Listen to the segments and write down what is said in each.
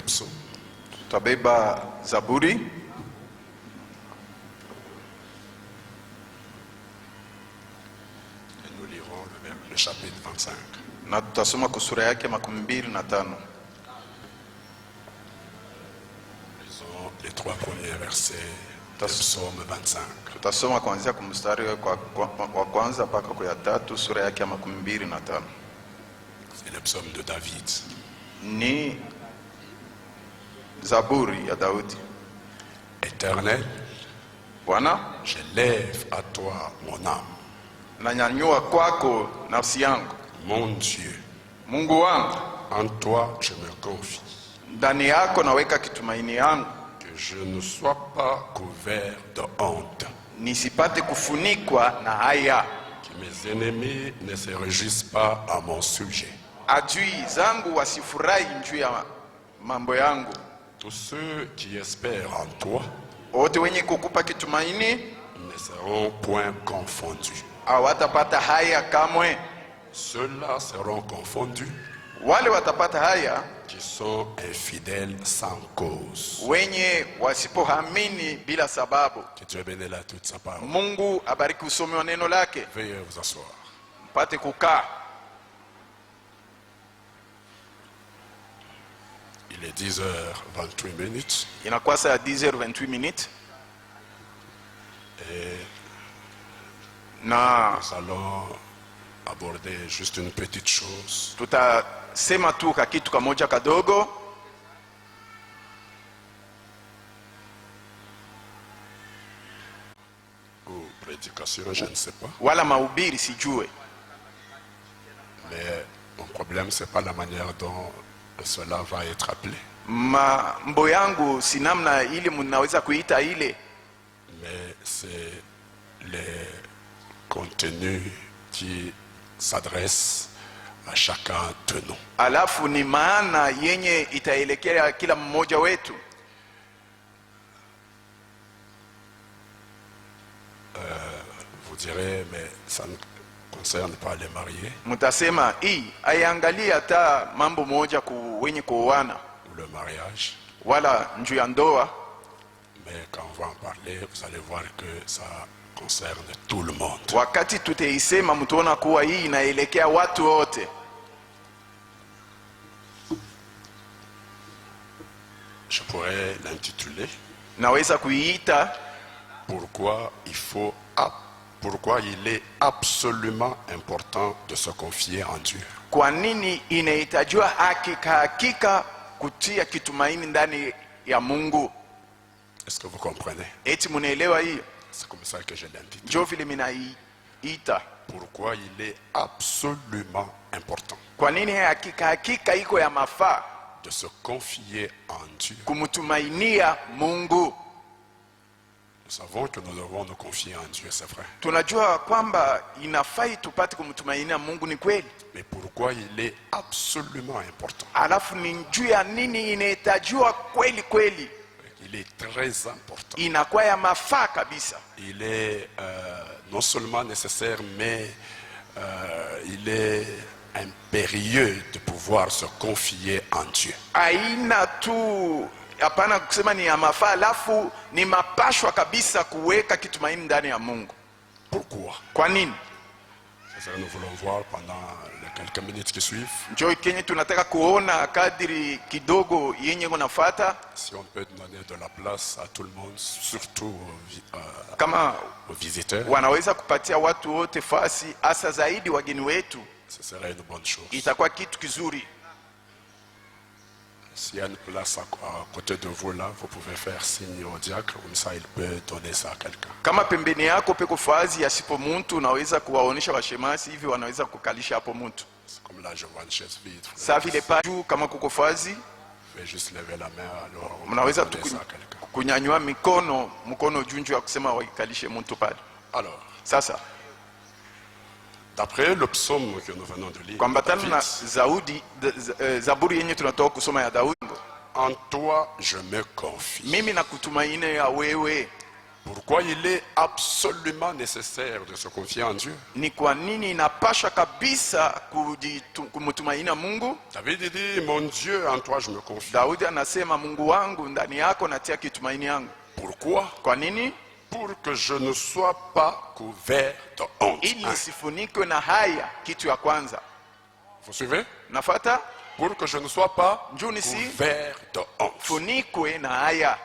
psaume. Tutabeba Zaburi. Et nous lirons le chapitre 25. Na tutasoma kusura yake 25. Lisons les 3 premiers versets du psaume 25. Tutasoma kuanzia kumstari wa kwanza mpaka kwa ya 3, sura yake ya 25. C'est le psaume de David. Ni Zaburi ya Daudi. Éternel, Bwana, je lève à toi mon âme. nanyanyua kwako nafsi yangu. Mon Dieu, Mungu wangu, en toi je me confie. ndani yako naweka kitumaini yangu, Que je ne sois pas couvert de honte. nisipate kufunikwa na haya. Que mes ennemis ne se réjouissent pas à mon sujet. Adui zangu wasifurahi juu ya mambo yangu. Tous ceux qui espèrent en toi Wote wenye kukupa kitumaini ne seront point confondus. hawatapata haya kamwe. Ceux-là seront confondus Wale watapata haya qui sont infidèles sans cause. wenye wasipohamini bila sababu. Que Dieu bénisse là toute sa parole. Mungu abariki usomi wa neno lake. Veuillez vous asseoir. Mpate kukaa. Il est 10h28. Inakuwa saa 10h28 Et na nous allons aborder juste une petite chose. tutasema tu kakitu kamoja kadogo. Ou prédication, je ne sais pas. Wala mahubiri sijue. Mais mon problème, ce n'est pas la manière dont cela va être appelé. Mambo yangu si namna ile mnaweza kuita ile, Mais c'est les contenus qui s'adressent à chacun de nous. alafu ni maana yenye itaelekea kila mmoja wetu. Vous direz, mais ça ne concerne pas les mariés Mtasema hii haiangalia hata mambo moja wenye kuoana ou le mariage. wala njuu ya ndoa, Mais quand on va en parler, vous allez voir que ça concerne tout le monde. wakati tutaisema mtaona kuwa hii inaelekea watu wote. Je pourrais l'intituler Naweza kuiita pourquoi il est absolument important de se confier en Dieu. kwa nini inahitajiwa hakika kutia kitumaini ndani ya Mungu. Est-ce que vous comprenez? Eti munaelewa hiyo? C'est comme ça que je l'intitule. Ndio vile minaiita. Pourquoi il est absolument important Kwa nini hakika iko ya mafaa de se confier en Dieu. kumtumainia Mungu. Nous savons que nous devons nous confier en Dieu, c'est vrai. Tunajua kwamba inafai tupate kumtumainia Mungu, ni kweli. Mais pourquoi il est absolument important? Alafu ni juu ya nini inahitajiwa kweli kweli? Il est très important. Inakuwa ya mafaa kabisa. Il est non seulement nécessaire, mais il est impérieux de pouvoir se confier en Dieu. Aina tu hapana kusema ni ya mafaa, alafu ni mapashwa kabisa kuweka kitumaini ndani ya Mungu. Pourquoi? Kwa nini? C'est ça que nous voulons voir pendant les quelques minutes qui suivent. Njoo kenye tunataka kuona kadiri kidogo yenye kunafuata. Si on peut donner de la place à tout le monde, surtout Kama aux visiteurs, wanaweza kupatia watu wote fasi, hasa zaidi wageni wetu, ce serait une bonne chose. itakuwa kitu kizuri. S'il y a une place à côté de vous là, vous pouvez faire signe au diacre, comme ça il peut donner ça à quelqu'un. Kama pembeni yako peko fazi yasipo muntu, unaweza kuwaonesha washemasi hivi, wanaweza kukalisha hapo mtu. Comme là je vois une chaise vide. Sasa vile pa juu kama kuko fazi, Vous pouvez juste lever la main, alors on mnaweza peut donner ça à quelqu'un. kunyanyua mkono junju ya kusema waikalishe mtu pale. Alors, Sasa d'après le psaume que nous venons de lire, kwambatana na David, Zaburi yenye tunatoka kusoma ya Daudi, en toi je me confie. mimi nakutumaini ya wewe. Pourquoi il est absolument nécessaire de se confier en Dieu? Ni kwa nini inapasha kabisa kumtumainia Mungu? David dit, mon Dieu, en toi je me confie. Daudi anasema, Mungu wangu ndani yako natia kitumaini yangu. Pourquoi? Kwa nini? Pour que je ne sois pas couvert de honte. Ili nisifunikwe na haya, kitu ya kwanza. Vous suivez? Nafuata? Pour que je ne sois pas Njoo nisi couvert de honte. funikwe na haya.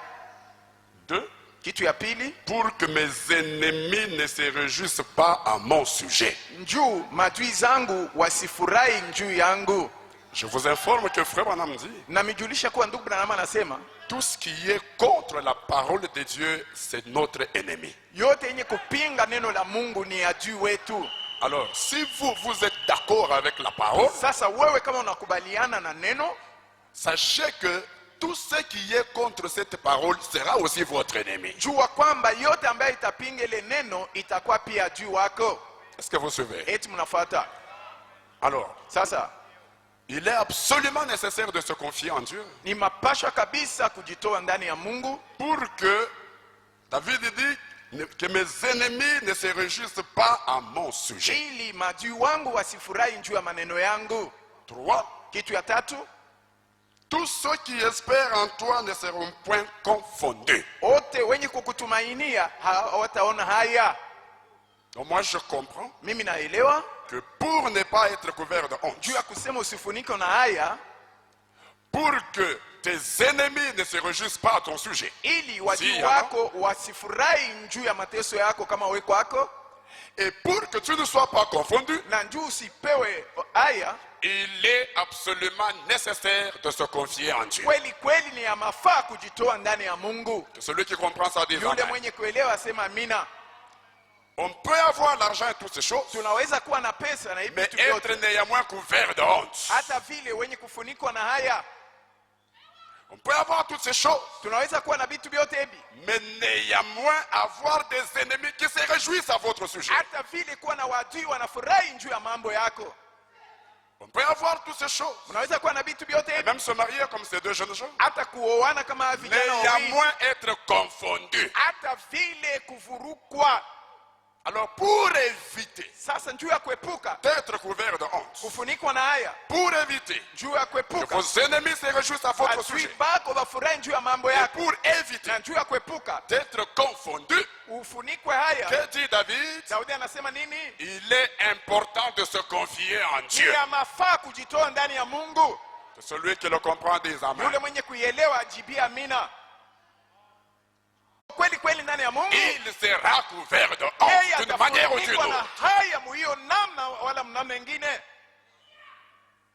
2. Kitu ya pili, Pour que mes ennemis ne se réjouissent pas à mon sujet. njuu maadui zangu wasifurahi njuu yangu. Je vous informe que Frère Branham dit, Namijulisha kuwa ndugu Branham anasema, tout ce qui est contre la parole de Dieu, c'est notre ennemi. yote yenye kupinga neno la Mungu ni adui wetu. Alors, si vous êtes d'accord avec la parole, Sasa wewe kama unakubaliana na neno, sachez que tout ce qui est contre cette parole sera aussi votre ennemi. jua kwamba yote ambayo itapinga ile neno itakuwa pia adui wako. Est-ce que vous suivez? Eti mnafuata? Alors, Sasa il est absolument nécessaire de se confier en Dieu ni mapasha kabisa kujitoa ndani ya Mungu, pour que, David dit, que mes ennemis ne se réjouissent pas à mon sujet. ili maadui wangu wasifurahi njuu ya maneno yangu. 3. Kitu ya tatu, Tous ceux qui espèrent en toi ne seront point confondus. wote wenye kukutumainia hawataona haya. Donc moi je comprends Mimi naelewa que pour ne pas être couvert de honte, juu ya kusema usifunike na haya, pour que tes ennemis ne se réjouissent pas à ton sujet, ili waadui Si, wako wasifurahi njuu ya mateso yako kama wewe kwako, et pour que tu ne sois pas confondu, na njuu usipewe haya. il est absolument nécessaire de se confier en Dieu. Kweli kweli ni ya mafaa kujitoa ndani ya Mungu. Que celui qui comprend ça dise Yule amen. mwenye kuelewa asema amina. On peut avoir l'argent et toutes ces choses, Tunaweza kuwa na pesa na hivi mais vitu être vyote, néanmoins couvert de honte. hata vile wenye kufunikwa na haya. On peut avoir toutes ces choses, Tunaweza kuwa na vitu vyote hivi, mais néanmoins avoir des ennemis qui se réjouissent à votre sujet. hata vile kuwa na wadui wanafurahi juu ya mambo yako. On peut avoir toutes ces choses, Unaweza kuwa na vitu vyote et hivi, même se marier comme ces deux jeunes gens, hata kuoana kama vijana wawili, néanmoins être confondus. hata vile kuvurukwa. Alors pour éviter Sasa juu ya kuepuka d'être couvert de honte, kufunikwa na haya, pour éviter juu ya que kuepuka vos ennemis se réjouissent à votre adui sujet, bako wafurahi juu ya mambo et yako, pour éviter na juu ya kuepuka d'être confondus, ufunikwe haya. que dit David? Daudi anasema nini? Il est important de se confier en Ni Dieu. ya mafaa kujitoa ndani ya Mungu. Que celui qui le comprend dise amen. Yule mwenye kuielewa ajibia amina. Kweli kweli ndani ya Mungu, Il sera couvert de yeye honte d'une manière ou d'une atafunikwa na autre. haya muhiyo namna wala mnamna ingine.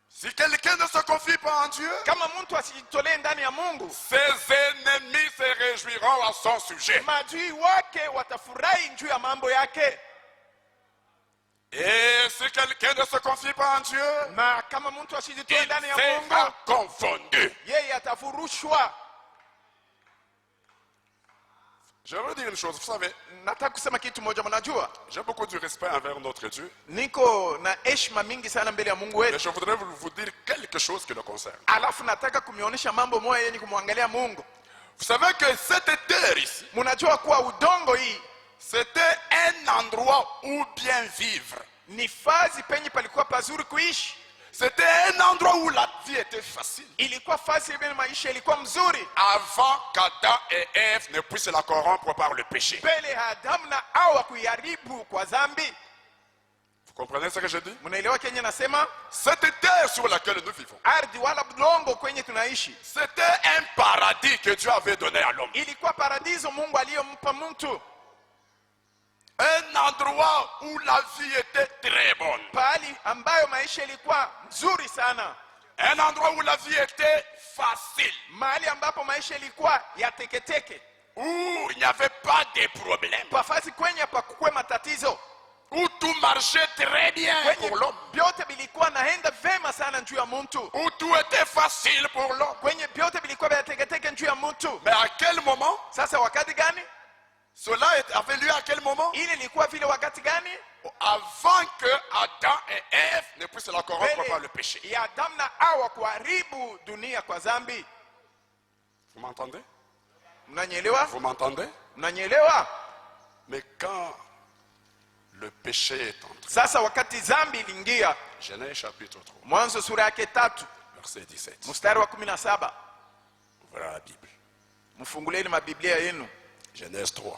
Si quelqu'un ne se confie pas en Dieu, Kama mtu asijitolee ndani ya Mungu, ses ennemis se réjouiront à son sujet. maadui wake watafurahi juu ya mambo yake. Et si quelqu'un ne se confie pas en Dieu, Na kama mtu asijitoe il ndani ya sera Mungu, confondu. yeye atafurushwa. Je veux dire une chose, vous savez, Nataka kusema kitu moja, mnajua j'ai beaucoup de respect envers notre Dieu, niko na heshima mingi sana mbele ya Mungu mais wetu, je voudrais vous dire quelque chose qui le concerne. alafu nataka kumionyesha mambo moja yenye kumwangalia Mungu. Vous savez que cette terre ici, Mnajua kuwa udongo hii c'était un endroit où bien vivre. ni fazi penye palikuwa pazuri kuishi, C'était un endroit où la vie était facile. ilikuwa fazi yenye maisha ilikuwa mzuri, Avant qu'Adam et Ève ne puissent la corrompre par le péché. mbele ya Adamu na Hawa kuiharibu kwa dhambi. Vous comprenez ce que je dis? Mnaelewa kenye nasema? Cette terre sur laquelle nous vivons, Ardhi wala udongo kwenye tunaishi c'était un paradis que Dieu avait donné à l'homme. ilikuwa paradiso Mungu aliyompa mtu, Un endroit où la vie était très bonne. pahali ambayo maisha ilikuwa nzuri sana, Un endroit où la vie était facile. mahali ambapo maisha ilikuwa ya teketeke, Où il n'y avait pas de problème. pafasi kwenye pakukwe matatizo, Où tout marchait très bien kwenye pour l'homme. vyote vilikuwa naenda vema sana juu ya mtu, Où tout était facile pour l'homme. kwenye vyote vilikuwa vya teketeke juu ya mtu. Mais à quel moment? Sasa wakati gani Cela avait lieu à quel moment? ili ilikuwa vile? Wakati gani? Avant que Adam et Ève ne puissent la corrompre par le péché. ya Adamu na Hawa kuharibu dunia kwa dhambi. Vous m'entendez? Mnanielewa? Vous m'entendez? Mnanielewa? Mais quand le péché est entré, Sasa wakati dhambi iliingia, Genèse chapitre 3, Mwanzo sura yake 3 verset 17. mstari wa 17. Voilà la Bible. Mfungulieni mabiblia yenu. Genèse 3,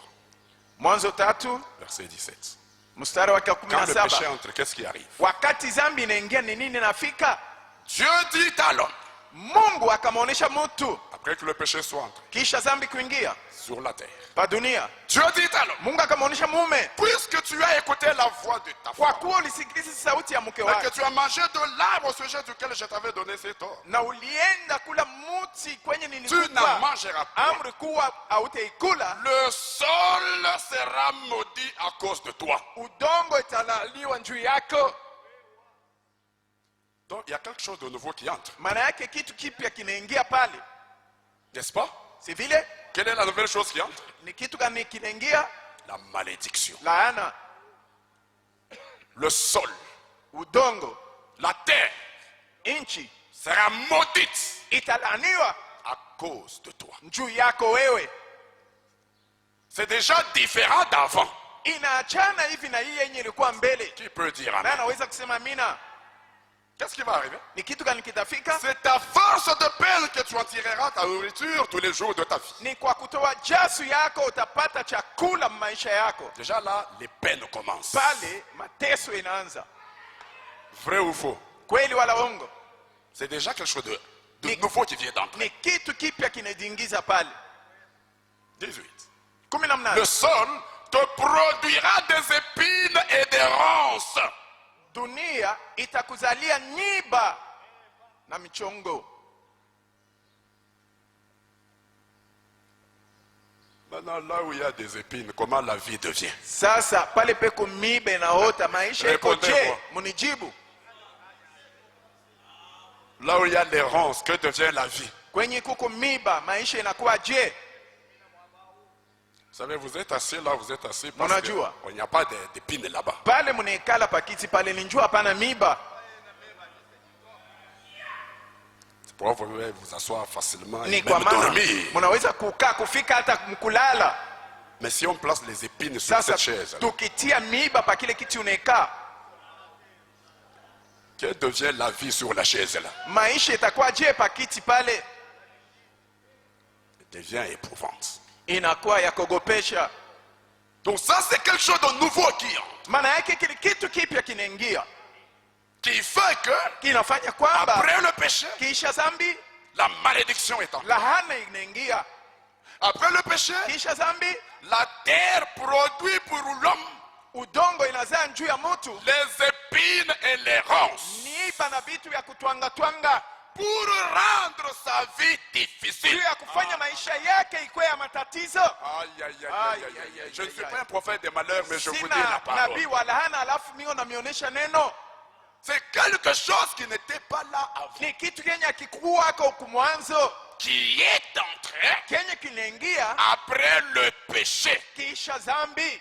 Mwanzo 3 verset 17. mstari wa Quand le péché 17. entre, qu'est-ce qui arrive? Wakati dhambi inaingia ni nini nafika? Dieu dit à l'homme, Mungu akamwonyesha mtu après que le péché soit entré kisha dhambi kuingia sur la terre, pa dunia. Dieu dit à l'homme, Mungu akamwonyesha mume, puisque tu as écouté la voix de ta kwa femme, kuwa ulisikiliza sauti ya mke et que wako tu as mangé de l'arbre au sujet duquel je t'avais donné cet ordre, na ulienda kula muti kwenye tu n'en nilikupa mangeras pas. amri kuwa hautaikula, Le sol sera maudit à cause de toi. udongo italaliwa juu yako. Donc il y a quelque chose de nouveau qui entre, Maana yake kitu kipya kinaingia pale, n'est-ce pas? si vile? Quelle est la nouvelle chose qui entre? Ni kitu gani kinaingia? La malédiction. Laana. Le sol, Udongo, la terre inchi sera maudite italaniwa à cause de toi. juu yako wewe. C'est déjà différent d'avant. Inaachana hivi na hii yenye ilikuwa mbele. Qui peut dire Na amen? anaweza kusema amina? Qu'est-ce qui va arriver? Ni kitu gani kitafika? C'est à force de peine que tu en tireras ta nourriture tous les jours de ta vie. Ni kwa kutoa jasho yako utapata chakula maisha yako. Déjà là, les peines commencent. Pale mateso inaanza. Vrai ou faux? Kweli wala ongo? C'est déjà quelque chose de nouveau qui vient d'entrer. Ni kitu kipya kinajiingiza pale. 18. 18. Le sol te produira des épines et des ronces. Dunia itakuzalia nyiba na michongo. Maintenant, là où il y a des épines, comment la vie devient? Sasa pale peko miba inaota maisha iko je? Répondez-moi. Munijibu. Là où il y a les ronces, que devient la vie? Kwenye kuko miba maisha inakuwa je? Vous savez, vous êtes assis là, vous êtes assis parce Unajua. qu'il n'y a pas d'épines là-bas. Pale munaikala pakiti pale ninjua hapana miba. C'est pourquoi vous pouvez vous asseoir facilement et Ni kwa même maana dormir. munaweza kukaa kufika hata mkulala. Mais si on place les épines sur Sasa cette chaise, tukitia miba pa kile kiti unaikaa, que devient la vie sur la chaise là? maisha itakuwa je pa kiti pale? Elle devient éprouvante. Inakuwa ya kogopesha. Donc ça, c'est quelque chose de nouveau qui entre. Maana yake kile kitu kipya kinaingia Qui fait que, kinafanya kwamba après le péché, kisha dhambi la malédiction est entrée. lahana inaingia. Après le péché, Kisha dhambi la terre produit pour l'homme udongo inazaa juu ya mtu les épines et les ronces miiba na vitu ya kutwanga twanga pour rendre sa vie juu difficile. ya kufanya maisha yake ikuwe ya matatizo. Aïe, aïe, aïe, Aïe, aïe, aïe, aïe, aïe. Je ne suis aïe, pas un prophète des malheurs, mais je vous dis la Sina parole. nabii wa lahana alafu mio namionyesha neno. C'est quelque chose qui n'était pas là avant, Ni kitu kenye akikuwako kumwanzo qui est entré kenye kinaingia après le péché, kisha dhambi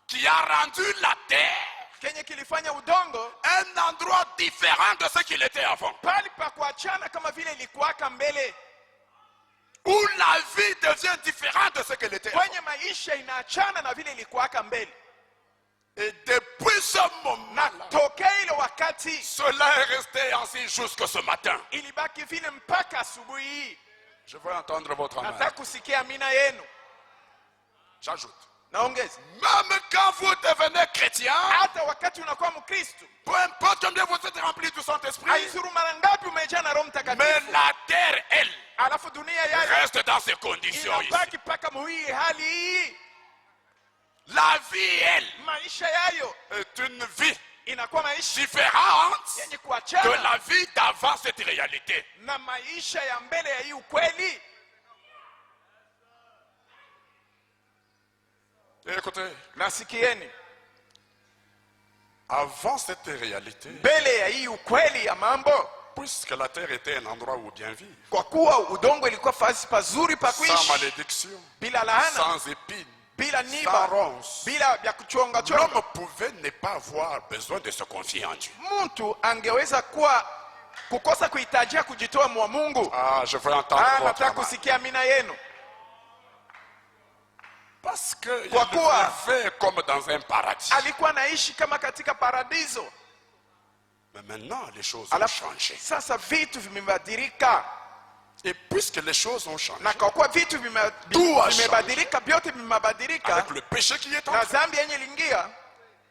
qui a rendu la terre kenye kilifanya udongo un endroit différent de ce qu'il était avant, pali pa kuachana kama vile ilikuwaka mbele, où la vie devient différente de ce qu'elle était avant. kwenye maisha inaachana na vile ilikuwaka mbele. Et depuis ce moment-là, Tokea ile wakati cela est resté ainsi jusque ce matin. ilibaki vile mpaka asubuhi hii. Je veux entendre votre amen. Nataka kusikia amina yenu. J'ajoute. Naongeza, Même quand vous devenez chrétien, hata wakati unakuwa Mkristo, peu importe combien vous êtes rempli du Saint-Esprit, haizuru mara ngapi umejaa na Roho mais Mtakatifu, la terre, elle, alafu dunia yayo reste dans ces conditions ici. inabaki mpaka muhii hali hii. La vie, elle, Maisha yayo est une vie inakuwa maisha différente yenye de kuachana la vie d'avant cette réalité. na maisha ya mbele ya hii ukweli. Et écoutez, Nasikieni, avant cette réalité, mbele ya hii ukweli ya mambo, puisque la terre était un endroit où bien vivre, kwa kuwa udongo ilikuwa fasi pazuri pa sans kuishi, malédiction, bila laana, sans épines, bila sans niba, ronces, bila vya kuchonga chonga, l'homme pouvait ne pas avoir besoin de se confier en Dieu. mtu angeweza kukosa kuhitajia kujitoa mwa Mungu. Ah, je veux entendre votre Nataka amen. kusikia amina yenu. Parce qu'il Kwa kuwa vivait comme dans un paradis. alikuwa anaishi kama katika paradiso. Mais maintenant, les choses ont Alafu changé. sasa vitu vimebadilika, Et puisque les choses ont changé, na kwa kuwa vitu Tout a vimebadilika, vyote vimebadilika, avec le péché qui est en na nous, dhambi yenye iliingia,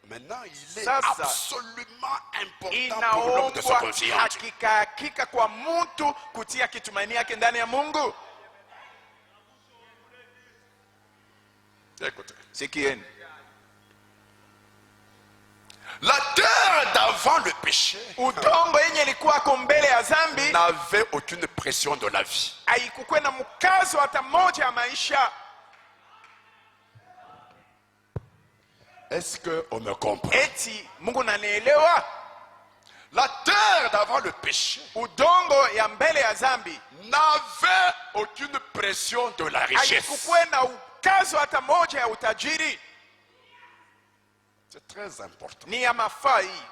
maintenant il est Sasa, absolument important pour l'homme de se inaombwa confier en Dieu. hakika kwa mtu kutia kitumaini yake ndani ya Mungu. Écoutez, Sikieni, la terre d'avant le péché udongo yenye ilikuwa ko mbele ya dhambi n'avait aucune pression de la vie. haikukuwa na mkazo hata moja ya maisha. Est-ce qu'on me comprend? Eti Mungu nanielewa? La terre d'avant le péché Udongo ya mbele ya dhambi n'avait aucune pression de la richesse. haikukuwa na ukazo hata moja ya utajiri. C'est très important. Ni ya mafaa hii.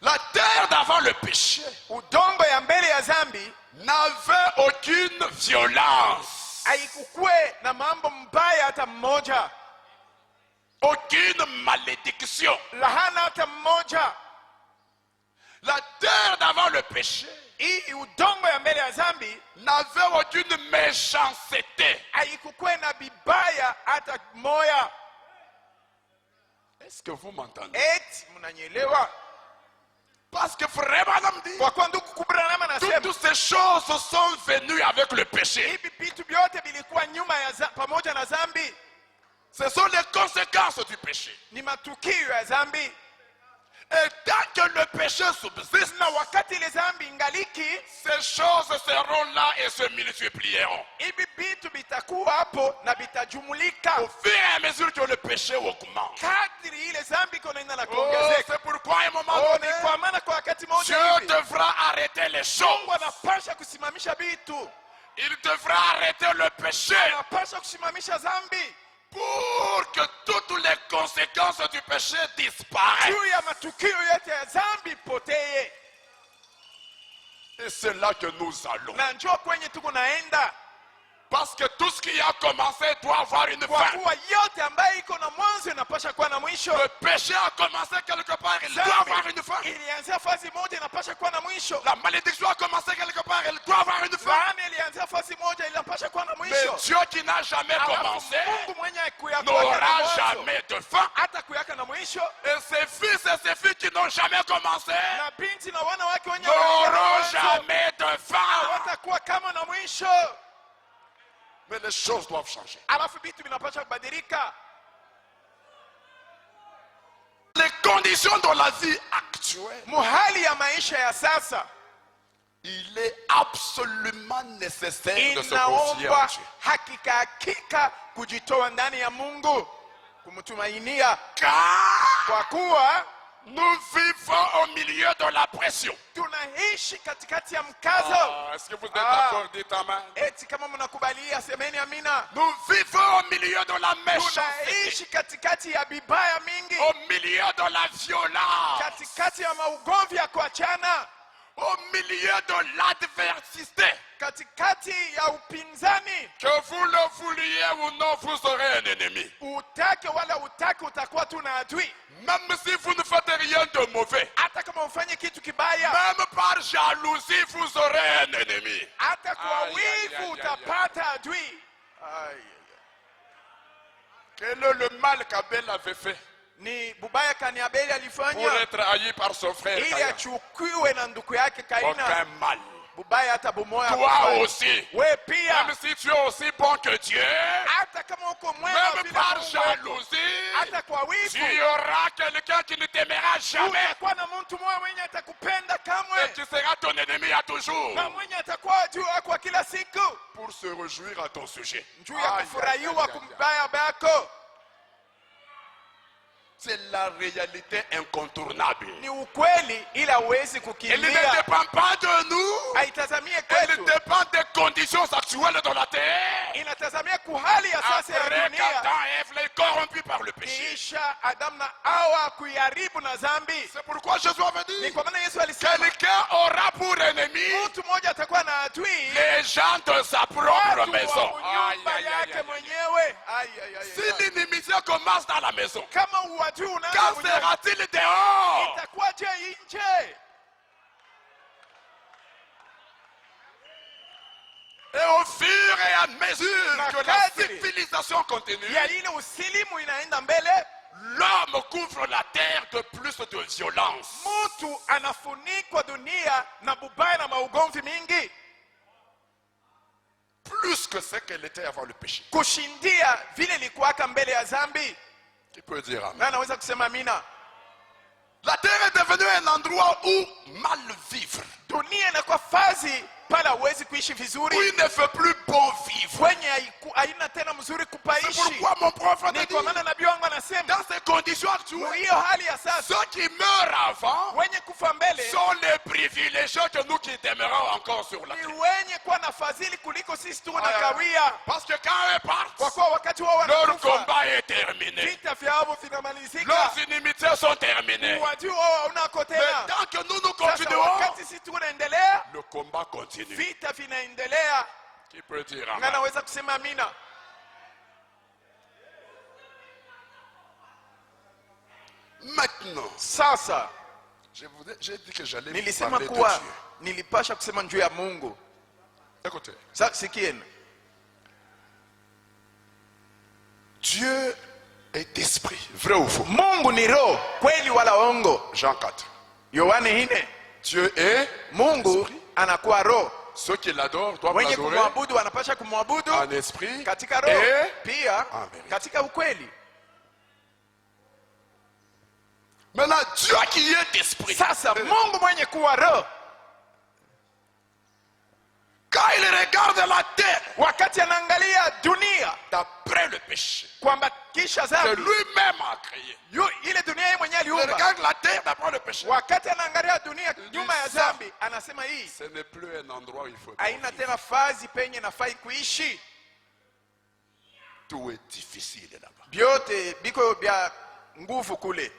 La terre d'avant le péché Udongo ya mbele ya dhambi n'avait aucune violence, haikukuwa na mambo mbaya hata mmoja, aucune malédiction. lahana hata mmoja. La terre d'avant le péché Hii udongo ya mbele ya dhambi n'avait aucune méchanceté. haikukuwa na bibaya hata moya. Est-ce que vous m'entendez? Eti mnanyelewa? Parce que frère Branham dit, Kwa kuwa ndugu Branham anasema toutes ces choses sont venues avec le péché. hivi vitu vyote vilikuwa nyuma ya pamoja na dhambi, Ce sont les conséquences du péché. ni matukio ya dhambi. Et tant que le péché subsiste, Na wakati ile dhambi ingaliki, ces choses seront là et se multiplieront. hivi vitu vitakuwa hapo na vitajumulika Au fur et à mesure que le péché augmente. kadri ile dhambi konaenda na Oh, kuongezeka. c'est pourquoi à un moment Oh, donné, ni kwa maana kwa wakati Dieu mmoja hivi devra arrêter les Mungu choses. anapasha kusimamisha vitu, Il devra arrêter le péché anapasha kusimamisha dhambi pour que toutes les conséquences du péché disparaissent. juu ya matukio yote ya dhambi poteye. Et c'est là que nous allons. Na njoo kwenye tuko naenda, Parce que tout ce qui a commencé doit avoir une kwa fin. kuwa yote ambayo iko na mwanzo inapasha kuwa na mwisho. Le péché a commencé quelque part, il doit avoir une fin. Ilianzia fasi moja, inapasha kuwa na mwisho. La malédiction a commencé quelque part, elle doit avoir une fin. Laana ilianzia fasi moja, inapasha kuwa na Mais mwisho. Dieu qui n'a jamais Alafu commencé Mungu mwenye kuyakuweka na n'aura mwanzo jamais de fin. hata kuyaka na mwisho, Et ses fils et ses filles qui n'ont jamais commencé na binti na wana wake wenye n'auront jamais de fin. hawatakuwa kama na mwisho. Mais les choses doivent changer. Alafu vitu vinapasha kubadilika. Les conditions de la vie actuelle, Muhali ya maisha ya sasa il est absolument nécessaire de se confier en inaomba Dieu. hakika kujitoa ndani ya Mungu, kumtumainia, Car kwa kuwa nous vivons au milieu de la pression. tunaishi katikati ya mkazo. Est-ce que vous êtes Ah. d'accord? Dites amen. Eti kama mnakubalia, semeni amina. Nous vivons au milieu de la méchanceté, Tunaishi katikati ya bibaya mingi, au milieu de la violence, katikati ya maugomvi ya kuachana, au milieu de l'adversité. katikati ya upinzani. Que vous le vouliez ou non, vous aurez un ennemi. Utake wala utake, utakuwa tu na adui. Même si vous ne faites rien de mauvais, Hata kama ufanye kitu kibaya, même par jalousie, vous aurez un ennemi. hata kwa Aïe, aïe, aïe, wivu aïe, utapata adui. Ai, Quel est le mal qu'Abel avait fait ni bubaya kani Abeli pour alifanya être haï par son frère ili Caïn? achukiwe na ndugu yake Kaina. Aucun mal. Bubaya hata bumoya Toi hakufanya. aussi, We pia même si tu es aussi bon que Dieu, hata kama uko mwema même vile par Mungu wako, jalousie, hata kwa tu wivu auras quelqu'un qui ne t'aimera jamais utakuwa na mtu mmoja mwenye atakupenda et kamwe, qui sera ton ennemi à toujours na mwenye atakuwa juu yako kwa kila siku, pour se réjouir à ton sujet. juu ya kufurahiwa kumbaya bako. C'est la réalité incontournable. Ni ukweli, ila huwezi Elle ne kukimbia. dépend pas de nous. Haitazamie Elle kwetu, dépend des conditions actuelles de la terre. inatazamia kuhali ya sasa ya Après dunia. qu'Adam et Ève est corrompu par le péché. kisha Adamu na Hawa kuiharibu na dhambi. C'est pourquoi Jésus avait Ni dit, kwa maana Yesu alisema quelqu'un aura pour ennemi mtu mmoja atakuwa na adui les gens de sa propre watu maison. wa nyumba yake mwenyewe. Si l'inimitié commence dans la maison, Kama uadui unaanza quand mwenyewe, sera-t-il dehors? itakuwaje nje? Et au fur et à mesure Na que la kadri civilisation continue, ya ile usilimu inaenda mbele, l'homme couvre la terre de plus de violence. mtu anafunikwa dunia na bubaya na maugomvi mingi Plus que ce qu'elle était avant le péché. kushindia vile ilikuwaka mbele ya dhambi. Qui peut dire amen? Na naweza kusema amina. La terre est devenue un endroit où mal vivre, Dunia inakuwa fazi pale hauwezi kuishi où vizuri, il ne fait plus bon vivre. kwenye haina tena mzuri C'est kupaishi. pourquoi mon prophète Ni dit, kwa maana nabii wangu anasema dans ces conditions actuelles, hiyo hali ya sasa, ceux qui meurent avant wenye kufa mbele sont les privilégiés que nous qui demeurons encore sur la ni terre. wenye kuwa na fadhili kuliko sisi tu na kawia, Parce que quand eux kwa partent, kuwa wakati wao leur wanakufa combat est terminé. vita vyao vinamalizika, Leurs inimitiés sont terminées. uadui wao haunako Mais tena. tant que nous Sasa continuons, wakati sisi tunaendelea, le combat continue. vita vinaendelea. Qui peut dire Na amen? naweza kusema amina. Maintenant, Sasa j'ai dit que j'allais vous nilisema parler de kuwa Dieu. nilipasha kusema juu ya Mungu. Écoutez, Sasa sikieni, Dieu est esprit, vrai ou faux? Mungu ni roho, kweli wala ongo. Jean 4. Yohane 4. Dieu est Mungu anakuwa roho, ceux qui l'adorent doivent wenye l'adorer kumwabudu wanapasha kumwabudu en esprit katika roho et pia en vérité. katika ukweli. Maintenant, Dieu qui est esprit, Sasa Mungu mwenye kuwa roho, quand il regarde la terre wakati anaangalia dunia d'après le péché kwamba kisha que dhambi, lui-même a créé, ile dunia yeye mwenyewe il aliumba, regarde la terre d'après le péché. wakati anaangalia dunia nyuma ya Sasa. dhambi, anasema hii Ce n'est plus un endroit où il faut haina vivre. tena fazi penye nafai kuishi. Tout est difficile là-bas Vyote biko vya nguvu kule,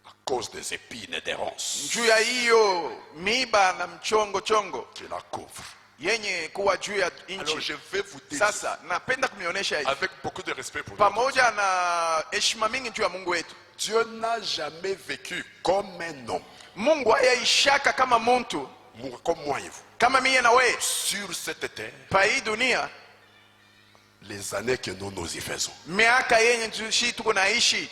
à cause des épines et des ronces juu ya hiyo miba na mchongo chongo qui la couvrent. yenye kuwa juu ya Alors nchi. je vais vous dire Sasa napenda kumionyesha hivi avec beaucoup de respect pour Dieu. pamoja na heshima mingi juu ya Mungu wetu. Dieu n'a jamais vécu comme un homme, Mungu hayaishaka kama muntu, comme moi et vous, kama mie na we sur cette terre, pa hii dunia, les années que nous y faisons. miaka yenye tushi tuko naishi.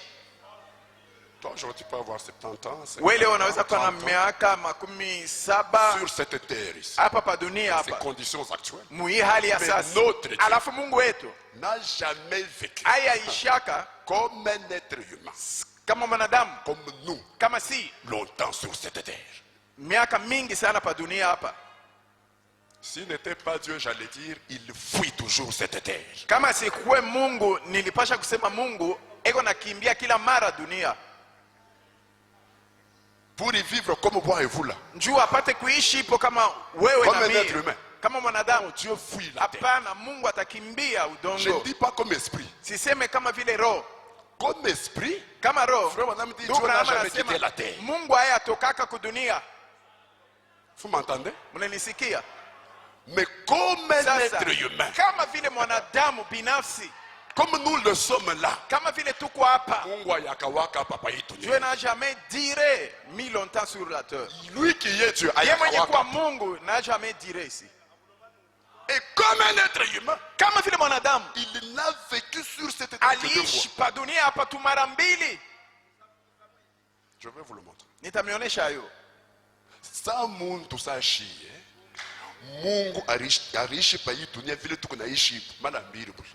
Toi, aujourd'hui, tu peux avoir 70 ans, 50 Wewe ans, unaweza kuwa na 30 ans, miaka 17 sur cette terre ici, hapa pa dunia ces hapa conditions actuelles, muhii hali ya Mais sasa. notre Dieu Alafu Mungu wetu n'a jamais vécu hayaishaka comme un être humain, kama mwanadamu, comme nous, kama si longtemps sur cette terre. miaka mingi sana pa dunia hapa. S'il n'était pas Dieu, j'allais dire, il fuit toujours cette terre. Kama sikuwe Mungu, nilipasha kusema Mungu eko nakimbia kila mara dunia Pour y vivre comme moi et vous là, njuu apate kuishi ipo kama wewe comme na un être mimi, humain. kama mwanadamu. Dieu fuit la terre. Hapana, Mungu atakimbia Je ne udongo. dis pas comme esprit. Siseme kama vile roho, Comme esprit, kama roho. frère Madame dit, Ndugu Dieu n'a Branham jamais anasema quitté la terre. Mungu haya atokaka kudunia. Vous m'entendez? Mnanisikia? Mais comme un Sasa être humain, kama vile mwanadamu binafsi, comme nous le sommes là, kama vile tuko hapa, Mungu ayakawaka papa yetu. Dieu n'a jamais duré mis longtemps sur la terre. Lui qui est Dieu, Yeye mwenye ayakawaka. kuwa Mungu n'a jamais duré ici. Et comme un être humain, Kama vile mwanadamu il n'a vécu sur cette terre que deux aliishi fois. pa dunia hapa tu mara mbili. Je vais vous le montrer. Nitamionyesha hiyo. Saa muntu sashi, Mungu arishi pa hii dunia vile tuko naishi mara mbili bula.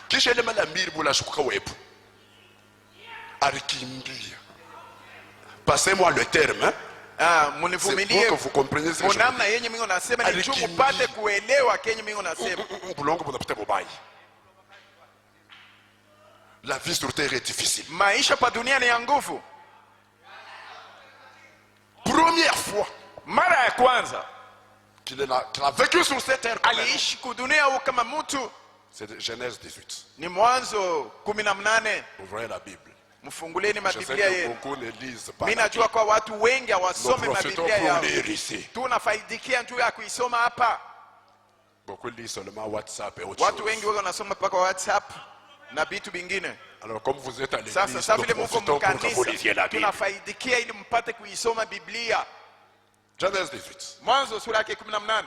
Kisha ile mara mbili bula shuka wepo. Alikimbia. Passez-moi le terme, hein? C'est Munivumilie pour que vous compreniez ce que je munamna veux yenye mingo nasema ni juu Alikimbia. mupate kuelewa kenye mingo nasema. dire. Bulongo bunapita bubai. La vie sur terre est difficile. Maisha pa dunia ni ya nguvu. Première fois Mara ya kwanza qu'il a vécu sur cette terre, aliishi kudunia huko kama mtu, C'est Genèse 18. Ni Mwanzo 18. Ouvrez la Bible. Mfunguleni Je sais mabiblia que yenu. beaucoup ne lisent pas. Mimi La najua Bible. kwa watu wengi Nous hawasome profitons mabiblia pour yao. lire ici. Tunafaidikia juu ya kuisoma hapa. Beaucoup lisent seulement WhatsApp et autre Watu chose. wengi wao wanasoma mpaka WhatsApp na vitu vingine. Alors comme vous êtes à Sasa l'église, sasa nous vile mko profitons pour que vous lisiez la mkanisa Bible. tunafaidikia ili mpate kuisoma Biblia. Genèse 18. Mwanzo sura yake 18.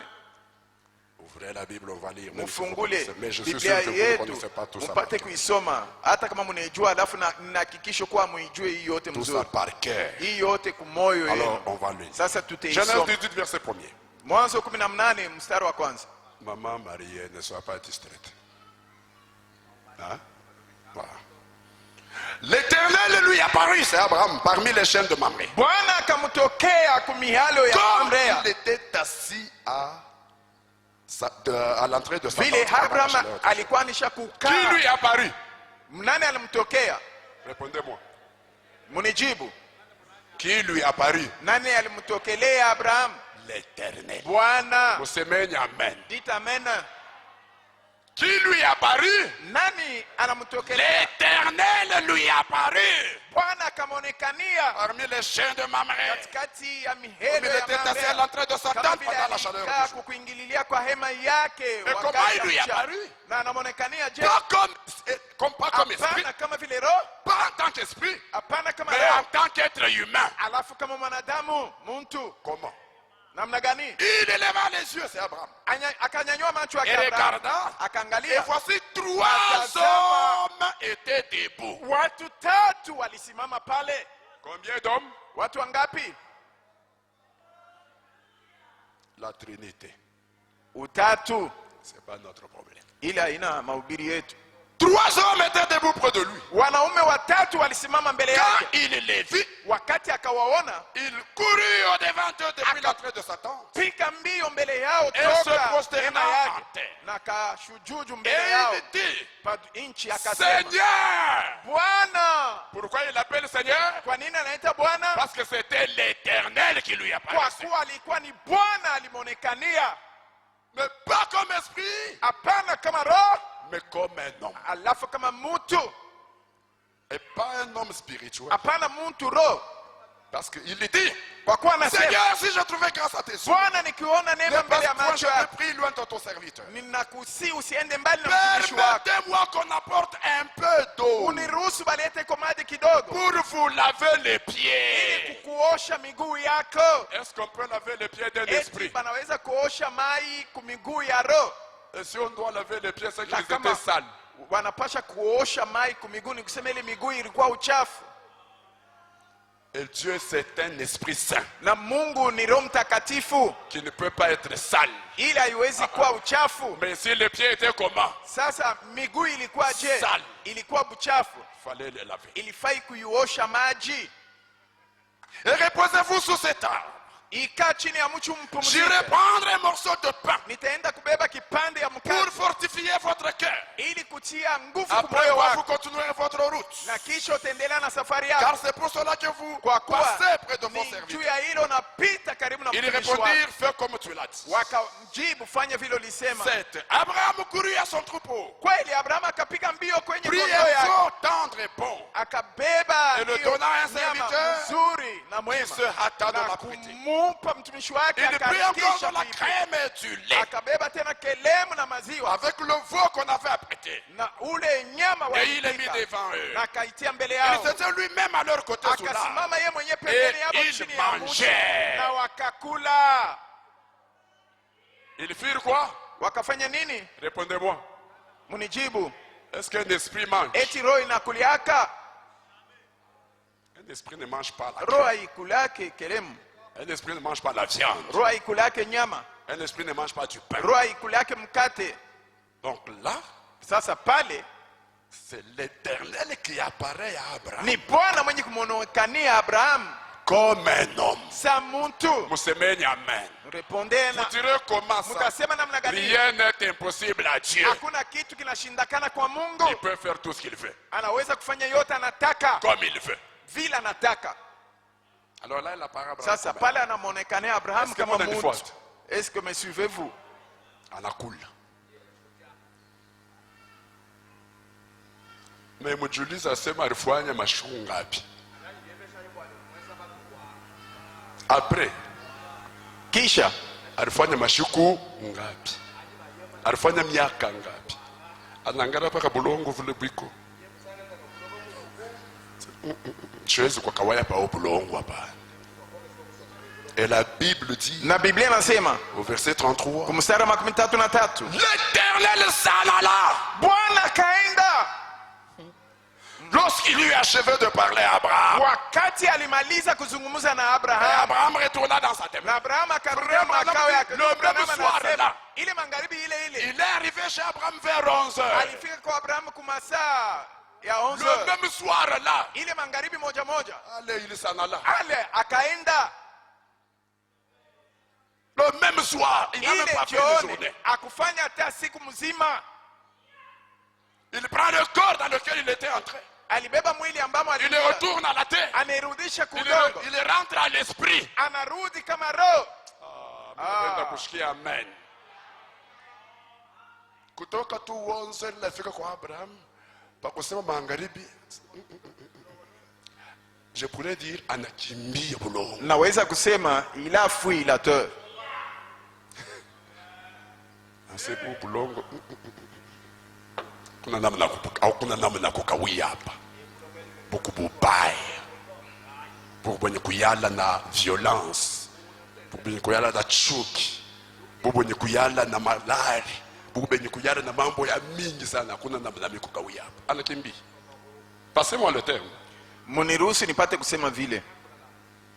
Ouvrez la Bible, on va lire. Même si vous Mfungule connaissez. Mais je suis Biblia sûr que vous ne yetu connaissez pas tout ça. mpate kuisoma hata kama mnaijua, alafu ninahakikisha kuwa muijue hii yote Tout ça mzuri, par cœur. hii yote kumoyo Alors yenu. on va lire. Sasa Genèse tutaisoma 18 verset 1er. Mwanzo 18 mstari wa kwanza. Maman mariée, ne sois pas distraite. Hein? Voilà. L'Éternel lui apparut, c'est Abraham, parmi les chaînes de Mamré. Bwana akamtokea kumihalo ya Comme Mamrea, il était assis à l'entrée de sa vile tente. Abraham alikuwa anisha Qui kukaa. lui apparut? Nani alimtokea? Répondez-moi. Munijibu. Qui lui apparut? Nani alimtokelea Abraham? L'Éternel. Bwana. Musemeni amen. Dites amen. Qui lui apparut? Nani anamtokelea? L'Éternel lui apparut Bwana akamonekania parmi les chaînes de Mamré. katikati ya Comme mihelo il ya était assis à Mamrea, l'entrée de sa kama tente vile pendant la chaleur alikaa du jour. kukuingililia kwa hema yake Mais wakati comment wa il lui mchana. apparut? Na anamonekania je? Pas comme esprit, Hapana kama vile roho, pas en tant qu'esprit, hapana kama mais en roho, tant qu'être humain. alafu kama mwanadamu, muntu. Comment? Namna gani? Il éleva les yeux, c'est Abraham. Akanyanyua macho yake Et Abraham, regarda, et akaangalia, voici 3 Atazama. hommes étaient debout. watu tatu walisimama pale. Combien d'hommes? Watu wangapi? La Trinité. Utatu. C'est pas notre problème. Ila haina mahubiri yetu. 3 hommes étaient debout près de lui. Wanaume watatu walisimama mbele Quand yake. il les vit, Wakati akawaona, il courut au devant d'eux depuis l'entrée de sa tente. pika mbio mbele yao Et se toka prosterna hema en yake terre. na kashujudu Et mbele yao il dit, nchi, akasema, Seigneur! Bwana. Pourquoi il l'appelle Seigneur? Kwa nini anaita Bwana? Parce que c'était l'Éternel qui lui Kwa apparaissait. kuwa alikuwa ni Bwana alimonekania, Mais pas comme esprit, hapana kama roho, mais comme un homme. alafu kama mtu, Et pas un homme spirituel. hapana mtu roho. Parce qu'il lui dit, Kwa kuwa anasema, Seigneur, si je trouvais grâce à tes yeux, Bwana, nikiona ne neema mbele ya passe point, macho je te yako, prie, loin de ton serviteur. ninakusihi usiende mbali na mtumishi wako. Permettez-moi qu'on apporte un peu d'eau Uniruhusu balete kwa maji kidogo pour vous laver les ili pieds. kukuosha miguu yako. Est-ce qu'on peut laver les pieds d'un Eti esprit? banaweza kuosha mai kumiguu ya roho, Et si on doit laver les pieds, c'est na qu'ils kama étaient sales. wanapasha kuosha mai kumiguu, ni kusema ile miguu ilikuwa uchafu. Et Dieu, c'est un esprit saint Na Mungu ni Roho Mtakatifu, qui ne peut pas être sale. ili haiwezi kuwa uchafu. Mais si les pieds étaient comment? Sasa miguu ilikuwa je? Sale. Ilikuwa buchafu, Il fallait les laver. ilifai kuiosha maji. Et reposez-vous sous cet arbre. Ikaa chini ya mchu mpumzike. J'irai prendre un morceau de pain Nitaenda kubeba kipande ya pour mkate fortifier votre cœur. ili kutia nguvu kwa Après moyo quoi, vous wako, continuerez votre route. na kisha utaendelea na safari yako. Car c'est pour cela que vous Kwa kuwa passez près de vos ni juu serviteurs. ya hilo napita karibu na Ils mtumishi wako. répondirent, fais comme tu l'as dit. Wakamjibu, fanya vile ulisema. 7. Abraham courut à son troupeau, Kweli Abrahamu akapiga mbio kwenye prit kondoo un yake, veau tendre et bon, akabeba Et le hiyo donna à un nyama serviteur, nzuri na qui mwema, se hâta de na l'apprêter. kumupa mtumishi wake, Il prit encore akaharakisha de la kuipa. crème et du lait Akabeba tena kelemu na maziwa avec le veau qu'on avait apprêté. na ule nyama Et il est mis walipika, devant eux. na akaitia mbele Il yao. s'était lui-même à leur côté sous l'arbre. Akasimama yeye mwenyewe pembeni Et hapo ils chini ya mti, mangeaient. na wakakula. Ils firent quoi? Wakafanya nini? Répondez-moi. Munijibu. Est-ce qu'un esprit mange? Eti roho inakuliaka? Un esprit ne mange pas la Roho crème. haikulake kelemu, Un esprit ne mange pas la viande. roho haikulake nyama, Un esprit ne mange pas du pain. roho haikulake mkate. Donc là, Sasa pale c'est l'Éternel qui apparaît à Abraham ni Bwana mwenye kumwonekania Abrahamu comme un homme. sa muntu. Musemeni amen. Repondez Vous na direz comment ça? mukasema namna gani? Rien n'est impossible à Dieu. Hakuna kitu kinashindikana kwa Il Mungu. peut faire tout ce qu'il veut, Anaweza kufanya yote anataka comme il veut. vile anataka. Alors là, il apparaît à Abraham Sasa comme pale anamonekania Abrahamu Est-ce que kama mon muntu. faute? Est-ce que me suivez-vous? un anacoule. Mais mjuliza asema alifanya mashuku ngapi? Après kisha alifanya mashuku ngapi? Alifanya miaka ngapi? Anangara paka bulongo vile bwiko. Siwezi kwa kawaya pa bulongo hapa. Et la Bible dit, na Biblia inasema au verset 33, kumstari 33, l'Éternel s'en alla. Bwana kaenda. Lorsqu'il eut achevé de parler à Abraham, Wakati alimaliza kuzungumza na Abraham, Abraham retourna dans sa demeure. na Abraham akarudia makao yake. Le même soir là, ile magharibi ile il est arrivé chez Abraham vers 11h. alifika kwa Abraham kumasaa ya 11. Le même soir là, ile magharibi moja moja, allez, il s'en alla. ale akaenda. Le même soir, il n'a même Ile pas fait une jioni journée. akufanya hata siku mzima. Il prend le corps dans lequel il était entré. Alibeba mwili ambamo Il le retourne à la terre. anirudisha kudongo, Il rentre à l'esprit. anarudi kama roho. Amen. Kutoka tu 11 nafika kwa Abraham pakusema magharibi, je pourrais dire anakimbia bulongo. Naweza kusema il a fui la terre. Asebu bulongo. Kuna namna kukawia hapa. Buku bubaya. Buku benye kuyala na violence. Buku benye kuyala na chuki. Buku benye kuyala na malari. Buku benye kuyala na mambo ya mingi sana. Kuna namna kukawia hapa. Anakimbia. Passez-moi le terme. Muniruhusu nipate kusema vile,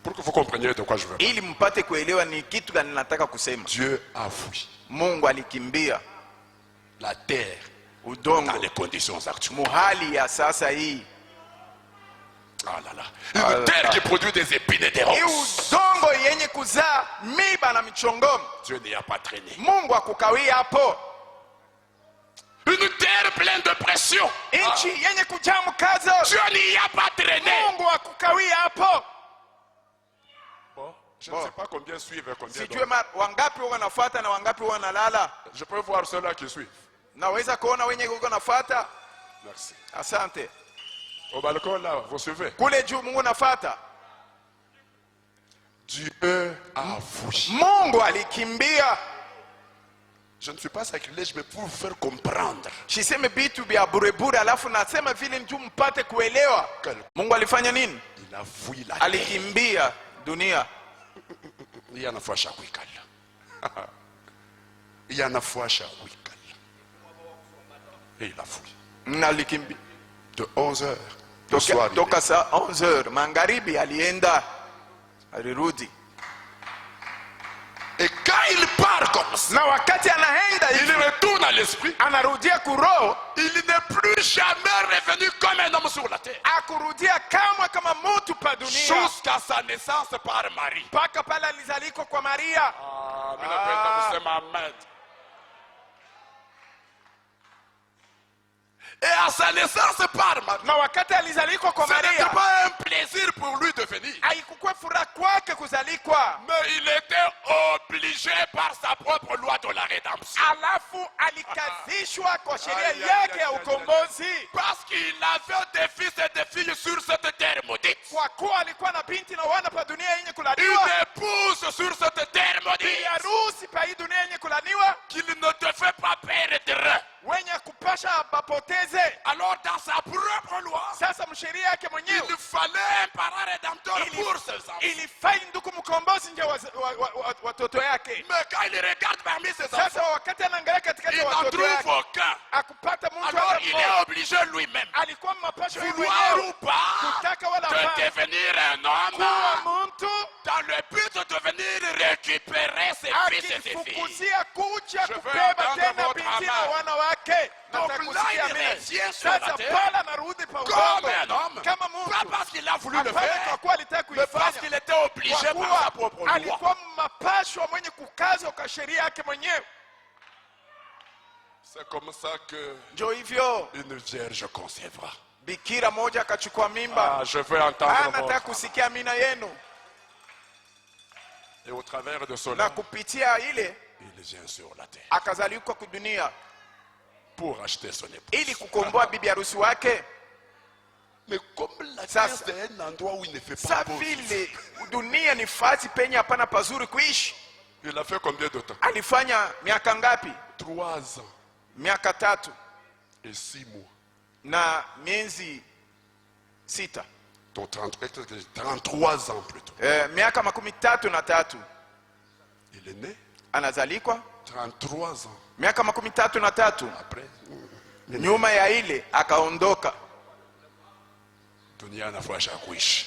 Pour que vous compreniez de quoi je veux parler. ili mpate kuelewa ni kitu gani nataka kusema. Dieu a fui Mungu alikimbia la terre dans udongo les conditions actuelles. muhali ya sasa hii. Ah là là. Une terre qui produit des épines et des Hii ronces. udongo yenye kuzaa miba na michongomo. Dieu n'y a pas traîné. Mungu akukawia hapo. Une terre pleine de pression. Nchi yenye kujaa mkazo. Dieu n'y a pas traîné. Mungu akukawia hapo. Bon, je ne sais pas combien suivent et combien Sijue d'autres. wangapi wanafuata na wangapi wanalala. Je peux voir ceux-là qui suivent. Naweza kuona wenye uko nafuata. Merci. Asante. Au balcon là, vous suivez. Kule juu Mungu nafuata. Dieu a fui. Mungu alikimbia. Je ne suis pas sacrilège, mais pour vous faire comprendre. Siseme vitu vya burebure alafu nasema vile njoo mpate kuelewa. Mungu alifanya nini? Il a fui la terre. Alikimbia dunia. Il y a une fois chaque week-end. Il y a une fois chaque week-end. Et il a fui. Alikimbia. De 11h. Le soir. Toka saa 11h magharibi alienda, alirudi. Et quand il part comme ça, Na wakati anaenda il hivi retourne à l'esprit. anarudia kuroho, Il n'est plus jamais revenu comme un homme sur la terre. akurudia kamwe kama mtu pa dunia Jusqu'à sa naissance par Marie. mpaka pale alizaliko kwa Maria. Amen. Et à sa naissance par Marie, Na wakati alizaliko kwa ce n'était Maria pas un plaisir pour lui de venir. haikukuwa furaha kwake kuzalikwa, Mais il était obligé par sa propre loi de la rédemption. alafu alikazishwa kwa sheria Aïe, aïe, yake aïe, ya aïe, ukombozi, Parce qu'il avait des fils et des filles sur cette terre maudite. kwa kuwa alikuwa na binti na wana pa dunia yenye Une kulaniwa, épouse sur cette terre bi maudite. harusi pa hii dunia yenye kulaniwa, Qu'il ne devait pas perdre. wenye kupasha bapoteze. Alors dans sa propre loi, Sasa msheria yake mwenyewe il fallait un parent rédempteur pour ses enfants. ilifai ndugu mkombozi nje watoto yake. Mais quand il regarde parmi ses enfants, Sasa wakati anaangalia katikati il ya n'en watoto trouve yake aucun. akupata mtu Alors hata il mmoja, est obligé lui-même, alikuwa mapasho yeye vouloir mwenyewe ou pas, kutaka wala de hapana devenir un homme kuwa mtu dans le but de venir récupérer ses fils et ses filles. akifukuzia kuja Je veux kubeba entendre tena votre binti na amen. wana wake. Donc Nataka là, il kusikia amen. revient sur la Sasa terre pala narudi pa comme udongo un homme, kama pas mtu, parce qu'il a voulu le hapana kwa faire, kuwa alitaka mais parce kuifanya, qu'il était obligé kwa par sa kuwa propre loi. alikuwa mapashwa mwenye kukazwa kwa sheria yake mwenyewe. C'est comme ça que Ndio hivyo une vierge concevra. bikira moja akachukua mimba. Je veux entendre Nataka votre... kusikia amina yenu, Et au travers de na cela, kupitia ile il vient sur la terre akazalikwa kudunia pour acheter son épouse. ili kukomboa bibi harusi wake. Mais comme la Ça, terre c'est un endroit où il ne fait pas Sa beau, vile dunia ni fasi penye hapana pazuri kuishi. il a fait combien de temps? Alifanya miaka ngapi? 3 ans Miaka 3 et 6 mois. na miezi 6. Donc 33 ans plutôt. Miaka 33 Il est né anazalikwa. 33 ans Miaka 33 après. nyuma ya ile akaondoka. Dunia anafurahisha kuishi.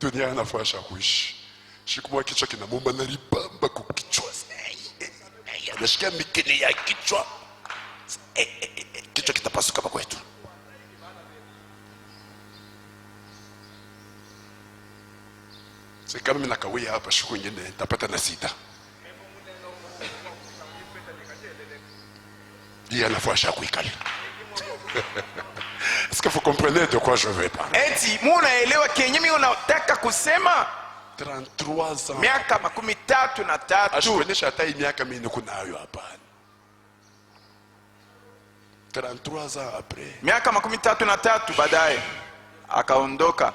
Dunia anafurahisha kuishi. Shikumwa kichwa kinamumba na ribamba kukichwa. Anashikia mikini ya kichwa. Kichwa kitapasuka hapa kwetu. Kama mimi nakawia hapa siku nyingine nitapata na sita. Il anafurahisha kuikali. Est-ce que vous comprenez de quoi je vais parler? Eti munaelewa kenye mimi unataka kusema? 33 ans. Miaka 33. Ashikuonyesha hata hii miaka mimi niko nayo hapana. 33 ans après. Miaka 33 baadaye akaondoka.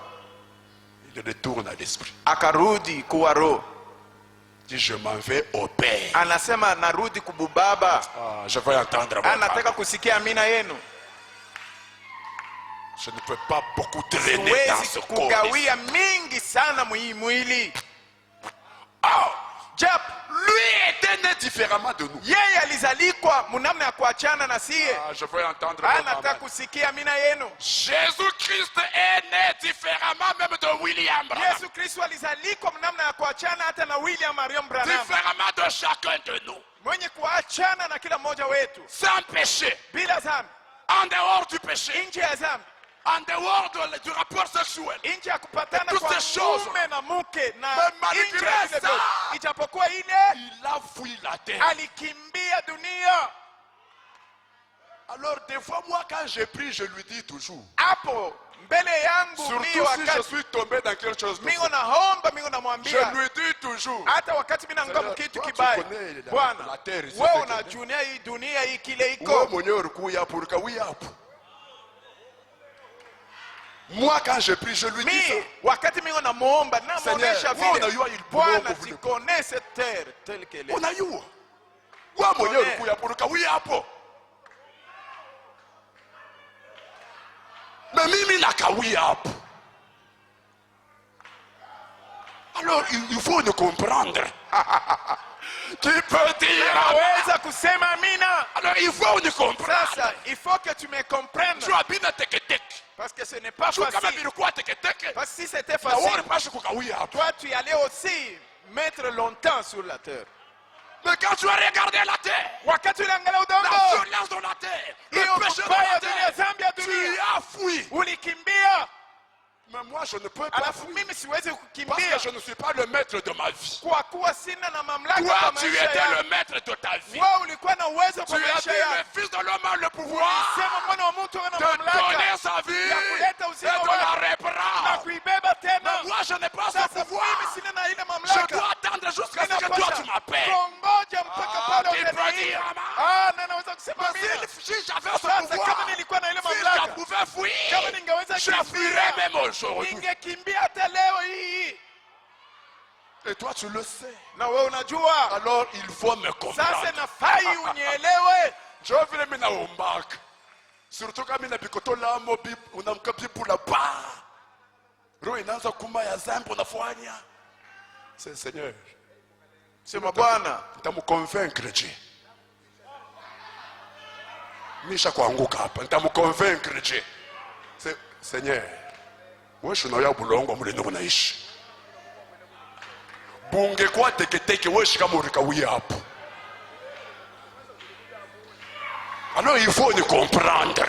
Il retourne à l'esprit. Akarudi kuwa roho. Dit je m'en vais au Père. Anasema narudi kububaba. Je vais entendre. Anataka kusikia amina yenu. Je ne peux pas beaucoup traîner dans ce corps. Kugawia mingi sana mwili. Jap, lui était né différemment de nous. Yeye alizalikwa munamna ya kuachana na sie. Je veux entendre. Anataka kusikia amina yenu. Jésus-Christ est né différemment même de William Branham. Yesu Kristo alizalikwa munamna ya kuachana hata na William Marion Branham. Différemment de chacun de nous. Mwenye kuachana na kila mmoja wetu. Sans péché. Bila dhambi. En dehors du péché. Nje ya dhambi. En dehors du rapport sexuel. Nje ya kupatana kwa mume na mke na nje ya ile ça, ijapokuwa ile il a fui la terre. alikimbia dunia. Alors des fois moi quand j'ai pris je lui dis toujours. Hapo mbele yangu Surtout mimi si wakati je suis tombé dans quelque chose de mimi faux. naomba mimi Je namwambia lui dis toujours. hata wakati mimi naanguka kitu Toi, kibaya. tu connais Bwana, la terre ici, wewe c'est unajunia hii dunia hii kile Wewe iko. mwenyewe ulikuwa hapo ukawi hapo. Moi quand j'ai pris je lui dis ça. Mimi wakati mimi namuomba na muonesha wewe vile. unajua il Bwana, bulongo tu connais cette terre telle qu'elle est. Unajua. Wewe mwenyewe ulikuwa hapo ukawi hapo. Na mimi nakawia hapo. Alors il faut nous comprendre. Tu peux dire. Naweza kusema amina. Alors il faut nous comprendre. Sasa, il faut que tu me comprennes. Tu as bien teke. Parce que ce n'est pas Tu kama facile. bilikuwa teke. Parce que si c'était Na facile, wewe pashe kukawia hapo. toi tu y allais aussi mettre longtemps sur la terre. Mais quand tu as regardé la terre, Wakati uliangalia la udongo, violence de la terre, le hiyo péché de kubaya la dunia, terre, dhambi ya tu dunia, as fui. ulikimbia. Mais moi je ne peux pas Alafu fuir. mimi siwezi Parce kukimbia que je ne suis pas le maître de ma vie. kwa kuwa sina na mamlaka Toi kwa tu maisha étais yangu. le maître de ta vie. Wewe ulikuwa na uwezo Tu kwa as dit maisha le yako. fils de l'homme a le pouvoir Sema mwana wa mtu ana de donner mamlaka sa vie ya kuleta et uzima de la wake na reprendre. kuibeba tena. Mais moi je n'ai pas ce Sasa mimi pouvoir. sina na ile Je mamlaka. dois attendre jusqu'à ce que toi tu m'appelles. Kongoja mpaka pale tu peux utaniita. dire amen. Na naweza kusema Mais amina. si j'avais ce Sasa pouvoir, kama nilikuwa na ile si je mamlaka, pouvais fuir, kama ningeweza je fuirais même kimbia, aujourd'hui. ningekimbia hata leo hii. Et toi tu le sais. Na wewe unajua. Alors il faut me comprendre. Sasa nafai unielewe. Jo vile mimi naombaka. Surtout kama mimi nabikotola mo unamka bibula pa. Roho inaanza kuma ya zambi unafanya. C'est Seigneur. Sema Bwana, Nitamconvaincre Dieu. Misha kuanguka hapa, nitamconvaincre Dieu. C'est Seigneur. Wewe unaoya bulongo mule ndio unaishi. Bunge kwa teke wewe shika murikawia hapo. Alors il faut nous comprendre.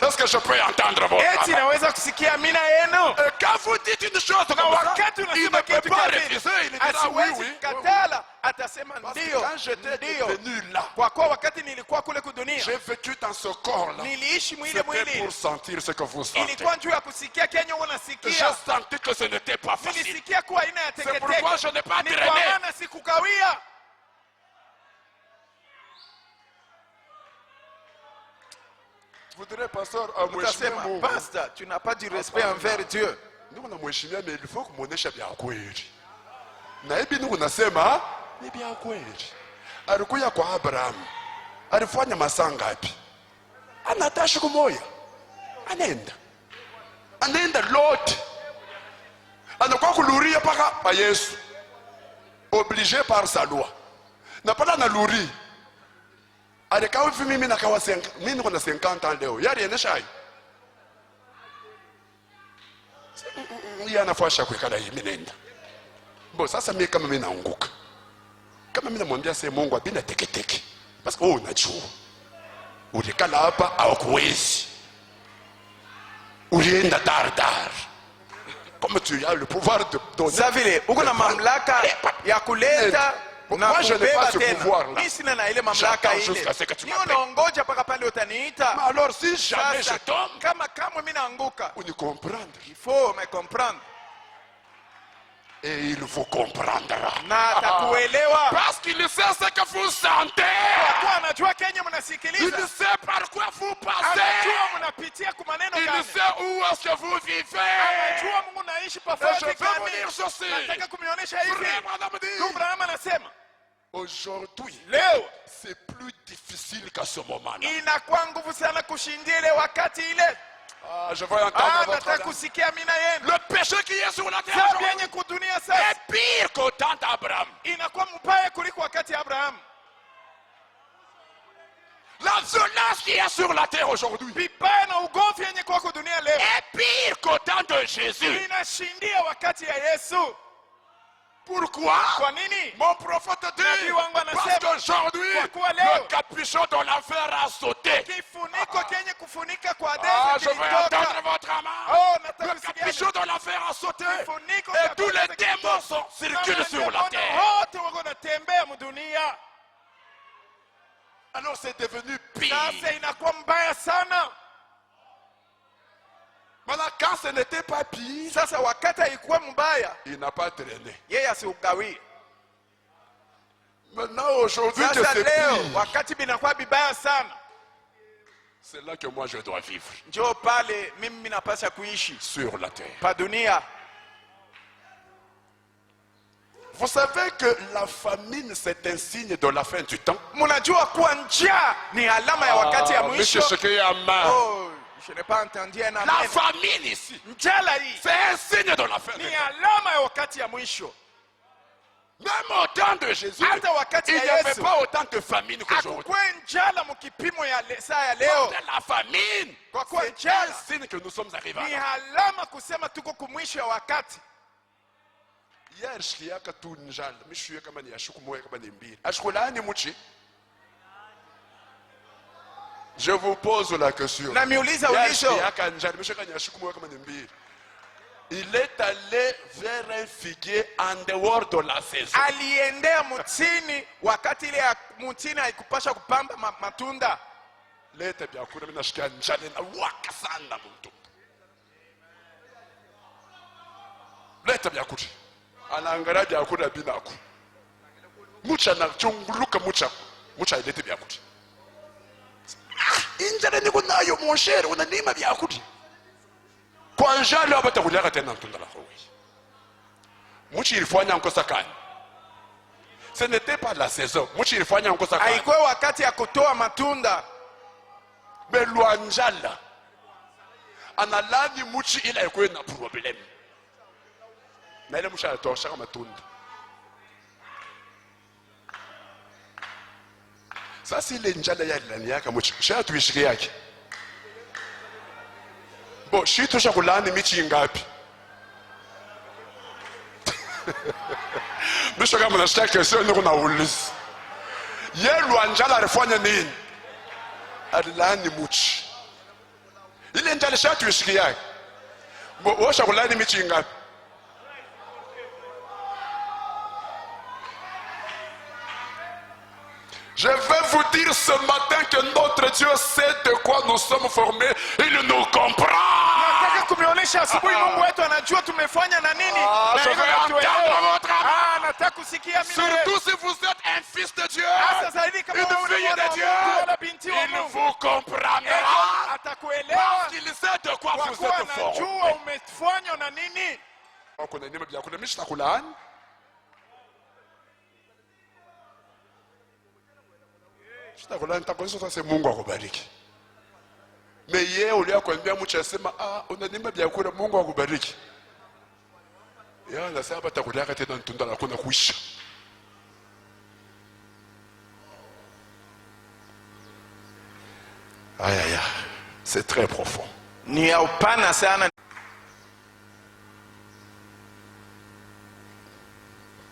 Est-ce que je peux entendre votre eti naweza kusikia amina yenu. Et quand vous dites une chose Na comme ça, wakati il ne unasema peut kitu pas kama refuser, il vile, dira oui, asiwezi oui. kukatala, atasema Parce que ndio. quand j'étais Ndio. venu là, Kwa kuwa wakati nilikuwa kule kudunia, j'ai vécu dans ce corps-là. niliishi mwile C'était mwili. pour sentir ce que vous sentez. Ilikuwa njoo ya kusikia kenye J'ai unasikia. senti que ce n'était pas facile. Nilisikia kuwa aina ya C'est pourquoi je n'ai pas Ni kwa traîné. maana sikukawia. voudrais pasteur amheshimie Utasema, Mungu. pastor, tu n'as pas du respect envers Dieu. Niko namheshimia, mais il faut kumuonesha vya kweli. Na hivi niko nasema ni vya kweli. Alikuja kwa Abrahamu. Alifanya masaa ngapi? Anataa siku moja. Anaenda Lot. Anakuwa kuluria paka pa Yesu. Obligé par sa loi. Na pala na luri. Alikawa hivi mimi nakawa mimi niko na 50 ans leo. Yari enesha. Yeye anafasha kuikala hii mimi nenda. Bo sasa mimi kama mimi naanguka. Kama mimi namwambia sasa Mungu abina teketeke. Parce que unajua. Ulikala hapa au kuwezi. Ulienda dar. Comme tu as le pouvoir de donner. Sasa vile uko na mamlaka ya kuleta na Moi je n'ai pas kubeba ce tena. pouvoir là. Mimi sina na ile mamlaka J'attends ile. jusqu'à ce que tu Ni m'appelles. unaongoja mpaka pale utaniita. Mais alors si jamais Sasa, je tombe, kama mimi naanguka, vous ne comprendre. il faut me comprendre. Et il faut comprendre. Na atakuelewa. Parce qu'il sait ce que vous sentez. Kwa anajua Kenya Il mnasikiliza. sait par quoi vous passez. Anajua mnapitia kwa maneno Il gani. sait où est-ce que vous vivez. Anajua Mungu naishi Et je tofauti vais vous gani. dire ceci. Nataka kunionyesha hivi. Vraiment, madame dit, Ndugu Abraham anasema, aujourd'hui, leo c'est plus difficile qu'à ce moment-là. inakuwa nguvu sana kushindia ile wakati ile. Ah, je vais entendre votre Nataka âme. kusikia mina yenu. Le péché qui est sur la terre Dhambi aujourd'hui yenye kudunia sasa est pire qu'au temps d'Abraham. inakuwa mbaya kuliko wakati ya Abraham. La violence qui est sur la terre aujourd'hui Vibaya na ugomvi yenye kwa dunia leo est pire qu'au temps de Jésus. inashindia wakati ya Yesu. Pourquoi? Kwa nini? Mon prophète Nabii dit, wangu anasema, parce qu'aujourd'hui, kwa kuwa leo, le capuchon de l'enfer a sauté. Kifuniko kenye kufunika kwa Ah, deza je vais entendre kilitoka. votre amant. Oh, nataka Le kusikia. capuchon de l'enfer a sauté. Kifuniko Et cha tous deza les démons kilitoka. circulent Na sur la mademono terre. wote wako natembea mdunia. Alors c'est devenu pire. Sasa inakuwa mbaya sana. Maintenant, quand ce n'était pas pire, Sasa wakati haikuwa mbaya, il n'a pas traîné. yeye asiugawie. Maintenant, aujourd'hui, que Sasa c'est leo pire, wakati binakuwa bibaya sana, c'est là que moi je dois vivre njoo pale mimi napasha kuishi sur la terre. pa dunia. Vous savez que la famine, c'est un signe de la fin du temps. Mnajua kuwa njaa ni alama ya wakati ya mwisho. Monsieur Shekeyama, Oh, je n'ai pas entendu un la amen. famine ici, Njala hii c'est un signe de la fin du ni temps. alama ya wakati ya mwisho. Même au temps de Jésus, Hata wakati il ya n'y avait Yesu pas autant de famine qu'aujourd'hui. hakukwe njala mkipimo ya saa ya leo. La famine, Kwa kuwa c'est un njala signe que nous sommes arrivés ni à là. alama kusema tuko kumwisho ya wakati. Hier shikiyaka tu njala, mishuye kama ni ashuku moya kama ni mbili. Ashukulani muchi. Je vous pose la question. Na miuliza Hier ulizo, shikiyaka njala, mishuye kama ni ashuku moya kama ni mbili. Il est allé vers un figuier en dehors de la saison. aliendea mutini wakati ile ya mutini haikupasha kupamba matunda. Leta vyakula, mimi nashikia njala na waka sana mtu. Leta vyakula. Anaangalia vyakula binako. Mucha na chunguluka mucha ilete vyakula. Injala niko nayo mon cher, unanima vyakula. Kwa njala hapatakuliaka tena mtunda la wewe. Mucha ilifanya nkosa kani. Ce n'était pas la saison. Mucha ilifanya nkosa kani. Haikuwa wakati ya kutoa matunda. Belwanjala analani muchi ila ikuwe na problem na ile muchi anatosha kama matunda. Sasa ile njala ya ndani yake muchi sha tuishike yake bo shitu sha kulani michi ngapi? Bisho kama nashtaka kesho niko na ulizi yelwa njala alifanya nini? Alilani muchi ile njala shatu ishiki yake osha kulani michi ngapi? Je vais vous dire ce matin que notre Dieu sait de quoi nous sommes formés. Il nous comprend. Nataka kumionyesha asubuhi Mungu wetu anajua tumefanya na nini. Na je hivyo veux natuelewa. entendre votre amen. Nataka kusikia mimi. Surtout si vous êtes un fils de Dieu, Hasa zaidi kama une wewe fille de Dieu, wala binti wa il Mungu. vous comprendra. Atakuelewa Parce qu'il sait de quoi kwa vous kuwa êtes formés. anajua umefanywa na nini. Kuna nini vya kule mishta kulani? Mishta kulani takonisha sasa Mungu akubariki. Meye uliakwambia mtu asema unanima vya kule Mungu akubariki. Ya nasema batakulia tena ntunda la kuna kuisha. Aïe aïe, c'est très profond. Ni ya upana sana.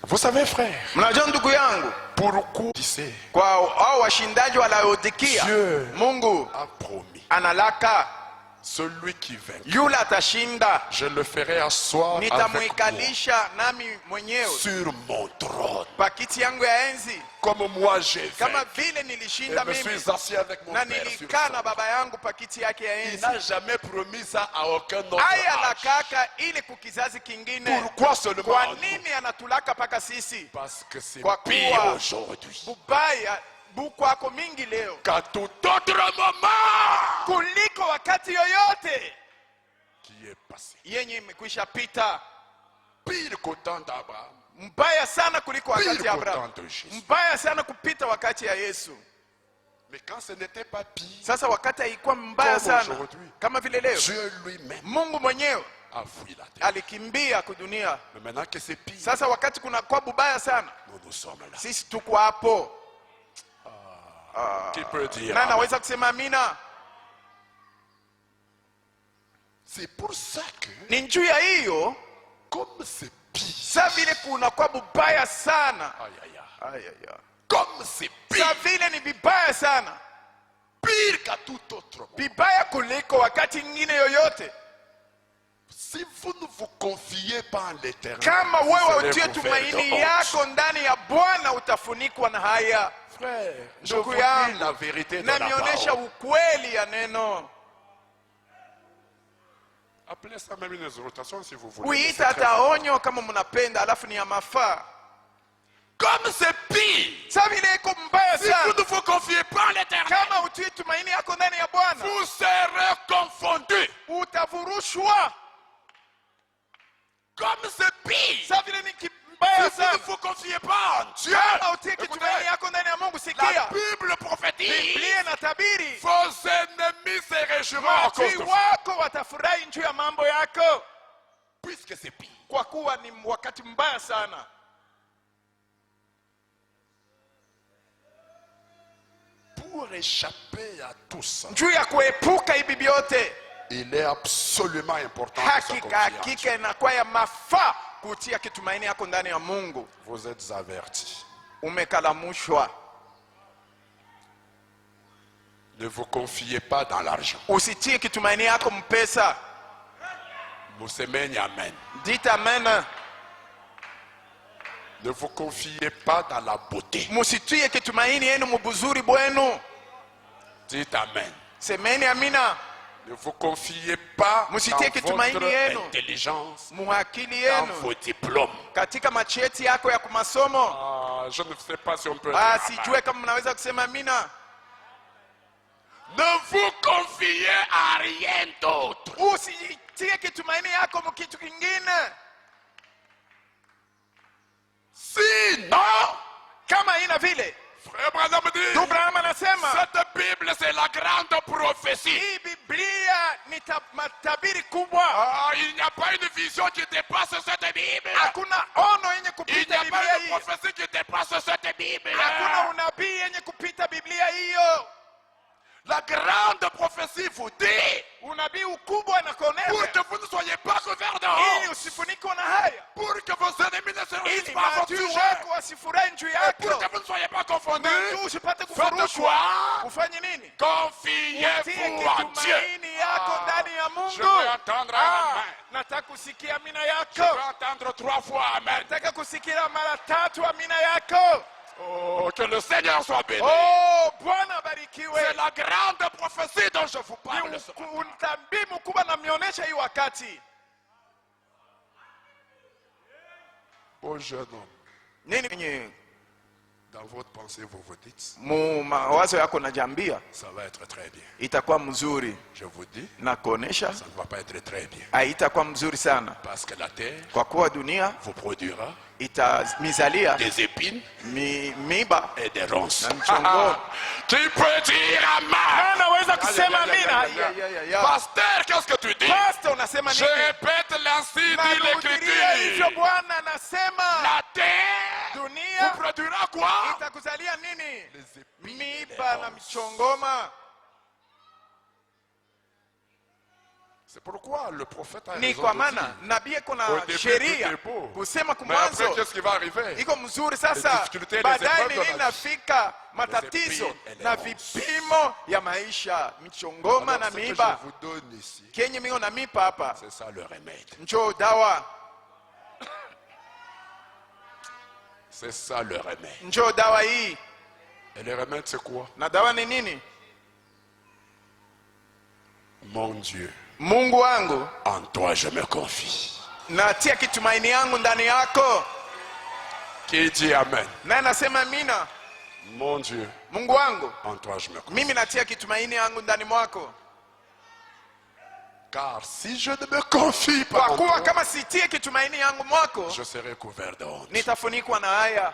Vous savez frère, Mnajua ndugu yangu, pourquoi disait kwa hao washindaji wa Laodikia, Dieu Mungu a promis, analaka celui qui vainc, yule atashinda, je le ferai asseoir avec moi nitamwikalisha nami mwenyewe sur mon trône, pakiti yangu ya enzi, comme moi j'ai kama vaincu. vile Et nilishinda me mimi suis assis avec mon na père sur nilikaa son na baba yangu pakiti yake ya Il enzi. n'a jamais promis ça à aucun autre Aya âge. nakaka ili kukizazi kingine. Pourquoi seulement Kwa à nous? nini anatulaka paka sisi? Parce que c'est Kwa pire kuwa aujourd'hui bubaya bukwako mingi leo qu'à tout autre moment kuliko wakati yoyote qui est passé. yenye imekwisha pita. Pire qu'au temps d'Abraham, Mbaya sana kuliko pire wakati ya qu'au Abraham, temps de Jésus. mbaya sana kupita wakati ya Yesu. Mais quand ce n'était pas pire, Sasa wakati haikuwa mbaya Comme sana aujourd'hui. kama vile leo, Dieu lui-même Mungu mwenyewe a fui la terre. alikimbia kudunia. Mais maintenant que c'est pire, Sasa wakati kunakuwa bubaya sana, nous sommes là. sisi tuko hapo. Qui peut dire Na amen? naweza kusema amina. C'est pour ça que, Ni njuu ya hiyo, comme c'est pire, sa vile kunakuwa bubaya sana, aïe aïe aïe, comme c'est sa pire, vile ni vibaya sana, pire qu'à tout autre moment. vibaya kuliko wakati mwingine yoyote. Si vous ne vous confiez pas en l'éternel, Kama vous wewe serez utie couvert de tumaini honte. yako ndani ya Bwana utafunikwa na haya. Frère, je Ndugu vous dis yangu, la vérité de na la nionyesha parole. ukweli ya neno. Appelez ça même une exhortation si vous voulez. mais Kuita c'est très hata fort. onyo kama mnapenda, alafu ni ya mafaa. Comme c'est pire, Sa vile iko mbaya si vous sana, ne vous confiez pas en l'éternel, kama utie tumaini yako ndani ya Bwana vous serez confondus. utavurushwa. Comme c'est pire, Sa vile ni mbaya si vous ne sana, vous confiez pas en Dieu, kama utie tumaini yako ndani ya Mungu. la Sikia, Bible prophétise, Biblia na tabiri, vos ennemis se réjouiront à cause maadui de vous. wako watafurahi juu ya mambo yako, Puisque c'est pire. kwa kuwa ni wakati mbaya sana. Pour échapper à tout ça, Juu ya kuepuka hivi vyote, il est absolument important que ça hakika confie en Dieu. hakika inakuwa ya mafaa kutia kitumaini yako ndani ya Mungu. Vous êtes avertis. Umekalamushwa. Ne vous confiez pas dans l'argent. Usitie kitumaini yako mpesa. Musemeni amen. Dites amen. Ne vous confiez pas dans la beauté. Musitie kitumaini yenu mubuzuri bwenu. Dites amen. Semeni amina. Ne vous confiez pas Musitie dans kitumaini votre yenu, intelligence, muakili dans yenu, vos diplômes. katika macheti yako ya kumasomo. Je ne sais pas si on peut dire amen. Sijue kama mnaweza kusema amina. Ne vous confiez à rien d'autre. Usitie kitumaini yako mkitu kingine. Sinon, Kama ina vile, frère Branham dit, Abraham anasema cette Bible c'est la grande prophétie. hii Biblia ni matabiri kubwa. Il n'y a pas une vision qui dépasse cette Bible. Hakuna ono yenye Il n'y kupita a Biblia pas une hiyo. prophétie qui dépasse cette Bible. Hakuna unabii yenye kupita Biblia hiyo. La grande prophétie vous dit, Unabii ukubwa na pour koneva que vous ne soyez pas couverts de ili honte, usifunikwe na haya, pour que vos ennemis ne se réjouissent ili pas à votre maadui sujet, wako wasifurahi juu pour yako, que vous ne soyez pas confondus, na tu usipate faites kufurushwa. quoi? Ufanye nini? Utie Confiez-vous en Dieu. kitumaini yako ndani ya Je veux Mungu. entendre un amen. Nataka kusikia amina Je veux yako. entendre 3 fois amen. Nataka kusikia mara 3 amina yako. Oh, que le Seigneur soit béni. Oh, Bwana barikiwe. C'est la grande prophétie dont je vous Ni parle ce matin. unabii mkubwa na mionyesha hii wakati. Oh jeune homme, Nini kwenye dans votre pensée, vous vous dites, mawazo yako najambia ça va être très bien. itakuwa mzuri, Je vous dis, na kuonesha ça ne va pas être très bien. haitakuwa mzuri sana, Parce que la terre kwa kuwa dunia vous produira itamizalia des épines miiba et des ronces. na mchongo. Tu peux dire amen. Naweza kusema amina. Pasteur, qu'est-ce que tu dis? Pastor, unasema Je nini? répète l'ainsi dit Narudilia hivyo, l'écriture. Bwana anasema La terre dunia vous produira quoi? itakuzalia nini? Les épines et les Miiba na ronces. michongoma. C'est pourquoi le prophète a Ni raison kwa de maana dire. nabii kuna Au début, sheria tout est beau. kusema Mais après, kumwanzo qu'est-ce qui va arriver? iko mzuri. Les Sasa difficultés, les baadaye épreuves de nini la vie. nafika matatizo épines et les na ronces. vipimo ya maisha, michongoma Alors, na ce que je miiba. vous donne ici, Kenye mio na mipa hapa c'est ça le remède. njoo dawa, C'est ça le remède. njoo dawa hii. Et le remède, c'est quoi? Na dawa ni nini? Mon Dieu, Mungu wangu, en toi je me confie. natia kitumaini yangu ndani yako. Qui dit amen? Naye nasema amina. Mon Dieu, Mungu wangu, en toi je me confie. mimi natia kitumaini yangu ndani mwako, Car si je ne me confie pas kwa en kuwa toi, kama sitie kitumaini yangu mwako je serai couvert de honte. nitafunikwa na haya.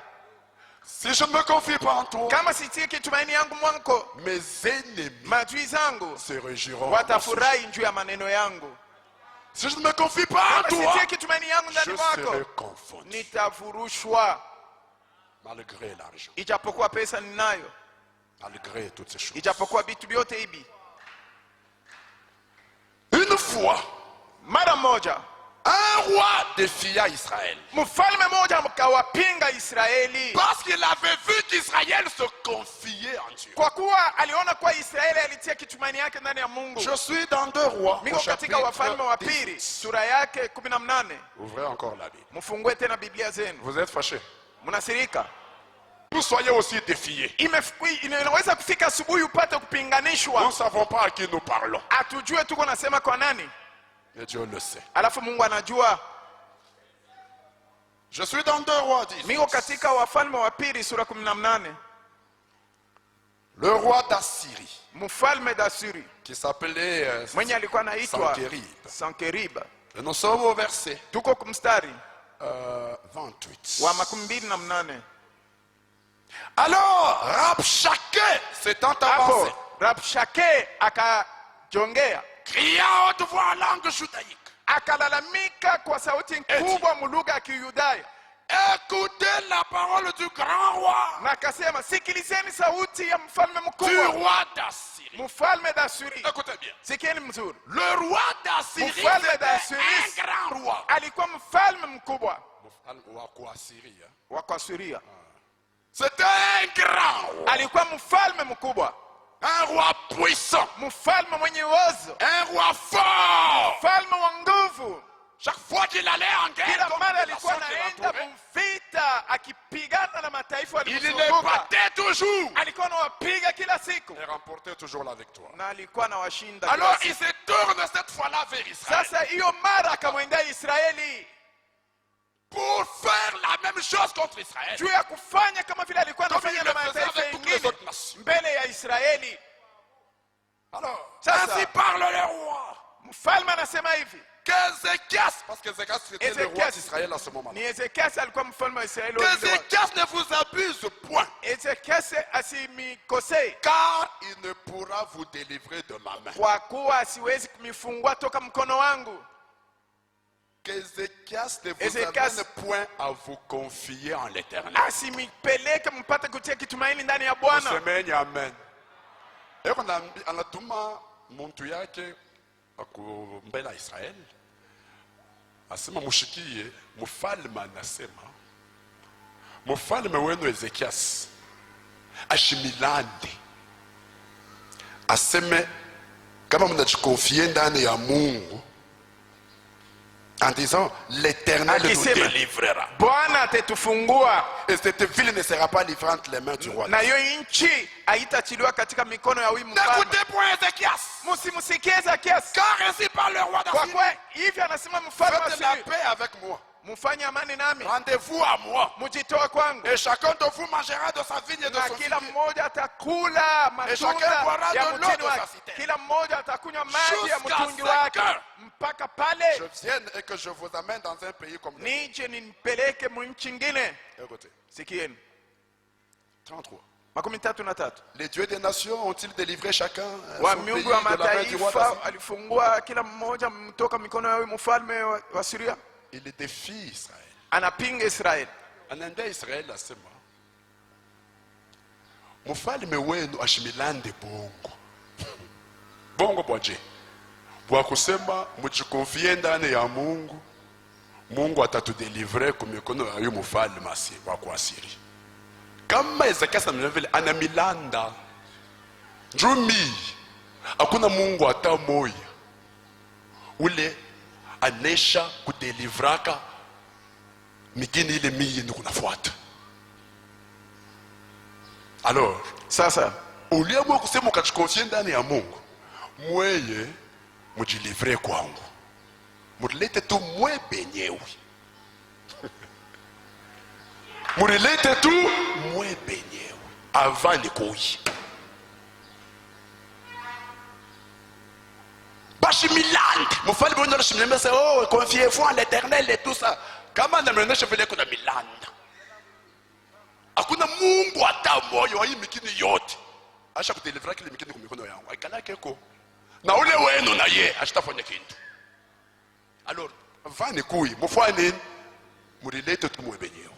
Si je ne me confie pas en toi, Kama sitie kitumaini yangu mwako, mes ennemis maadui zangu se réjouiront. à mon sujet. watafurahi juu ya maneno yangu. Si je ne me confie pas en Kama toi, sitie kitumaini yangu ndani je mwako, serai confondu. nitafurushwa, Malgré l'argent, ijapokuwa pesa ninayo, malgré toutes ces choses. ijapokuwa vitu vyote hivi. Une fois, Mara moja un roi défia Israël. mfalme moja akawapinga Israeli, Parce qu'il avait vu qu'Israël se confiait en Dieu. kwa kuwa aliona kuwa Israeli alitia kitumaini yake ndani ya Mungu. Je suis dans 2 Rois. Miko au katika Wafalme wa chapitre pili 10. sura yake 18. Ouvrez encore la Bible. Mfungue tena Biblia zenu. Vous êtes fâchés. Mnasirika? Vous soyez aussi défiés. Inaweza kufika asubuhi upate Nous kupinganishwa, ne savons pas à qui nous parlons. atujue tuko nasema kwa nani, Mais Dieu le sait. alafu Mungu anajua. Je suis dans 2 Rois 10. Miko katika Wafalme wa pili sura 18. Le roi d'Assyrie, Mfalme d'Asuri qui s'appelait mwenye alikuwa anaitwa Sankerib. Sankerib. Et nous sommes au verset Tuko kumstari 28. wa 28. Alors, Rabshakeh s'étant avancé, Hapo Rabshake akajongea, cria à haute voix en langue judaïque. akalalamika kwa sauti kubwa mulugha ya Kiyudaya, Écoutez la parole du grand roi, na akasema, sikilizeni sauti ya mfalme du mkubwa, roi d'Assyrie. mfalme d'Asuri. Écoutez bien. Sikieni mzuri, Le roi d'Assyrie Mfalme était d'Assyrie. un grand roi. alikuwa mfalme mkubwa Wa kwa Assyrie, hein? wa Asuria, C'était un grand roi. alikuwa mfalme mkubwa, Un roi puissant. mfalme mwenye uwezo, Un roi fort. mfalme wa nguvu. Chaque fois qu'il allait en guerre, Kila contre mara les alikuwa nations qui anaenda l'entouraient, mvita akipigana na mataifa il les walimzunguka, battait toujours alikuwa anawapiga kila siku et remportait toujours la victoire. na alikuwa anawashinda kila Alors siku. il se tourne cette fois-là vers Israël Sasa hiyo mara akamwendea Israeli pour faire la même chose contre Israël. juu ya kufanya kama vile alikuwa Comme anafanya il na le faisait mataifa avec toutes les mengine autres nations. mbele ya Israeli. Alors, Sasa. ainsi parle le roi. Mfalme anasema hivi, Qu'Ézéchias, parce qu'Ézéchias c'était le roi Ézéchias d'Israël à ce moment-là. ni Ezekiasi alikuwa mfalme wa Israeli wa wakati wake. Qu'Ézéchias ne vous abuse point, Ezekiasi asimikosei, car il ne pourra vous délivrer de ma main. kwa kuwa asiwezi kumifungua toka mkono wangu. Qu'Ézéchias ne vous Ézéchias. amène point à vous confier en l'Éternel. Asimipeleke mpate kutia kitumaini ndani ya Bwana. Semeni amen. Eko anatuma muntu yake mbele ya Israeli, asema mushikie mfalme, anasema mfalme wenu Ezekias ashimilande, aseme kama mnajikonfie ndani ya Mungu, En disant, l'Éternel nous Akisema, délivrera. Bwana atatufungua Et cette ville ne sera pas livrée entre les mains du roi. na hiyo nchi haitachiliwa katika mikono ya huyu mfalme. N'écoutez point Ézéchias. Msimsikie Ezekiasi, Car ainsi parle le roi kwa d'Assyrie. kuwa hivi anasema mfalme wa Faites la Ashuru, paix avec moi. mfanye amani nami, Rendez-vous à moi. mjitoe kwangu, Et chacun de vous mangera de sa vigne et de na son kila figuier. mmoja atakula chacun boira matunda ya de l'eau mtini de sa wake, citerne. kila mmoja atakunywa maji ya Jusqu'à mtungi ce wake, que mpaka pale je vienne et que je vous amène dans un pays comme le nije nimpeleke nchi nyingine. Écoutez, Sikieni 33. 33. Les dieux des nations ont-ils délivré chacun Wa son pays miungu wa de la main du roi mataifa d'Assyrie? alifungua kila mmoja mtoka mikono ya huyu mfalme wa Syria. Il défie Israël. Anapinga Israeli. Anaambia Israeli asema, mfalme wenu ashimilande bongo bongo bwaje bwa kusema mjikonfie ndani ya Mungu, Mungu atatudelivre kwa mikono ya huyu mfalme wa kwa Asiri. Kama Ezekiel anavile ana milanda njumi, hakuna Mungu hata moya ule anesha kudelivraka migini ile miyi ni kunafuata. Alors Sasa uliamua kusema ukajikonfie ndani ya Mungu, mweye mujilivre kwangu, mulete tu mwe benyewe mulete tu mwe benyewe avant ni kuyi bashimilande mufali bonyo la shimilande c'est oh confiez-vous en l'Éternel et tout ça. Kama namrenesha vile kuna milanda, hakuna Mungu hata moyo wa hii mikini yote asha kudelivra kile mikini kwa mikono yangu aikala keko na ule wenu na ye ashitafanya kintu. Alors vani kui mufani murilete tu mwe benyewe.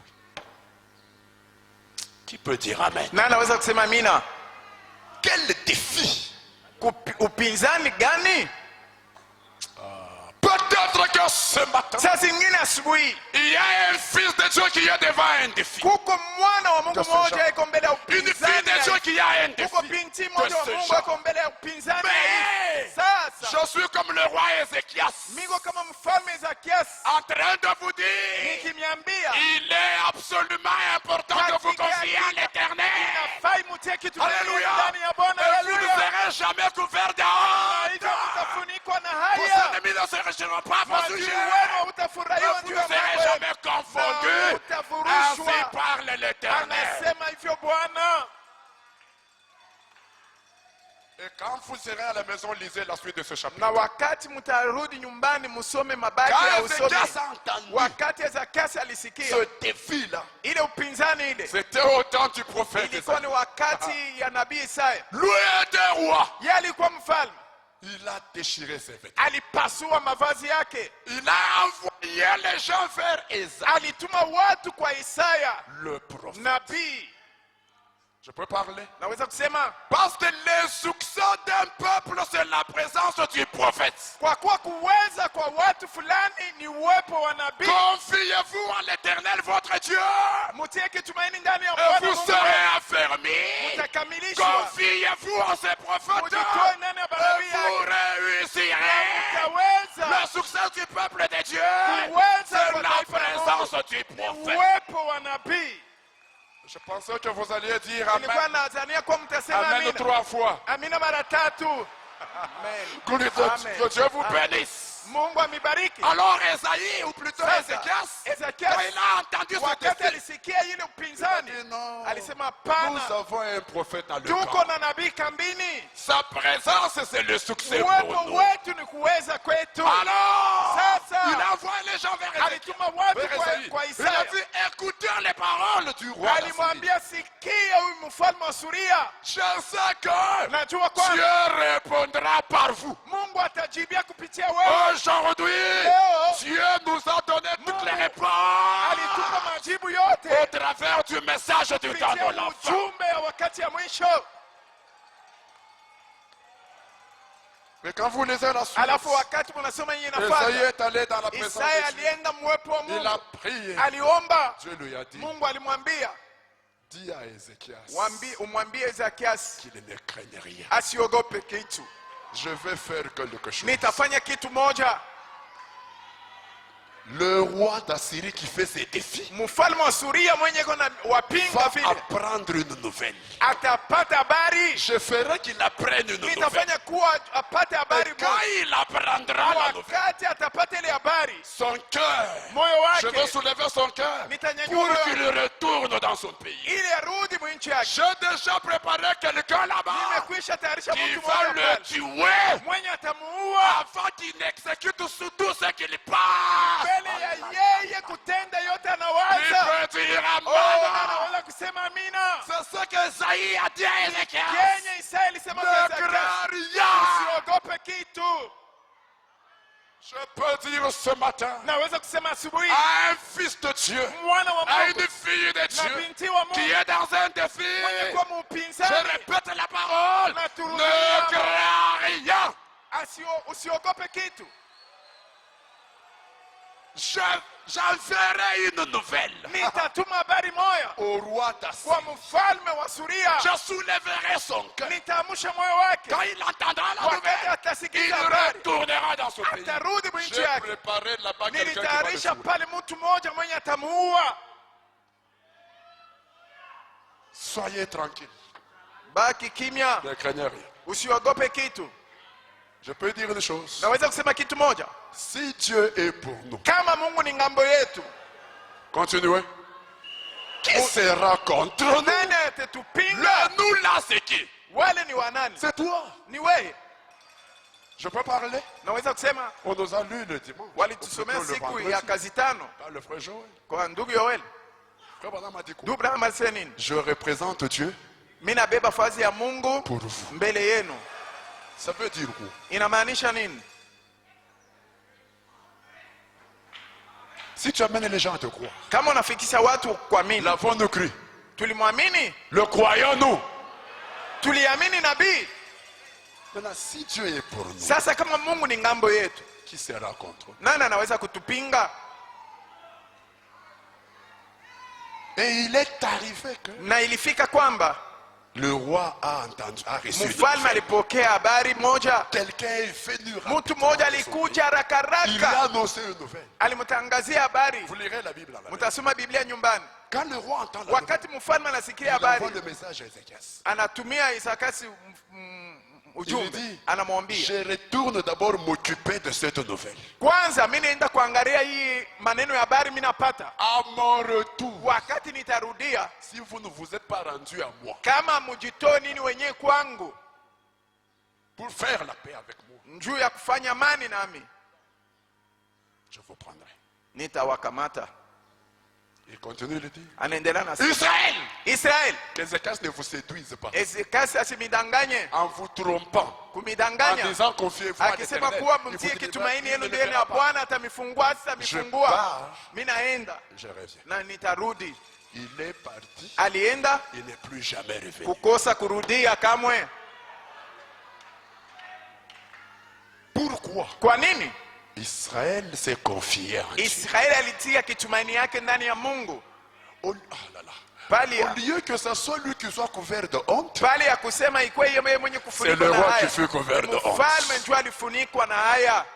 Qui peut dire amen? na anaweza kusema amina? Quel défi! Upinzani gani? Peut-être que ce matin, Saa zingine asubuhi il y a un fils de Dieu qui est devant un défi. kuko mwana wa Mungu De ce mmoja genre. iko mbele ya Une fille upinzani. de Dieu qui a un défi. Kuko binti mmoja wa De ce Mungu genre. iko mbele ya upinzani. Mais Sasa je suis comme le roi Ézéchias, miko kama mfalme Ezekiasi en train de vous dire, nikimwambia il est absolument important que vous confiez à l'Éternel. inafai mutie kitu Alléluia. ndani ya Bwana. Et vous ne Haleluya. serez jamais couvert de Na hivyo honte. mtafunikwa na Vos haya. ennemis ne se réjouiront pas à vos Maadui sujets. wenu hautafurahiwa Vous juu ne ya serez mambo jamais confondus. na utafurushwa. Ainsi parle l'Éternel. Anasema hivyo Bwana. Et quand vous serez à la maison, lisez la suite de ce chapitre. Na wakati mtarudi nyumbani musome mabaki Quand ya usomi. Ézéchias a entendu Wakati Ezekiasi alisikia ce défi-là, ile upinzani ile, c'était au temps du prophète ilikuwa ni Isaïe. wakati ya nabii Isaya. Lui était roi. Yeye alikuwa mfalme, Il a déchiré ses vêtements. alipasua mavazi yake, Il a envoyé les gens vers Isaïe, alituma watu kwa Isaya le prophète. nabii. Je peux parler? Naweza kusema Parce que le succès d'un peuple, c'est la présence du prophète. kwa kuwa kuweza kwa watu fulani ni uwepo wa nabii. Confiez-vous en l'Éternel, votre Dieu, Mutie kitumaini ndani ya et Bwana vous Mungu serez wenu, affermis. mtakamilishwa. Confiez-vous en ces prophètes, Mujitoe ndani ya et manabii vous yake, réussirez. mtaweza. Le succès du peuple de Dieu, Kuweza c'est kwa la taifa la présence Mungu du ni prophète. uwepo wa nabii. Je pensais que vous alliez dire Nilikuwa Amen. nadhania kwa mtasema Amen amina. 3 fois. Amina mara 3. Amen. Que Dieu vous Amen. bénisse. Mungu amibariki. Alors Esaïe, ou plutôt Sasa, Ézéchias, Ezekiasi, quand il a entendu ce wakati défi, alisikia ile upinzani, il a dit non, alisema nous hapana, avons un prophète dans le tuko camp. na nabii kambini. Sa présence, c'est le succès pour Uwepo nous. wetu ni kuweza kwetu. Alors, Sasa, il a envoyé les gens vers Ézéchias. alituma watu Vers Esaïe. kwa Il a Isaya. dit, écoutez les paroles du roi d'Assyrie. Alimwambia sikia huyu mfalme wa Suria. Je sais que Najua kwamba Dieu répondra par vous. Mungu atajibia kupitia wewe. Aujourd'hui, Leo, Dieu nous a donné toutes les réponses alitupa majibu yote au travers du message du temps kupitia de l'enfant. ujumbe ya wakati ya mwisho. Mais quand vous lisez la suite, Alafu wakati mnasoma hii Esaïe inafuata, est allé dans la présence Isaya de Dieu. alienda mwepo wa Il a Mungu, prié. aliomba. Dieu lui a dit, Mungu alimwambia dis à Ézéchias umwambie Ezekiasi qu'il ne craigne rien. asiogope kitu, Je vais faire quelque chose. nitafanya kitu moja. Le roi d'Assyrie qui fait ses défis mfalme wa Suria mwenye kona wapinga va vile apprendre une nouvelle. atapata habari. Je ferai qu'il apprenne une nouvelle. Nitafanya kuwa apate Et habari quand il apprendra la nouvelle, wakati atapata ile habari, son cœur, moyo je vais wake soulever son cœur nitanyanyua pour moyo qu'il retourne dans son pays. ili arudi mwinchi yake. J'ai déjà préparé quelqu'un là-bas Nimekwisha tayarisha qui mtu va mmoja le pale tuer mwenye atamuua avant qu'il n'exécute sur tout ce qu'il passe. mbele ya yeye kutenda yote Il anawaza. peut dire Oh, Amen. anaweza kusema amina. C'est ce que Isaïe a dit à Ézéchiel. Yenye Isaya alisema kwa Ne Ezekiel, crains rien. usiogope kitu. Je peux dire ce matin Naweza kusema asubuhi à un fils de Dieu, mwana wa à Mungu une fille de na Dieu binti wa qui Mungu est dans un défi. mwenye kuwa Je mpinzani, répète la parole. Naturudia. Ne crains rien. usiogope kitu. J'enverrai une nouvelle Nitatuma habari moya au roi kwa d'Assyrie. mfalme wa Suria, Je soulèverai son cœur. nitaamsha moyo wake. Quand il entendra la Wakati nouvelle, il atasikiza habari retournera dans son pays. atarudi mwinchi J'ai yake. préparé là-bas quelqu'un qui va le Nilitayarisha tuer. pale mtu mmoja mwenye atamuua. Soyez tranquille. Baki kimya, Ne craignez rien. usiogope kitu. Je peux dire une chose. Naweza kusema kitu moja, Si Dieu est pour nous, kama Mungu ni ngambo yetu, continuez. Qui sera contre nous? nani atatupinga? Le nous là, c'est qui? Wale ni wanani? C'est toi. Ni wewe. Je peux parler? Naweza kusema On nous a lu le dimanche. walitusomea Le siku vendredi. ya kazi tano Par le frère Joël. kwa ndugu Yoel. Frère Branham a dit quoi? Ndugu Branham alisema nini? Je représente Dieu Mimi nabeba fazi ya Mungu pour vous. mbele yenu. Ça veut dire quoi? Inamaanisha nini? Si tu amènes les gens à te croire, Kama unafikisha watu kuamini, l'avons-nous cru? tulimwamini, Le croyons-nous? tuliamini nabii. Maintenant, si Dieu est pour nous, Sasa kama Mungu ni ngambo yetu, qui sera contre nous? nani anaweza kutupinga? Et il est arrivé que Na ilifika kwamba le roi a entendu, a reçu une mfalme nouvelle. alipokea habari moja. Quelqu'un est venu Mtu rapidement mmoja de son alikuja pays. haraka Il a haraka, annoncé une nouvelle. alimtangazia habari. Vous lirez la Bible à la maison. Mtasoma Biblia nyumbani. Quand le roi entend la nouvelle, Wakati mfalme anasikia il habari, envoie le message à Ézéchias. anatumia Isakasi Il ujumbe, dit, anamwambia je retourne d'abord m'occuper de cette nouvelle. kwanza, mimi naenda kuangalia hii maneno ya habari mimi napata. À mon retour, Wakati nitarudia, si vous ne vous êtes pas rendu à moi kama mjitoe nini wenyewe kwangu pour faire la paix avec moi, juu ya kufanya amani nami, je vous prendrai. nitawakamata. Il continue de dire, Anaendelea na Israël, Israeli, qu'Ézéchias ne vous séduise pas Ezekiasi asimidanganye, en vous trompant, en kumidanganya, disant confiez-vous à akisema l'Éternel. kuwa Il vous mtie dira, kitumaini il yenu ne le ndani ya fera pas. Bwana atamifungua, Je atamifungua. pars, Mimi naenda je reviens. na nitarudi. Il est parti, Alienda il n'est plus jamais revenu. kukosa kurudia kamwe. Pourquoi Kwa nini? Israël s'est confié en Dieu. Israeli alitia kitumaini yake ndani ya Mungu, Ah là là. bali Au lieu que ce soit lui qui soit couvert de honte, bali ya kusema ikuwe yeye mwenye c'est kufunikwa le na roi qui haya. fut couvert de honte. Mfalme ndio alifunikwa na haya,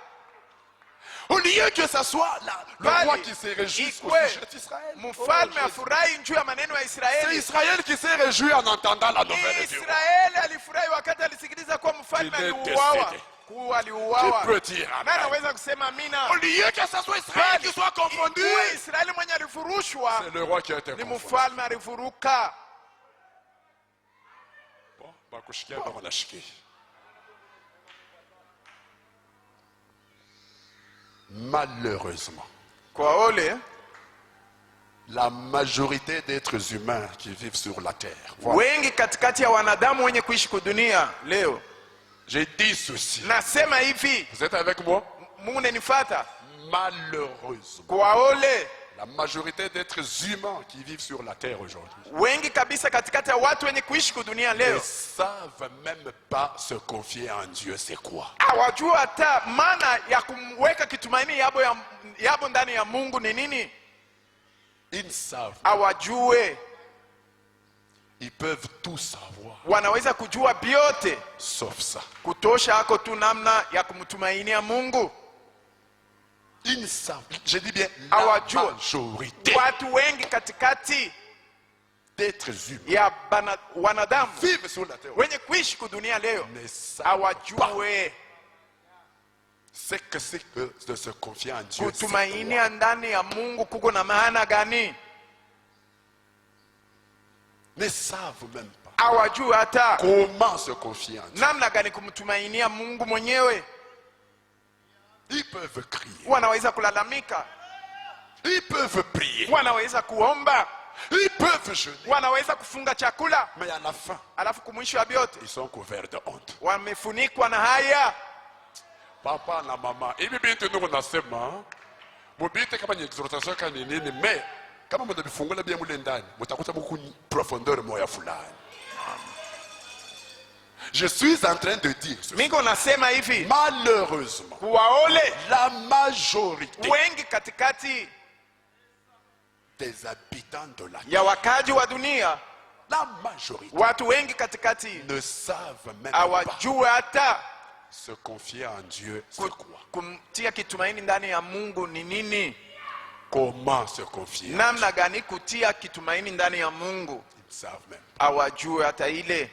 Au lieu que ce soit le Bali, roi qui se réjouisse au ikwe, sujet d'Israël. mfalme afurahi juu ya maneno ya C'est Israeli. Israël qui s'est réjoui en entendant la nouvelle du roi. Israeli alifurahi wakati alisikiliza kuwa mfalme Il est aliuawa, décédé. kuwa Tu aliuawa. peux dire Na amen. naweza kusema amina. Au lieu que ce soit Israël qui soit confondu, Ikuwe Israeli mwenye alifurushwa, c'est le roi qui a été ni confondu. mfalme alifuruka. Bon, bakushikia kama nashikia. Malheureusement, Kwa ole la majorité d'êtres humains qui vivent sur la terre, voilà. wengi katikati ya wanadamu wenye kuishi kudunia leo, J'ai dit ceci. nasema hivi, Vous êtes avec moi? Mungu nenifata. Malheureusement, Kwa ole la majorité d'êtres humains qui vivent sur la terre aujourd'hui wengi kabisa katikati ya watu wenye kuishi kudunia ne leo savent même pas se confier en Dieu. C'est quoi? hawajua hata maana ya kumweka kitumaini yabo ndani ya Mungu ni nini. Ils ne savent. Hawajue, Ils peuvent tout savoir, wanaweza kujua vyote sauf ça. kutosha hako tu namna ya kumtumainia Mungu. Ils ne savent, je dis bien la Hawajua. majorité Watu wengi katikati d'êtres humains ya wanadamu vivent sur la terre wenye kuishi kudunia leo ne savent pas hawajue c'est que de se confier en Dieu. kutumainia ndani ya Mungu kuko na maana gani. Ne savent même pas Hawajui hata comment se confier en Dieu. namna gani kumtumainia Mungu mwenyewe. Ils peuvent crier, Wanaweza kulalamika, ils peuvent prier, wanaweza kuomba, ils peuvent jeûner, wanaweza kufunga chakula, mais à la fin, alafu kumwisho wa vyote ils sont couverts de honte. wamefunikwa na haya. Papa na mama, hivi binti ndio nasema, mubite kama ni exhortation kama nini, mais kama mnabifungula bien mule ndani, mtakuta beaucoup profondeur moya fulani. Je suis en train de dire ceci. Miko nasema hivi, Malheureusement, kuwaole la majorité wengi katikati des habitants de la ya wakaji wa dunia, la majorité watu wengi katikati ne savent même pas hawajue hata se confier en Dieu. C'est quoi? kumtia kitumaini ndani ya Mungu ni nini, Comment se confier? namna gani kutia kitumaini ndani ya Mungu. Ils ne savent même pas. Hawajue hata ile.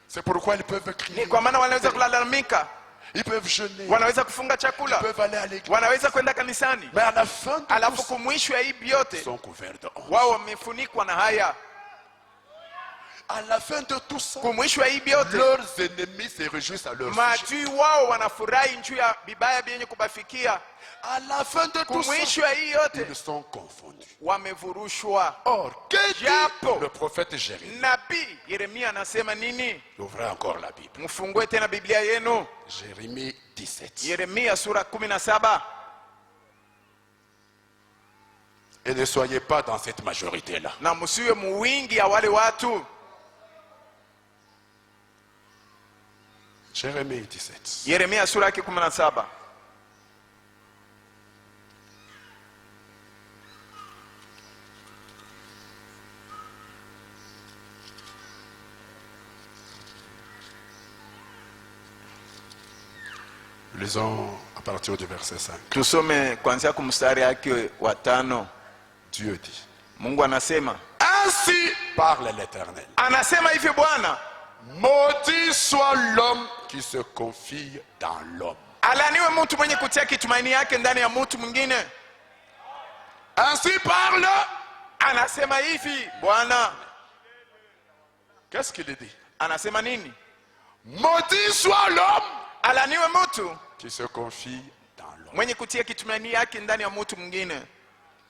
C'est pourquoi ils peuvent crier. Ni kwa maana wanaweza kulalamika, Ils peuvent jeûner. wanaweza kufunga Ils chakula, peuvent aller à l'église. wanaweza kwenda kanisani, Mais à la fin de tout alafu ça, kumwisho ya hivi ils yote sont couverts de honte. wao wamefunikwa na haya. À la fin de tout ça, Kumwisho ya hivi yote leurs ennemis se réjouissent à leur sujet. maadui wao wanafurahi juu ya vibaya vyenye kubafikia. À la fin de tout ça, Kumwisho ya hii yote ils sont confondus. wamevurushwa. Or, que dit Japo le prophète Jérémie? nabii Yeremia anasema nini? Ouvrez encore la Bible. Mfungue tena Biblia yenu, Jérémie 17. Yeremia sura 17. Et ne soyez pas dans cette majorité-là. Na msiwe muwingi ya wale watu. Jérémie 17. Yeremia sura 17. Lisons à partir du verset 5. Tusome kuanzia kumstari yake wa 5. Dieu dit, Mungu anasema, ainsi parle l'Éternel. anasema hivi Bwana, Maudit soit l'homme qui se confie dans l'homme. alaniwe mtu mwenye kutia kitumaini yake ndani ya mtu mwingine. Ainsi parle. Anasema hivi Bwana. Qu'est-ce qu'il dit? Anasema nini? Maudit soit l'homme Alaniwe mtu qui se confie dans l'homme. mwenye kutia kitumaini yake ndani ya mtu mwingine.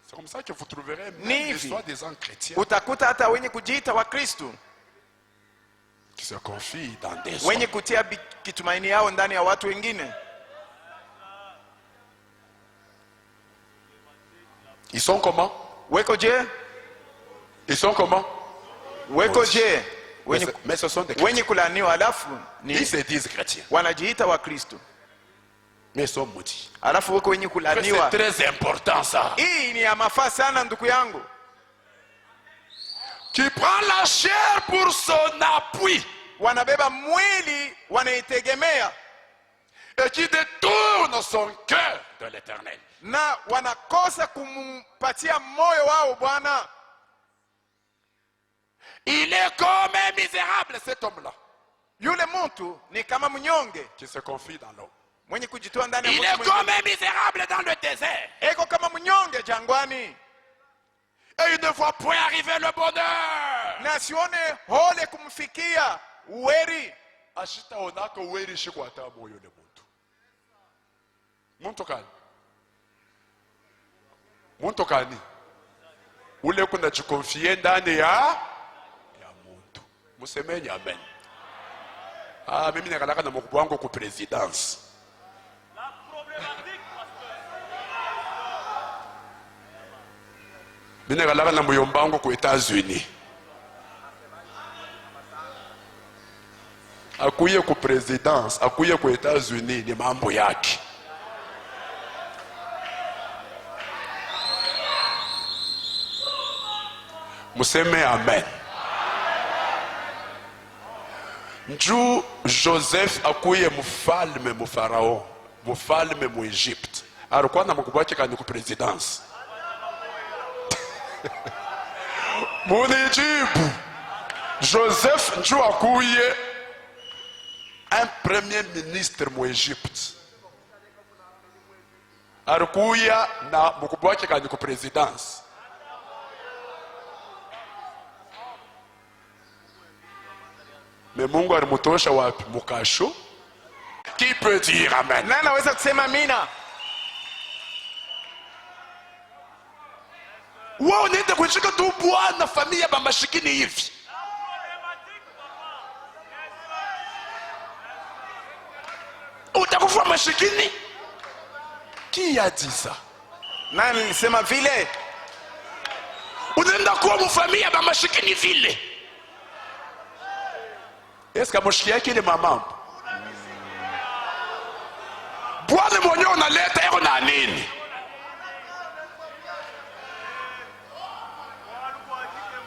C'est comme ça que vous trouverez même Nivi. l'histoire des gens chrétiens Utakuta hata wenye kujiita wa Kristo qui se confient dans des wenye hommes. kutia kitumaini yao ndani ya watu wengine. Ils sont comment? Weko je? Ils sont comment? Weko je? Mais ce sont des chrétiens. Wenye kulaniwa alafu Ils ni se disent chrétiens, wanajiita wa Kristo. mais ils sont maudits. Alafu weko wenye C'est kulaniwa. très important ça. Hii ni ya mafaa sana ndugu yangu. Qui prend la chair pour son appui Wanabeba mwili wanaitegemea et qui détourne son cœur de l'Éternel. na wanakosa kumpatia moyo wao Bwana. Il est comme un misérable, cet homme-là, Yule mtu ni kama mnyonge qui se confie dans l'homme. mwenye kujitoa ndani ya Il mtu est comme mwingine. un misérable dans le désert. Eko kama mnyonge jangwani, Et il ne voit point arriver le bonheur. na sione hole kumfikia uweri. Ashitaonaka uweri shikwata moyo le muntu. Muntu kani? Muntu kani? Ule kuna jikonfie ndani ya muntu. Musemeni amen. Mimi nakalaka na mkubwa wangu ku presidence. Mimi nakalaka na muyomba wangu ku États-Unis. Akuye ku presidence, akuye ku États-Unis ni mambo yake. Museme amen. Njuu Joseph akuye mufalme mu Farao, mufalme mu Egypte. alikuwa na mkubwa wake kani ku presidence. Munijibu. Joseph njoo akuye un premier ministre mu Egypte. Alikuya na mkubwa wake kani ku presidence. Mais Mungu alimutosha wapi? Mukasho. Qui peut dire amen? Nani anaweza kusema amina? Wewe unaenda kushika tu bwana familia ba mashikini hivi. Utakufa mashikini? Qui a dit ça? Nani alisema vile? Unaenda kuwa mfamilia ba mashikini vile. Est-ce que mshiki yake ile mama? Bwana mwenyewe unaleta yako na nini?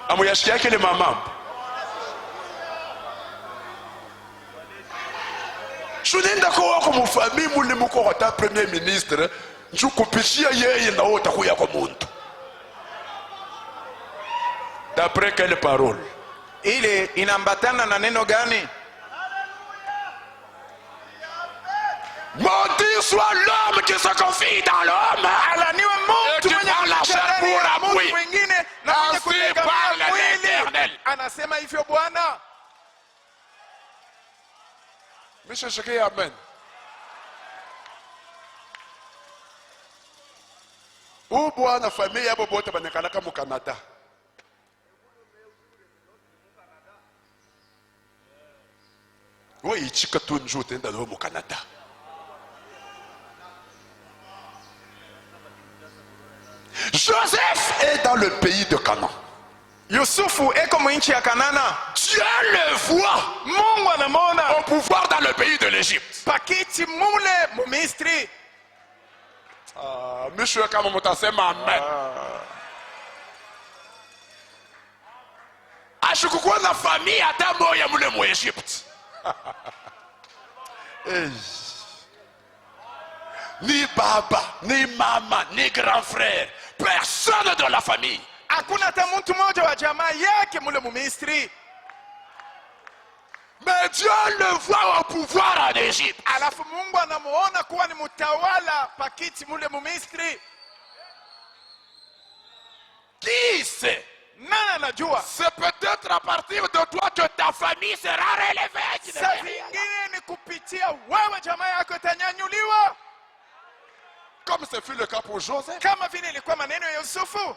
Amuyashiki yake ile mama. Shunenda kwa wako mfamilia mule mko hata premier ministre, njoo kupishia yeye na wewe utakuya kwa muntu. D'après quelle parole? Ile inaambatana na neno gani? Maudit soit l'homme qui se confie dans l'homme. Alaniwe mtu mwenye kujitegemea Mungu mwingine na mwenye kutegemea mwili. Anasema hivyo Bwana. Monsieur Sheke, amen. Bwana familia yabo bote banekalaka mu Canada. Oui, ichika tu njoo tenda do mu Canada. Joseph est dans le pays de Canaan. Yusufu eko mwinchi ya Kanana. Dieu le voit. Mungu anamwona au pouvoir dans le pays de l'Égypte. Pakiti mule mu Misri. Monsieur kama mutasema amen. Ashikukuwa na famille hata moya mule mu Egypte. Hey. Ni baba, ni mama, ni grand frère, personne de la famille. Hakuna hata mtu mmoja wa jamaa yake mule mu Misri. Mais Dieu le voit au pouvoir en Égypte. Alafu Mungu anamuona kuwa ni mtawala Pakiti mule mu Misri. Qui sait? Nani anajua? C'est peut-être à partir de toi que ta famille sera relevée. Saa zingine ni kupitia wewe jamaa yako itanyanyuliwa. Comme ce fut le cas pour Joseph. Kama vile ilikuwa maneno ya Yusufu.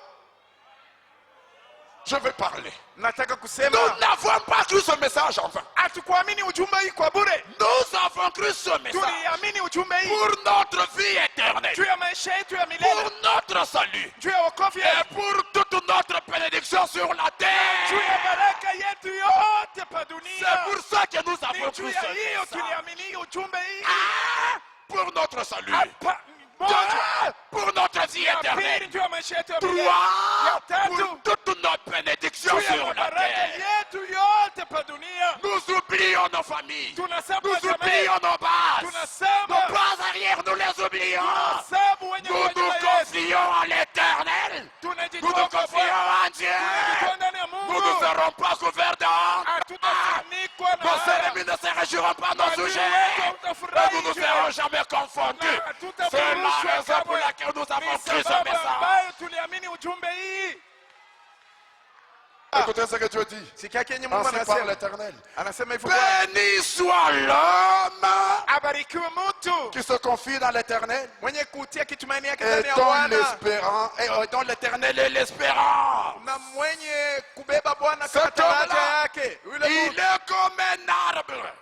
Je vais parler. Nataka kusema. Nous n'avons pas cru ce message enfin. Hatukuamini ujumbe hii kwa bure. Nous avons cru ce message. Tuliamini ujumbe hii. Pour notre vie éternelle. Juu ya maisha yetu ya milele. Pour notre salut. Juu ya wokovu yetu. Et pour toute notre bénédiction sur la terre. Juu ya baraka yetu yote pa dunia. C'est pour ça que nous avons cru ce message. Tuliamini ujumbe hii. Pour notre salut. Pour notre vie éternelle. 3. Pour toute notre bénédiction sur la terre. Nous oublions nos familles. Nous oublions nos bases. Nos bases arrière, nous les oublions. Nous nous confions en l'éternel. Nous nous confions en Dieu. Nous ne serons pas couverts d'honte. Nos ennemis ne se réjouiront pas nos sujets. Et nous ne serons jamais confondus. C'est la raison pour laquelle nous avons pris ce message. Écoutez ce que Dieu dit. Ainsi parle l'Éternel. Béni soit l'homme qui se confie dans l'Éternel et dont l'Éternel est l'espérant. Cet homme-là, il est comme un arbre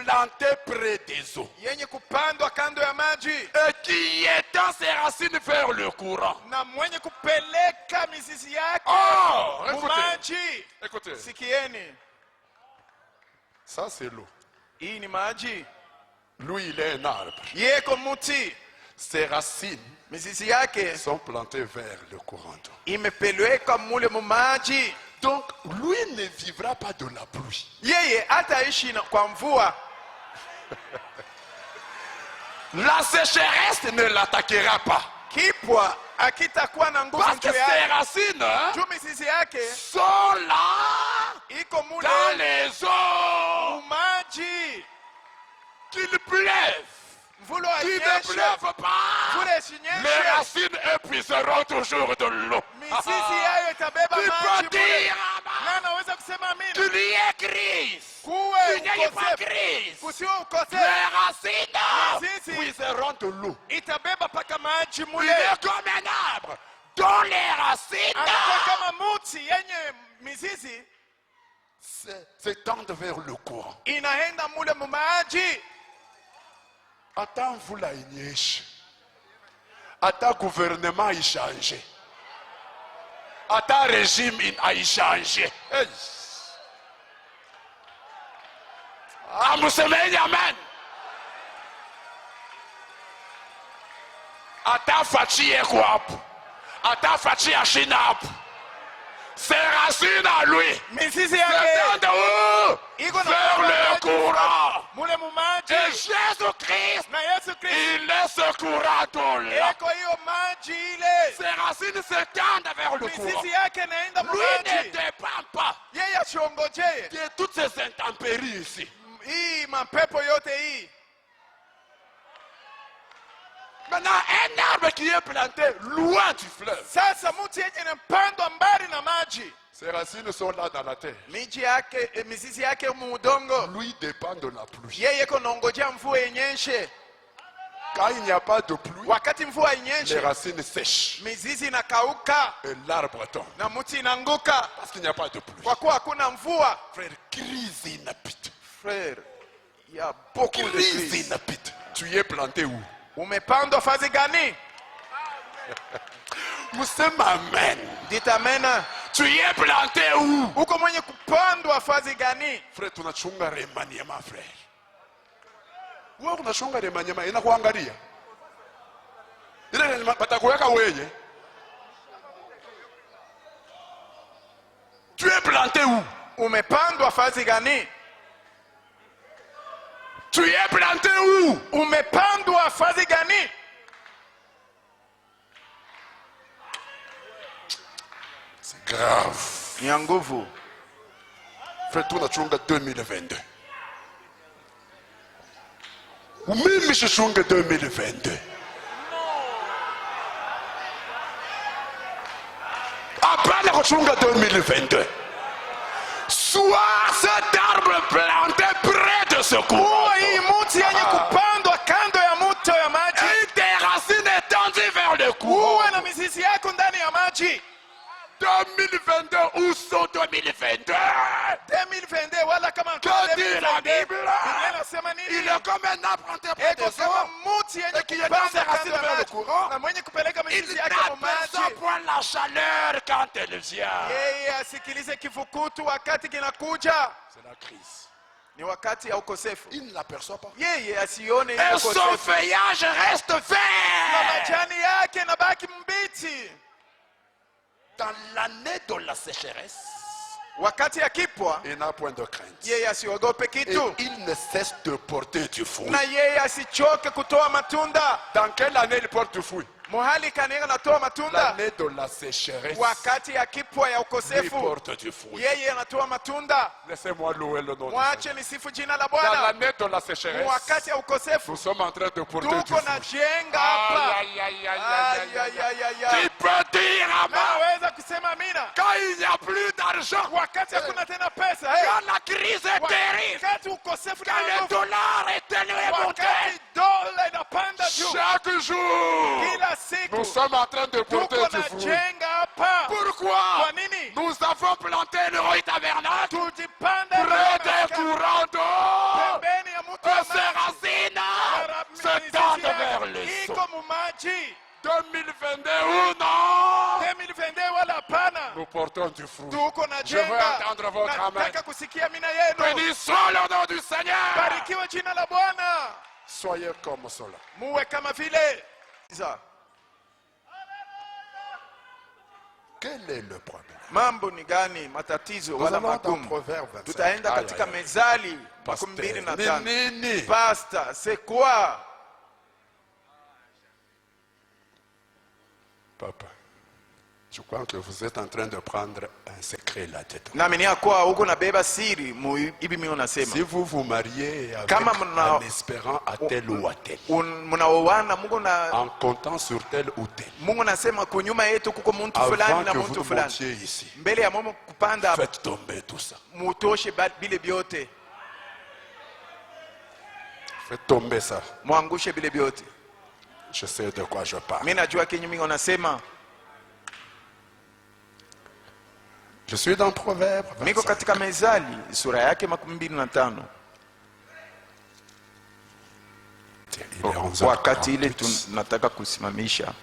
planté près des eaux et qui étend ses racines vers le courant. Oh, écoutez. Ça c'est l'eau. Lui il est un arbre. Ses racines sont plantées vers le courant d'eau. Donc lui ne vivra pas de la pluie. La sécheresse ne l'attaquera pas. Kipwa akitakuwa na nguvu Parce que juu ses yake. racines hein, Juu mizizi yake sont là iko mule dans les eaux. maji. Qu'il pleuve, Mvula qu'il ne anyeshe, pleuve pas, mvula les isinyeshe, racines épuiseront toujours de l'eau. mizizi yayo itabeba Tu maji peux mule. dire Na anaweza kusema amina. qu'il y ait crise, Kuwe qu'il n'y ait pas ukosefu, crise. kusiwe ukosefu, Les racines Mizizi. puiseront de l'eau. itabeba paka maji Il mule. est comme un arbre dont les racines Anakuwa kama muti yenye mizizi s'étendent vers le courant. inaenda mule mu maji. Attends, vous la ignèche. Attends, gouvernement a changé. Attends, régime a changé. Hey. Ah, musemeni amen. Attends, fachi ekwapu. Attends, fachi ashinapu. Ses racines à lui. Mizizi S'étendent yake où? iko na Vers le maji courant. mule mu maji. Et Jésus-Christ, Na Yesu Kristo il est ce courant d'eau-là. eko hiyo maji ile. Ses racines s'étendent vers le courant. Mizizi yake naenda mu Lui ne maji. dépend pas Yeye asiongojee de toutes ces intempéries ici. hii mapepo yote hii. Maintenant, un arbre qui est planté loin du fleuve, Sasa mti yenye inapandwa mbali na maji, ses racines sont là dans la terre. miji yake mizizi yake mu udongo. Lui dépend de la pluie. Yeye iko naongojea mvua inyeshe. Quand il n'y a pas de pluie, Wakati mvua les inyeshe, racines sèchent mizizi inakauka et l'arbre tombe. na mti inaanguka Parce qu'il n'y a pas de pluie. kwa kuwa hakuna mvua. Frère, crise inapite. Frère, il y a beaucoup de Crise crises. inapite. Tu es planté où? Umepandwa fazi gani? Musema amen. Dites amen. Tu es planté où? Uko mwenye kupandwa fazi gani? Frère, tunachunga remaniema frère. Wewe unachunga remaniema inakuangalia. Ile patakuweka wewe. Tu es planté où? Umepandwa fazi gani? Tu es planté où? Umepandwa fazi gani? C'est grave. Ni ya nguvu. Frère, tunachunga 2022. Mimi sichunge 2022. Hapana kuchunga 2022. Soit cet arbre planté près de ce courant. Kuwa hii mti yenye kupandwa kando ya mto ya maji. Et des racines étendues vers le courant. Uwe na mizizi yako ndani ya maji. 2022, où sont 2022? 2022 wala kama Que dit la Bible? Biblia inasema Il nini? est comme un arbre planté près de Eko ce sawa courant. mti yenye Et qui est dans kupandwa ses racines kando ya vers le maji. courant. Na mwenye kupeleka Il mizizi yake mu n'aperçoit maji. point la chaleur quand elle vient. Yeye asikilize kifukutu wakati kinakuja. C'est la crise. Ni wakati ya ukosefu. Il ne l'aperçoit pas. Yeye asione Et son ukosefu. feuillage reste Na vert. majani yake nabaki mbichi. Dans l'année de la sécheresse, Wakati ya kipwa, il n'a point de crainte. yeye asiogope Et kitu. il ne cesse de porter du fruit. Na yeye asichoke kutoa matunda. Dans quelle année il porte du fruit? Mohali kanega natoa matunda. L'année de la sécheresse, Wakati ya kipwa ya il ukosefu, porte du fruit. yeye anatoa matunda. Laissez-moi louer le nom de Dieu. Mwache nisifu jina la Dans Bwana. l'année de la sécheresse, Wakati ya ukosefu, nous sommes en train de porter du tuko na fruit. jenga hapa. Aïe, aïe, aïe, aïe, Ay, aïe, ay, aïe. ay, ay, Qui ay. peut dire amen? Naweza kusema amina. Quand il n'y a plus d'argent, Wakati hakuna tena pesa, hey. quand la crise est terrible, Wakati ukosefu quand le na nguvu, dollar est tellement monté, wakati dola inapanda juu, chaque jour, kila nous siku sommes en train de porter tuko du na fruit. jenga hapa. Pourquoi? Kwa nini? Nous avons planté le roi tabernacle Tujipande près des baraka, courants d'eau. pembeni ya mto Que wa ces maji. racines se tendent vers le Iko sol. mu maji. 2022 ou non, 2022 wala hapana. nous portons du fruit. Tuko na Je veux jenga. entendre votre amen. Nataka kusikia mina yenu. Bénissons le nom du Seigneur. Barikiwe jina la Bwana. Soyez comme cela. Muwe kama vile. Quel est le problème? Mambo ni gani? Matatizo Nous wala allons dans magumu. Proverbe 25. Tutaenda katika Aïe, aïe, aïe. Mezali Pasteur, 25. nini? Pastor, c'est quoi? Papa, je crois que vous êtes en train de prendre un secret là-dedans. naamini ya kuwa huko nabeba siri hivi mimi unasema. Si vous vous mariez avec Kama en espérant à tel ou à tel, Mnaoana Mungu na en comptant sur tel ou tel, Mungu nasema kunyuma yetu kuko mtu fulani avant na que vous mtu ne fulani. montiez ici, Mbele ya Mungu kupanda faites tomber tout ça. mutoshe bile vyote. Faites tomber ça. Mwangushe bile vyote. Je sais de quoi je parle. Mimi najua kenye mimi unasema. Je suis dans Proverbe Miko 25. katika Mezali sura yake 25. Il est 11h38. Wakati ile tunataka kusimamisha.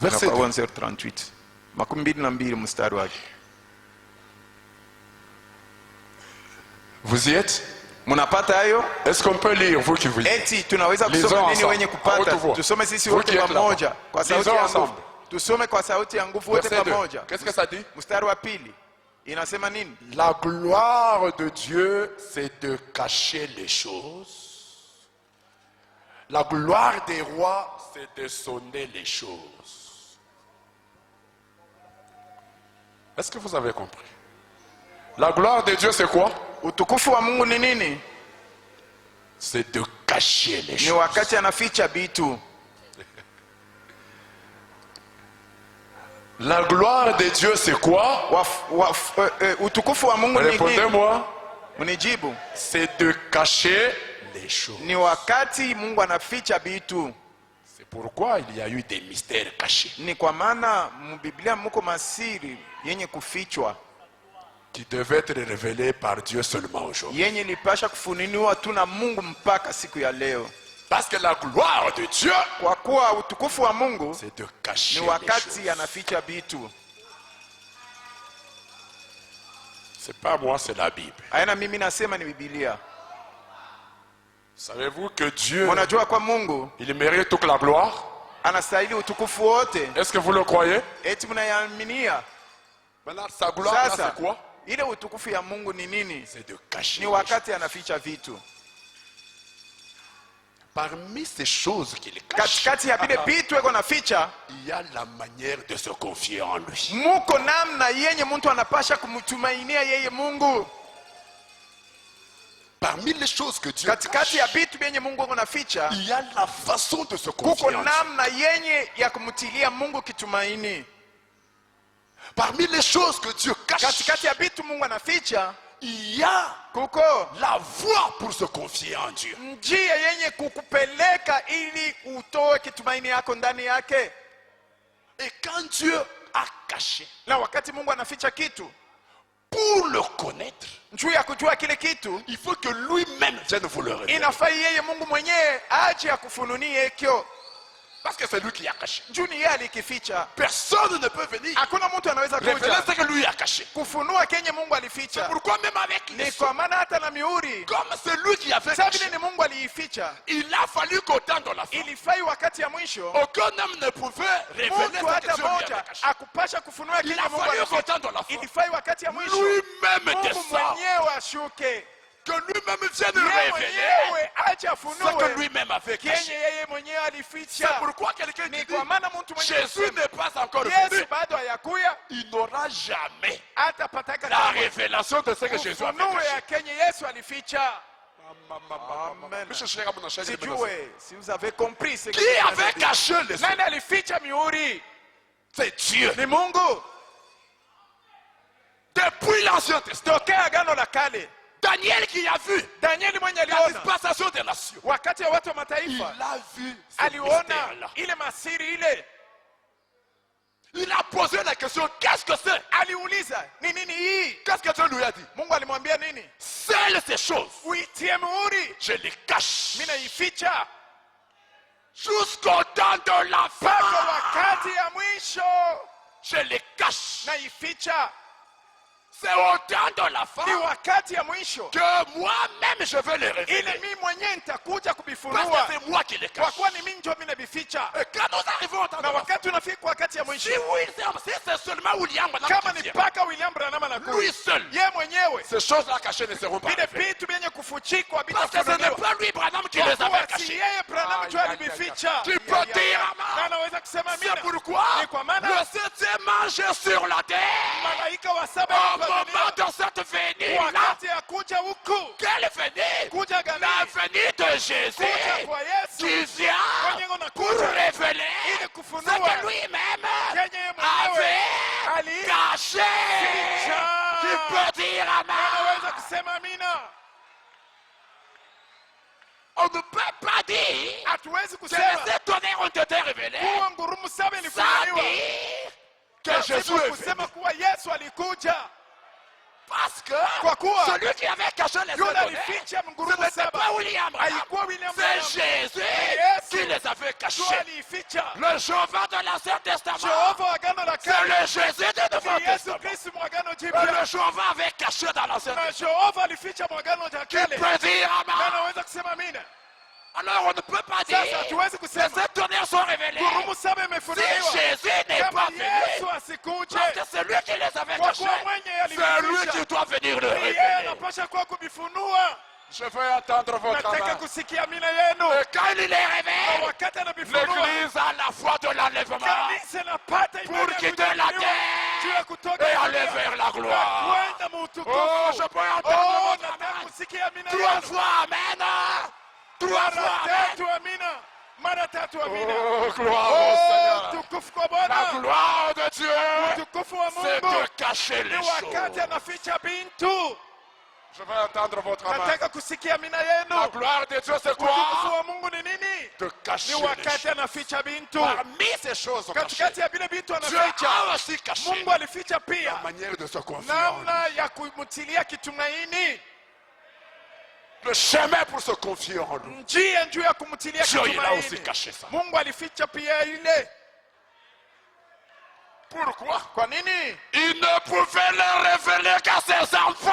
Verset 11h38. 22 mstari wake. Vous y êtes? Mnapata hayo? Est-ce qu'on peut lire, vous qui vous lisez? Eti tunaweza Lisons kusoma nini ensemble. wenye À kupata? haute voix. Tusome sisi Vous wote qui êtes pamoja là-bas. kwa sauti Lisons ya nguvu. ensemble. Tusome kwa sauti ya nguvu wote Verset 2. pamoja. Qu'est-ce que ça dit? Mstari wa pili inasema nini? La gloire de Dieu, c'est de cacher les choses. La gloire des rois, c'est de sonner les choses. Est-ce que vous avez compris? La gloire de Dieu, c'est quoi? Utukufu wa Mungu ni nini? C'est de cacher les Ni choses. wakati anaficha vitu. La gloire de Dieu, c'est quoi? Utukufu wa Mungu ni nini? Répondez-moi. Mnijibu. C'est de cacher les choses. Ni wakati Mungu anaficha vitu. C'est pourquoi il y a eu des mystères cachés Ni kwa maana mbiblia muko masiri yenye kufichwa, qui devaient être révélés par Dieu seulement aujourd'hui. yenye lipasha kufuniniwa tu na Mungu mpaka siku ya leo. Parce que la gloire de Dieu, Kwa kuwa utukufu wa Mungu c'est de cacher ni les wakati choses. anaficha vitu. C'est pas moi, c'est la Bible. Aina mimi nasema ni Biblia. Savez-vous que Dieu, Mnajua kwa Mungu il mérite toute la gloire? anastahili utukufu wote. Est-ce que vous le croyez? Eti mnayaaminia? Maintenant, sa gloire, là, Sasa c'est quoi? ile utukufu ya Mungu ni nini? C'est de cacher Ni les choses. wakati anaficha vitu. Parmi ces choses qu'il cache, Katikati ya vile vitu eko naficha, il y a la manière de se confier en lui. muko namna yenye mtu anapasha kumtumainia yeye Mungu. Parmi les choses que Dieu Katikati ya cache, vitu vyenye Mungu eko naficha, il y a la façon de se kuko confier en Dieu. namna yenye ya kumtilia Mungu kitumaini. Parmi les choses que Dieu cache, Katikati ya vitu Mungu anaficha, il y a kuko la voie pour se confier en Dieu. njia yenye kukupeleka ili utoe kitumaini yako ndani yake. Et quand Dieu a caché, Na wakati Mungu anaficha kitu, pour le connaître, juu ya kujua kile kitu, il faut que lui-même vienne vous le révéler. inafaa yeye Mungu mwenyewe aje akufununie kio. Parce que c'est lui qui a caché. Juu ni yeye alikificha. Personne ne peut venir Hakuna mtu anaweza révéler kuja ce que lui a caché. kufunua kenye Mungu alificha. Pourquoi même avec les Ni sceaux, kwa maana hata na mihuri, comme c'est lui qui avait sasa caché, vile ni Mungu aliificha, il a fallu qu'au temps de la fin, ilifai wakati ya mwisho aucun homme ne pouvait révéler mtu ce que hata Dieu lui avait moja caché. akupasha kufunua Il kenye a Mungu fallu qu'au alificha. temps de la fin, Ilifai wakati ya mwisho lui-même Mungu descend, mwenyewe ashuke, que lui-même vienne yeye révéler mwenyewe aje ce que afunue lui-même avait kenye caché. yeye mwenyewe C'est alificha. pourquoi quelqu'un Ni qui dit kwa maana mtu mwenyewe Jésus kusema, n'est pas encore Yesu venu, bado hayakuya, il n'aura jamais hata pataka la kamwe révélation de ce que Jésus avait ufunuo caché. ya kenye Yesu alificha. Amen. Sijue si vous avez compris ce que Qui je viens avait de dire. caché les Nani alificha mihuri? C'est Dieu. Ni Mungu. Depuis l'Ancien Testament, Tokea agano la kale, Daniel qui a vu Danieli mwenye la aliona dispensation des nations, wakati ya watu wa il mataifa, a vu ce aliona mystère-là. ile masiri ile, Il a posé la question, qu'est-ce que c'est? aliuliza ni nini hii? Qu'est-ce que Dieu lui a dit? Mungu alimwambia nini? Seules ces choses, Uitie muhuri, je les cache mimi naificha jusqu'au temps de la mpaka fin. wakati ya mwisho, Je les cache. naificha C'est au temps de la fin ni wakati ya mwisho, que moi-même je vais les ili révéler. mimi mwenyewe nitakuja Parce kuvifunua, que c'est moi qui les kwa cache. kuwa ni mimi ndio mimi navificha. Et quand nous arrivons au temps de Na la fin, wakati unafika wakati ya mwisho, si c'est seulement William Branham kama qui ni vient, mpaka William Branham anakuja, lui seul, yeye mwenyewe, ces choses-là cachées ne seront pas vile révélées. vitu vyenye kufuchikwa Parce que ce n'est vitafunuliwa. pas lui, Branham, qui Kwa les kuwa avait si cachés. yeye Branham tu alivificha. Tu peux dire amen. Na anaweza kusema C'est amina. pourquoi Ni kwa maana le manger sur la terre. malaika wa saba Au kwa moment dunia, de cette venue-là, wakati ya kuja huku, quelle venue? kuja gani? La venue de Jésus Kuja kwa Yesu qui vient kwenye pour unakuja révéler ili ce kufunua que lui-même kenye yeye mwenyewe avait caché. Tu peux dire anaweza Amen. kusema amina. On ne peut pas dire Hatuwezi que kusema les tonnerres ont été révélés kuwa ngurumo saba sans ilifunuliwa dire que Jésus pasipo est venu. kusema kuwa Yesu alikuja, Parce que kwa kuwa celui qui avait caché les yule tonnerres, alificha ce ngurumo n'était saba pas William Branham, haikuwa William c'est Branham, Jésus Yesu qui les avait ndio cachés. aliificha. Le Jéhovah de l'Ancien Testament, Jehova wa agano la c'est kale le Jésus du Nouveau ni Yesu Testament. Kristo mwagano Et jipya, le Jéhovah avait caché dans l'Ancien na Testament. Jehova alificha mwagano la Qui kale. peut dire Na Amen? anaweza kusema amina. Alors on ne peut pas dire Sasa hatuwezi que kusema ces tonnerres sont révélés ngurumo saba si imefunuliwa Jésus n'est kama pas Yesu venu. asikuje, Parce que c'est lui qui les avait kwa cachés. kuwa mwenye C'est lui alificha qui doit venir le ni yeye révéler. anapasha kuwa kuvifunua. Je veux entendre votre Nataka amen. kusikia amina yenu. Et quand il les Na révèle, wakati anavifunua, l'Église a la foi de l'enlèvement kanisa inapata pour imani ya quitter la kuchukuliwa juu ya terre kutoka et aller dunia vers la na gloire. kwenda muutukufu. Oh, je peux entendre Oh, votre nataka amen. kusikia amina 3 yenu. fois amen. 3 fois Mara amen. tatu amina, mara tatu amina. Oh, gloire au Oh, Seigneur. tukufu kwa La Bwana. gloire de Dieu, Utukufu wa c'est Mungu de cacher ni les wakati choses. anaficha bintu. Je veux entendre votre amen. Nataka kusikia amina La yenu. gloire de Dieu, c'est Utukufu quoi? wa Mungu ni nini? De Ni cacher les wakati choses. anaficha bintu. Parmi ces choses cachées, Katikati ya vile bintu Dieu anaficha, a aussi caché Mungu alificha la pia manière de se confier en namna lui. ya kumtilia kitumaini, Le chemin pour se confier en lui. njia juu ya kumtilia Dieu, il a aussi kitumaini. caché ça. Mungu alificha pia ile. Pourquoi? Kwa nini? Il ne pouvait le révéler qu'à ses enfants.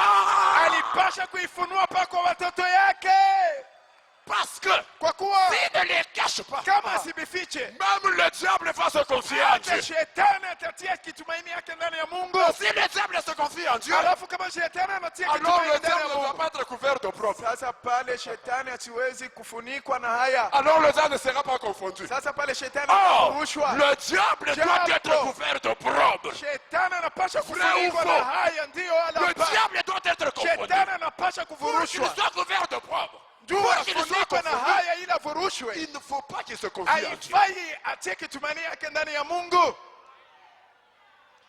Alipasha kuifunua pa kwa watoto yake, Parce que kwa kuwa s'il ne les cache pas, kama asivifiche, même le diable va se confier en hata Dieu. shetani atatia kitumaini yake ndani ya Mungu. Si le diable se confie en Dieu, Alafu kama shetani anatia alors kitumaini le ndani diable ya ne va Mungu, pas être couvert de propre. sasa pale shetani hasiwezi kufunikwa na haya. Alors le diable ne sera pas confondu. Sasa pale shetani Or, anafurushwa. le diable doit Diable. être couvert de propre. Shetani anapasha Vrai ou kufunikwa faux? na haya, ndiyo Le ala. diable doit être confondu. Shetani anapasha Pour qu'il kufurushwa soit couvert de propre. juu Pour qu'il soit afunikwe na confondu, haya ili afurushwe. il ne faut pas qu'il se confie en Dieu. Haifai atie kitumaini yake ndani ya Mungu.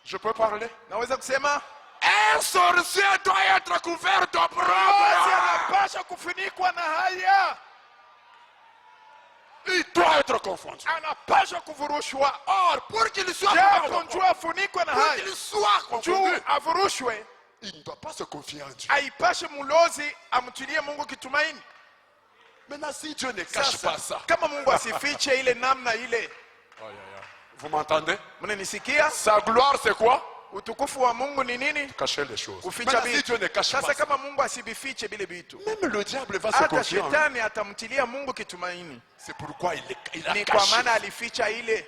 Je peux parler? Naweza kusema Un sorcier doit être couvert de Mwozi propre. anapasha kufunikwa na haya, Il doit être confondu. anapasha kufurushwa. Or, pour qu'il soit couvert de Japo propre, njoo afunikwe na pour haya, qu'il soit juu confondu, afurushwe, il ne doit pas se confier en Dieu. aipashe mulozi amtilie Mungu kitumaini. Maintenant, si Dieu ne cache Sasa pas ça, kama Mungu asifiche ile namna ile, vous m'entendez? mnanisikia? Sa gloire, c'est quoi? Utukufu wa Mungu ni nini? Cacher les choses. Kuficha Maintenant, si vitu. Dieu ne cache pas Sasa ça, kama Mungu asivifiche vile vitu, même le diable va se hata confier en lui. shetani atamtilia Mungu kitumaini. C'est pourquoi il a Ni kwa caché. maana alificha ile.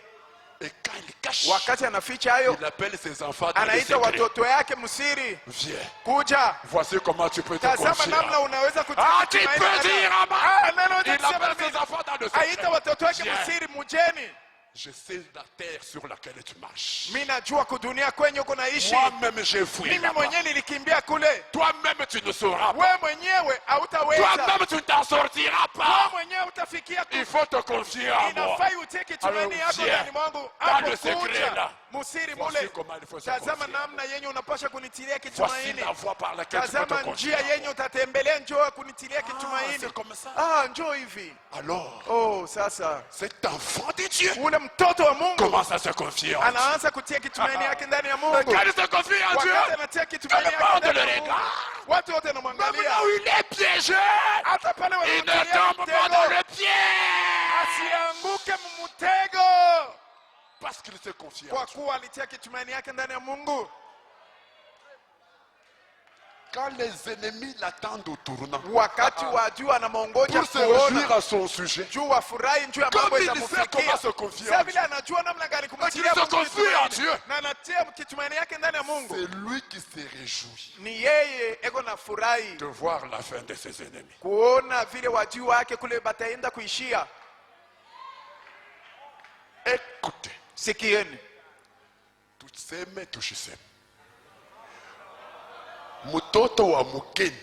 Et quand il cache, Wakati anaficha hayo, il appelle ses enfants dans le anaita secret. watoto yake msiri, Viens, kuja voici comment tu peux te tazama confier. namna unaweza kutia Ah, tu kitumaini peux ndani dire ya- Amen. Ah, neno Il kusema appelle ses mimi. enfants dans le Aita secret. watoto wake Viens. msiri, mujeni. Je sais la terre sur laquelle tu marches. Mimi najua kudunia kwenye uko naishi. Moi-même, j'ai fui Mimi là-bas. mwenyewe nilikimbia kule. Toi-même, tu ne sauras pas. Wewe mwenyewe hautaweza. Toi-même, tu ne t'en sortiras Wewe pas. mwenyewe utafikia Il faut te confier à moi. inafai utie kitumaini Alors, yako viens. ndani mwangu. Dans Hapo le secret, kuja là. musiri Voici mule. comment il faut se Tazama confier. namna yenye unapasha kunitilia Voici kitumaini. la voie par laquelle tu peux te Tazama confier. njia yenye utatembelea, njoo kunitilia Ah, kitumaini. c'est comme ça. Ah, njoo hivi. Alors, Oh, sasa cet enfant de Dieu ule mtoto wa Mungu commence à se confier en Dieu. anaanza kutia kitumaini yake ndani ya Et Mungu. quand il se confie en Dieu, Wakati anatia kitumaini tout le yake monde ndani le ya Mungu, regarde. watu wote Même wanamwangalia. là où il est piégé, Hata pale il ne wanamtilia tombe pas dans mtego, le piège. asianguke mtego, Parce qu'il se confie en kwa Dieu. kuwa alitia kitumaini yake ndani ya Mungu. Quand les ennemis l'attendent au tournant, Wakati wa juu anamongoja pour se réjouir kuona à son sujet, juu wafurahi juu ya mambo comme il sait comment itamfikia. se confier Sasa en vile Dieu, anajua namna gani qu'il kumtilia se Mungu confie en kitumaini, Dieu, na anatia kitumaini yake ndani ya Mungu, c'est lui qui se réjouit ni yeye eko na furahi de voir la fin de ses ennemis. kuona vile wajuu wake kule bataenda kuishia. Écoutez, Sikieni, tuseme tushiseme. Mtoto wa mgeni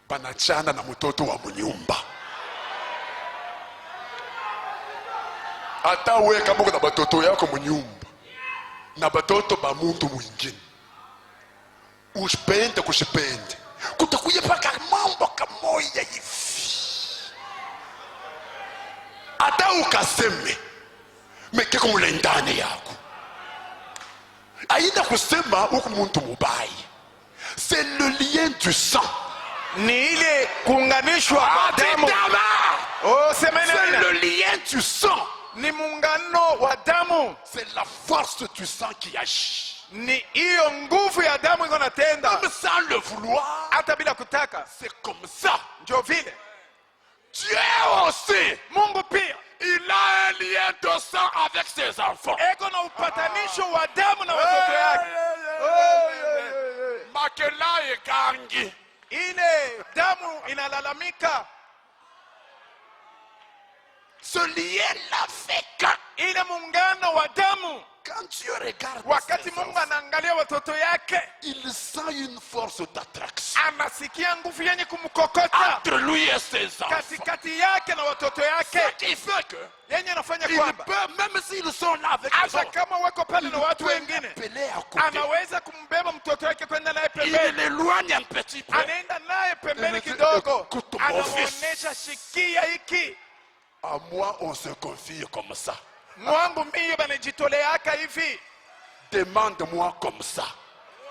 panachana na mtoto wa mnyumba. Hata wewe kama kuna batoto yako mnyumba na batoto ba muntu mwingine, usipende kusipende, kutakuja paka mambo kamoja hivi. Hata ukaseme mekeko mule ndani yako, aina kusema huku muntu mubaya. C'est le lien du sang. Ni ile kuunganishwa kwa damu. Oh, c'est le lien du sang. Ni muungano wa damu. C'est la force du sang qui agit. Ni hiyo nguvu ya damu iko natenda. Même sans le vouloir. Hata bila kutaka. C'est comme ça. Ndio vile. Dieu aussi. Mungu pia. Il a un lien de sang avec ses enfants. Eko na upatanisho wa damu na watoto yake. Makela ekangi. Ile damu inalalamika. Ce lien là fait quand ile muungano wa damu. Quand Dieu regarde wakati Mungu anaangalia watoto yake, il sent une force d'attraction. Anasikia nguvu yenye kumkokota entre lui et ses enfants. Katikati yake na watoto yake. Ce qui fait que yenye anafanya kwamba même s'ils sont là avec les hata kama wako pale na watu wengine, anaweza kumbeba mtoto wake kwenda naye pembeni. Il l'éloigne un petit peu. Anaenda naye pembeni kidogo. Anamuonesha shikia hiki. À moi on se confie comme ça. Mwangu mimi banajitoleaka hivi. Demande-moi comme ça.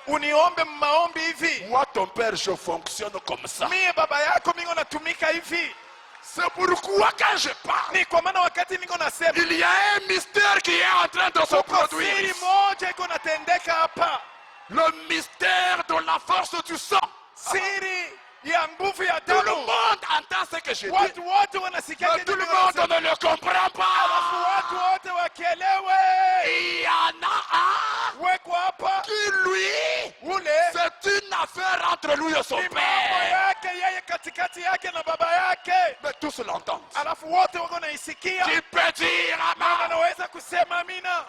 Uniombe maombi hivi. Moi ton père je fonctionne comme ça. Mimi baba yako mimi natumika hivi. C'est pourquoi quand je parle, ni kwa maana wakati niko nasema, il y a un mystère qui est en train de se produire. Siri moja iko natendeka hapa. Le mystère de la force du sang. Siri ya nguvu ya damu. Tout le monde entend ce que je dis. Watu wote wanasikia. Mais tout le monde ne le comprend pas. Alafu watu wote wakielewe. Il y en a un weko hapa qui lui, c'est une affaire entre lui et son père. Yake yeye katikati yake na baba yake. Mais tous l'entendent. Alafu wote wako naisikia. Qui peut dire amen? Anaweza kusema amina.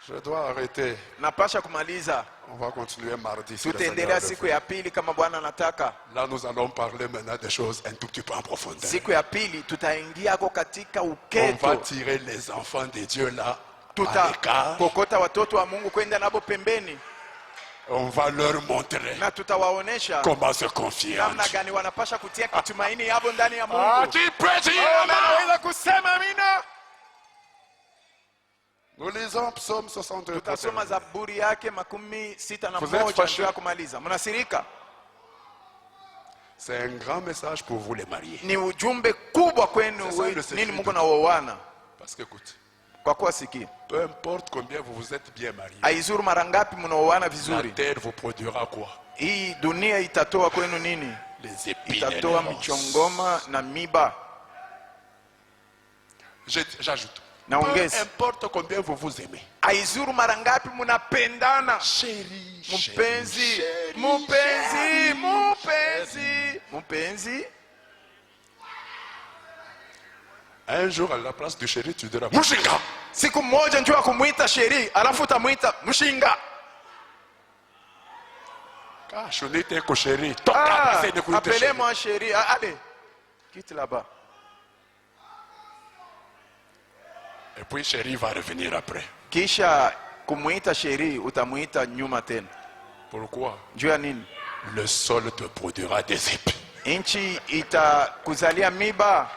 Je dois arrêter. Napasha kumaliza. On va continuer mardi. Tutaendelea siku ya pili kama Bwana anataka. Là nous allons parler maintenant des choses un tout petit peu en profondeur. Siku ya pili tutaingia katika uketo. On va tirer les enfants de Dieu là à l'écart. Kokota watoto wa Mungu kwenda nabo pembeni. On va leur montrer na tutawaonesha comment se confier. Namna gani wanapasha kutia kitumaini yabo ndani ya Mungu. Anaweza kusema amina. Nous lisons Psaume 63. Tutasoma Zaburi yake 61 ndio ya kumaliza. Mnasirika? C'est un grand message pour vous les mariés. Ni ujumbe kubwa kwenu nini Mungu na waoana. Parce que écoute. Kwa kuwa sikia. Peu importe combien vous vous êtes bien mariés. Aizuru mara ngapi mnaoana vizuri. La terre vous produira quoi? Hii dunia itatoa kwenu nini? Les épines. Itatoa michongoma na miba. J'ajoute. Peu importe combien vous vous aimez. Aizuru mara ngapi mnapendana. Chérie, mpenzi, mpenzi, mpenzi, mpenzi. Un jour à la place du chéri tu diras Mushinga. Siku moja njoo kumuita chéri, alafu utamuita Mushinga. Je n'étais que chéri. Appelez-moi chéri. Allez, quitte là-bas. Et puis chéri va revenir après. Kisha kumuita chéri utamuita nyuma tena. Pourquoi? Juu ya nini? Le sol te produira des épines. Inchi itakuzalia miba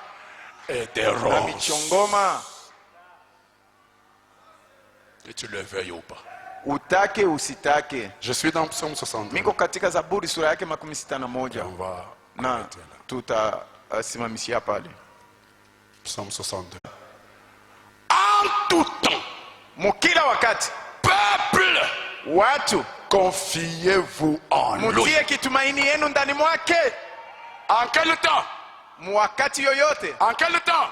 et des roses. Na michongoma. Que tu le veuilles ou pas. Utake usitake. Je suis dans Psaume 62. Miko katika Zaburi sura yake 61. On va na tutasimamishia pale. Psaume 62. En tout temps, mukila wakati, peuple, watu, confiez-vous en lui. Mutie kitumaini yenu ndani mwake. En quel temps? Wakati yoyote. En quel temps?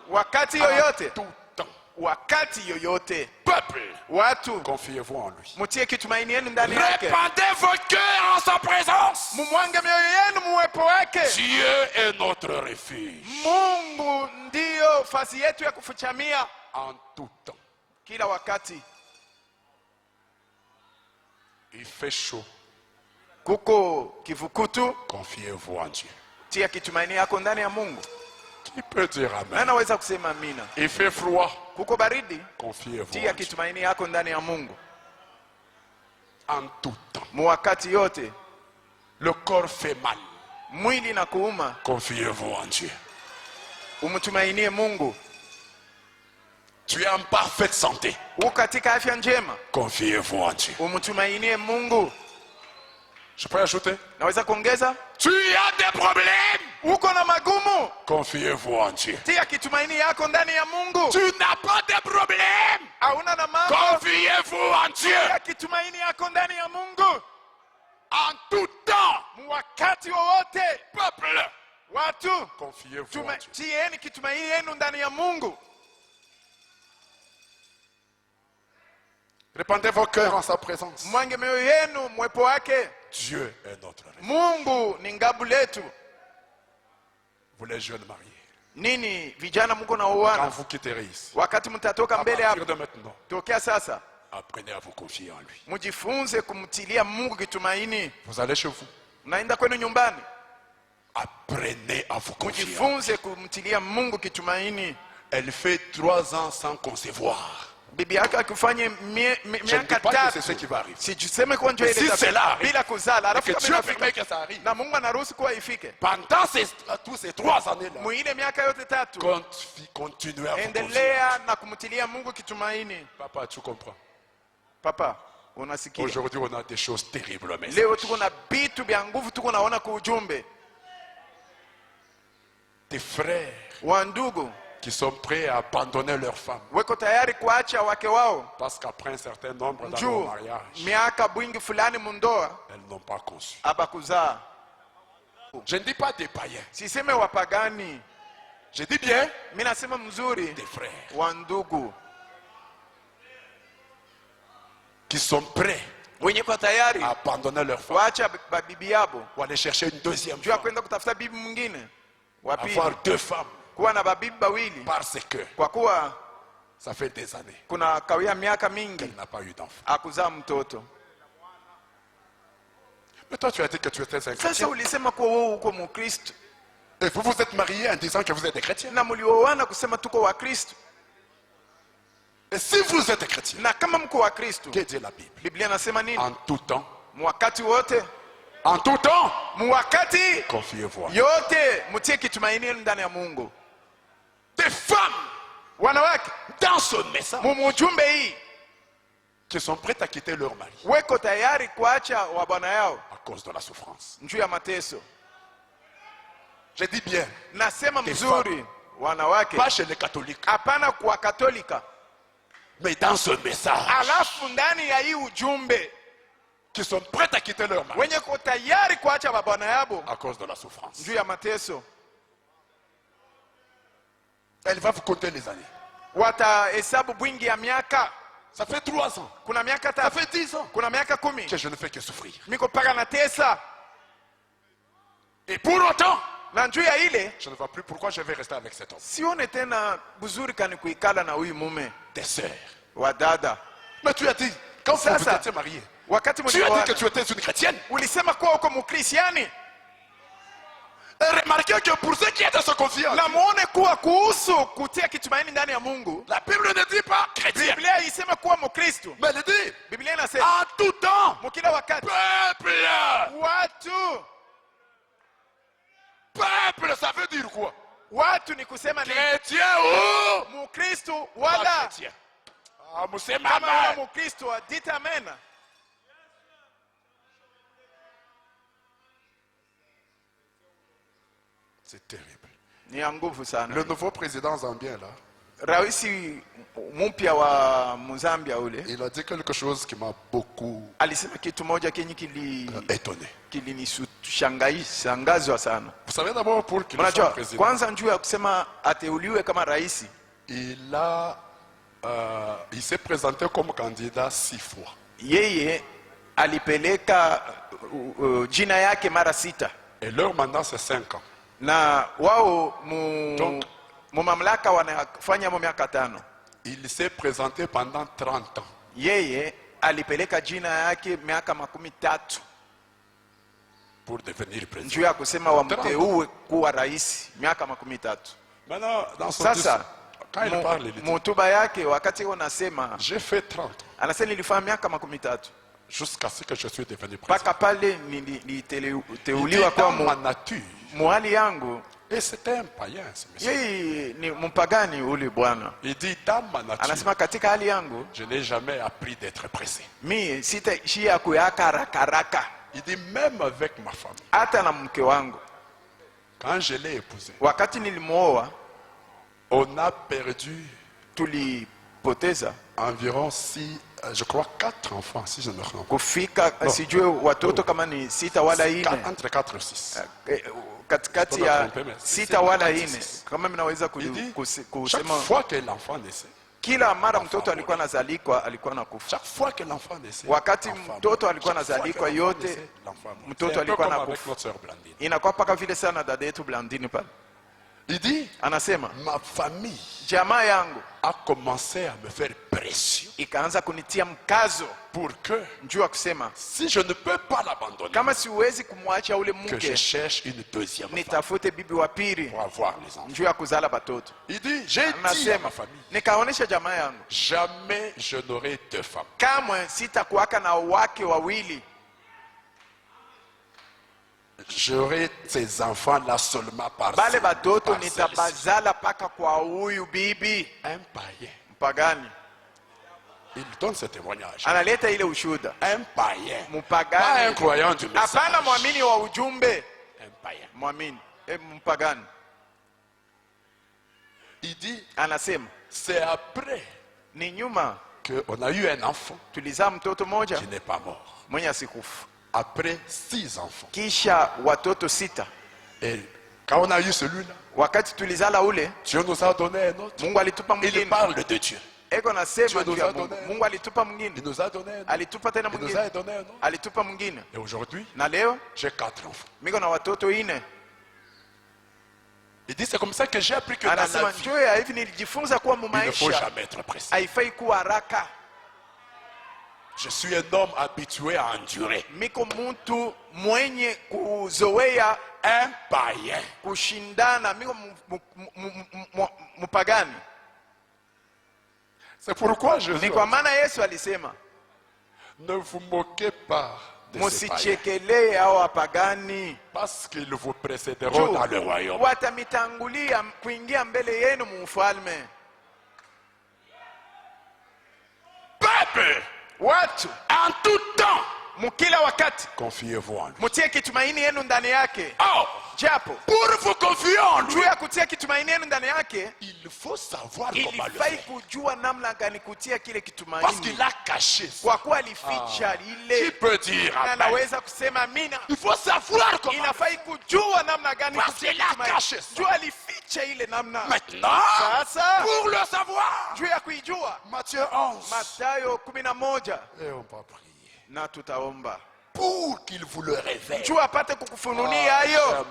Wakati yoyote. En tout temps. Wakati yoyote. Peuple, watu, confiez-vous en lui. Mutie kitumaini yenu ndani yake. Répandez vos cœurs en sa présence. Mumwange mioyo yenu muwepo uwepo wake. Dieu est notre refuge Mungu ndiyo fasi yetu ya kufuchamia en tout temps. kila wakati. Il fait chaud, Kuko kivukutu, confiez-vous en Dieu. tia kitumaini yako ndani ya Mungu. Qui peut dire Na amen? naweza kusema amina. Il fait froid, Kuko baridi, confiez-vous tia en Dieu. kitumaini yako ndani ya Mungu. En tout temps. Muwakati yote, Le corps fait mal, mwili na kuuma, confiez-vous en Dieu. umtumainie Mungu. Tu es en parfaite santé, Uko katika afya njema, confiez-vous en Dieu. umtumainie Mungu. Je peux ajouter? Naweza kuongeza, Tu as des problèmes, uko na magumu, confiez-vous en Dieu. tia kitumaini yako ndani ya Mungu. Tu n'as pas de problème, Hauna na mambo, confiez-vous en Dieu. tia kitumaini yako ndani ya Mungu. En tout temps, Wakati wowote, peuple, watu confiez-vous en Dieu. tieni kitumaini yenu ndani ya Mungu. Répandez vos cœurs en sa présence. Mwange mioyo yenu mwepo wake. Dieu est notre refuge. Mungu ni ngabu letu. Vous les jeunes mariés, Nini vijana mko na quand uwana, vous quitterez ici, wakati mtatoka à mbele partir hapo, de maintenant, tokea sasa apprenez à vous confier en lui. mjifunze kumtilia Mungu kitumaini. Vous allez chez vous, Mnaenda kwenu nyumbani, apprenez à vous confier en lui. mjifunze kumtilia Mungu kitumaini. Elle fait 3 ans sans concevoir. Bibi yake akifanya Je ne dis miaka pas que c'est ce tatu, qui va arriver. sijiseme kwa njoo Mais si ile cela arrive, bila kuzala, alafu Que kama Dieu inafika permet que ça arrive. na Mungu anaruhusu kuwa ifike, Pendant tous ces 3 années-là, muile miaka yote tatu, continuez à vous confier. endelea na kumtilia Mungu kitumaini. Papa, tu comprends? Papa, unasikia? Aujourd'hui, on a des choses terribles, mais Leo tuko na vitu vya nguvu, tuko naona kwa ujumbe des frères wa ndugu qui sont prêts à abandonner leurs femmes weko tayari kuacha wake wao parce qu'après un certain nombre d'années juu au mariage, miaka bwingi fulani mundoa elles n'ont pas conçu. abakuzaa. Je ne dis pas des païens, Siseme wapagani, je dis bien mimi nasema mzuri des frères wa ndugu qui sont prêts wenye kwa tayari à abandonner leurs femmes kuacha babibi yabo ou aller chercher une deuxième juu ya femme, kwenda kutafuta bibi mwingine wa pili, avoir 2 femmes kuwa na babibi bawili, parce que kwa kuwa ça fait des années kuna kawia miaka mingi qu'elle n'a pas eu d'enfant. akuzaa mtoto. Mais toi, tu as dit que tu étais un Sasa chrétien. ulisema kuwa wewe uko Mkristo Et vous vous êtes mariés en disant que vous êtes des chrétiens. na mlioana kusema tuko wa Kristo, Et si vous êtes chrétien, na kama mko wa Kristo, que dit la Bible? Biblia nasema nini? En tout temps, Mwakati wote, en tout temps, mwakati confiez-vous à yote mtie kitumaini yenu ndani ya Mungu. des femmes Wanawake dans ce message mumujumbe hii qui sont prêtes à quitter leur mari weko tayari kuacha wa bwana yao à cause de la souffrance. njuu ya mateso. Je dis bien, Nasema Des mzuri, wanawake pas chez les catholiques, hapana kwa Katolika, mais dans ce message, alafu ndani ya hii ujumbe qui sont prêtes à quitter leur mari wenye ko tayari kuacha wa bwana yabo à cause de la souffrance. njuu ya mateso. Elle va vous compter les années. Watahesabu bwingi ya miaka. Ça fait 3 ans, Kuna miaka ça tatu, fait 10 ans kuna miaka 10 que je ne fais que souffrir. miko paka na tesa, Et pour autant, na njuu ya ile je ne vois plus pourquoi je vais rester avec cet homme. sione tena buzuri kani kuikala na huyu mume Des sœurs. wa dada. Mais tu as dit, quand vous Sasa, étiez mariés, wakati tu as dit que mlioana tu étais une chrétienne. ulisema kuwa uko Mkristiani, Et remarquez que pour ceux qui étaient se confier, na muone kuwa kuhusu kutia kitumaini ndani ya Mungu, la Bible ne dit pas chrétien, Biblia isema kuwa Mkristo. mais elle dit Biblia inasema en tout temps, mkila wakati peuple. watu. Peuple, ça veut dire quoi? Watu ni kusema ni Chrétien ou Mkristo pas wala chrétien? Ah, musema kama amen. wewe Mkristo, dita amen. C'est terrible. Ni ya nguvu sana. Le nouveau président zambien là, Raisi mpya wa Mzambia ule il a dit quelque chose qui m'a beaucoup alisema kitu moja kenye étonné. kilinishangazwa sana. Vous savez d'abord pour qu'il soit Unajua, président, kwanza njuu ya kusema ateuliwe kama rais, il s'est présenté comme candidat 6 fois. yeye alipeleka jina yake mara 6 Et leur mandat, c'est 5 ans. na wao Donc, mu mamlaka wanafanya miaka 5. Il s'est présenté pendant 30 ans. Yeye alipeleka jina yake miaka 13 Pour devenir président. juu ya kusema wamteue kuwa rais miaka 13. Maintenant, dans son Sasa discours, quand il parle, il dit, mutuba yake wakati unasema j'ai fait 30 ans anasema nilifanya miaka 13 jusqu'à ce que je suis devenu président. mpaka pale Il dit, niliteuliwa dans kwa ma nature, muhali yangu. et c'était un païen, ce monsieur. Yeye ni mpagani ule bwana. Il dit, dans ma nature, Anasema katika hali yangu je n'ai jamais appris d'être pressé. mi sitaishia kuyaka haraka. Il dit, même avec ma femme, Hata na mke wangu quand je l'ai épousée, wakati nilimwoa on a perdu tulipoteza environ 4 enfants, si je ne me trompe pas. kufika sijue watoto kama ni 6 wala 4 Entre 4 et 6. katikati ya 6 wala 4 kama mnaweza Il dit, chaque kusema. fois que l'enfant naissait, Kila mara mtoto alikuwa anazalikwa alikuwa anakufa. chaque fois que l'enfant naissait, Wakati l'enfant mtoto mourait. alikuwa Chaque fois anazalikwa que l'enfant yote naissait, l'enfant mourait. mtoto C'est un peu alikuwa comme avec anakufa. notre sœur Blandine. Inakuwa paka vile sana dada yetu Blandini pale. Il dit, Anasema ma famille jamaa yangu a commencé à me faire pression ikaanza kunitia mkazo pour que, njuu ya kusema si je ne peux pas l'abandonner, kama siwezi kumwacha ule que je mke cherche une deuxième femme nitafute bibi wa pili pour avoir les enfants. njuu ya kuzala batoto. Il dit, j'ai dit à ma Anasema famille, nikaonesha jamaa yangu jamais je n'aurai 2 femmes. kamwe sitakuwaka na wake wawili, J'aurai ces enfants-là seulement par bale batoto par celle-ci. nitabazala paka kwa huyu bibi. Un païen. Mpagani Il donne ce témoignage. analeta ile ushuda. Un païen. Pas un Mpagani croyant du message. hapana mwamini wa ujumbe, Un païen. mwamini mpagani. Il dit, Anasema c'est après ni nyuma qu'on a eu un enfant tulizaa mtoto moja qui n'est pas mort. mwenye asikufa, Après 6 enfants. kisha watoto 6. Et quand on a eu celui-là, Wakati tulizala ule, Dieu nous a donné un autre. Mungu alitupa Il mwingine. parle de Dieu. Eko nasema Dieu juu nous ya a Mungu. donné. Mungu alitupa Il mwingine, nous a donné un autre. alitupa tena Il nous a mwingine, donné un autre. alitupa mwingine, Et aujourd'hui, na leo j'ai 4 enfants. miko na watoto 4. Il dit, c'est comme ça que j'ai appris que dans la Anasema vie, njoo ya hivi nilijifunza kuwa il ne faut mumaisha jamais être pressé. haifai kuwa haraka. Je suis un homme habitué à endurer. Miko mtu mwenye kuzoea Un païen. kushindana, miko mpagani. C'est pourquoi Jésus Ni kwa maana Yesu alisema ne vous moquez pas de ces païens, musichekelee hao wapagani, parce qu'ils vous précéderont dans le royaume. watamitangulia kuingia mbele yenu muufalme. Peuple, Watu en tout temps, mukila wakati confiez-vous en lui. mutie kitumaini yenu ndani yake, Oh, japo pour vous confier en lui, juu ya kutia kitumaini yenu ndani yake il faut savoir comment le ilifai faire. kujua namna gani kutia kile Parce kitumaini, qu'il a caché ça. kwa kuwa alificha Qui lile. peut dire Na amen? naweza kusema amina. Il faut savoir comment. Inafai kujua namna gani Parce kutia qu'il a kitumaini. caché ça. Juu alificha ile namna. Maintenant, Sasa pour le savoir, juu ya kuijua, Matthieu 11. Mathayo 11, Et on va prier. na tutaomba Pour qu'il vous le révèle. juu apate kukufunulia hiyo.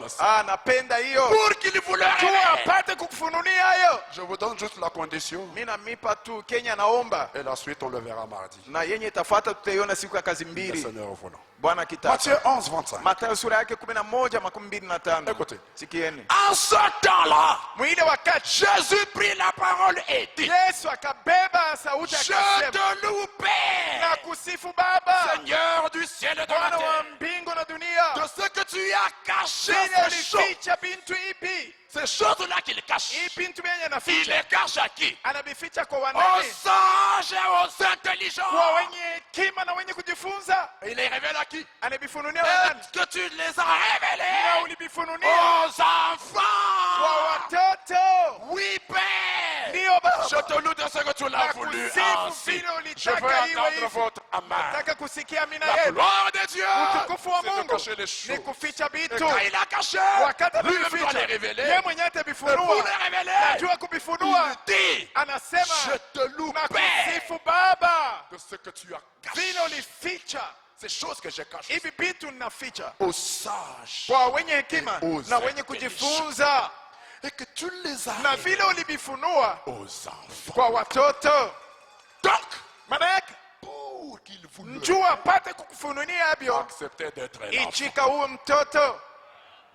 Napenda hiyo, Pour qu'il vous le juu révèle. apate kukufunulia hiyo. Je vous donne juste la condition. Mimi namipa tu Kenya, naomba Et la suite, on le verra mardi. na yenye itafuata tutaiona siku ya kazi Le mbili, Seigneur voulant. Bwana kitaka. Matthieu 11, 25. Mathayo sura yake 11:25. Écoutez. Sikieni. En ce temps-là, Mwile wakati Jésus prit la parole et dit, Yesu akabeba sauti je akasema, te loue, Père, na kusifu Baba, Seigneur du ciel et de la Bwana wa terre, mbingu na dunia, de ce que tu as caché vile ces choses. ulificha bintu ipi. Ces choses-là qu'il cache. Hii bintu vyenye Il anaficha les cache à qui? anavificha kwa Aux wanani? sages et aux intelligents. Kwa wenye hekima na wenye kujifunza. Il les révèle à qui? Anavifunulia wanani? Est-ce que tu les as Na révélés ulivifunulia aux kwa enfants? watoto. Oui, Père. Ndio Baba, Je te loue de ce que tu l'as voulu nakusifu ainsi. vile Je veux ulitaka iwe entendre hivi. votre amen. Nataka kusikia amina La yenu. gloire de Dieu, Utukufu wa c'est de Mungu cacher les ni choses. kuficha Et vitu. quand il a caché, Wakati lui-même doit amevificha, les révéler. yeye mwenyewe Et pour atavifunua. les révéler, Najua kuvifunua. il dit, Anasema je te loue, na Père, kusifu Baba de ce que tu as vile caché ulificha Ces choses que je cache hivi vitu ninaficha aux sages kwa wenye hekima Aux na wenye kujifunza, et que tu les as na révélées vile ulivifunua aux enfants. kwa watoto. Donc, Maana yake pour qu'ils vous le mtu apate kukufunulia hivyo, acceptez d'être un enfant. ichika uwe mtoto.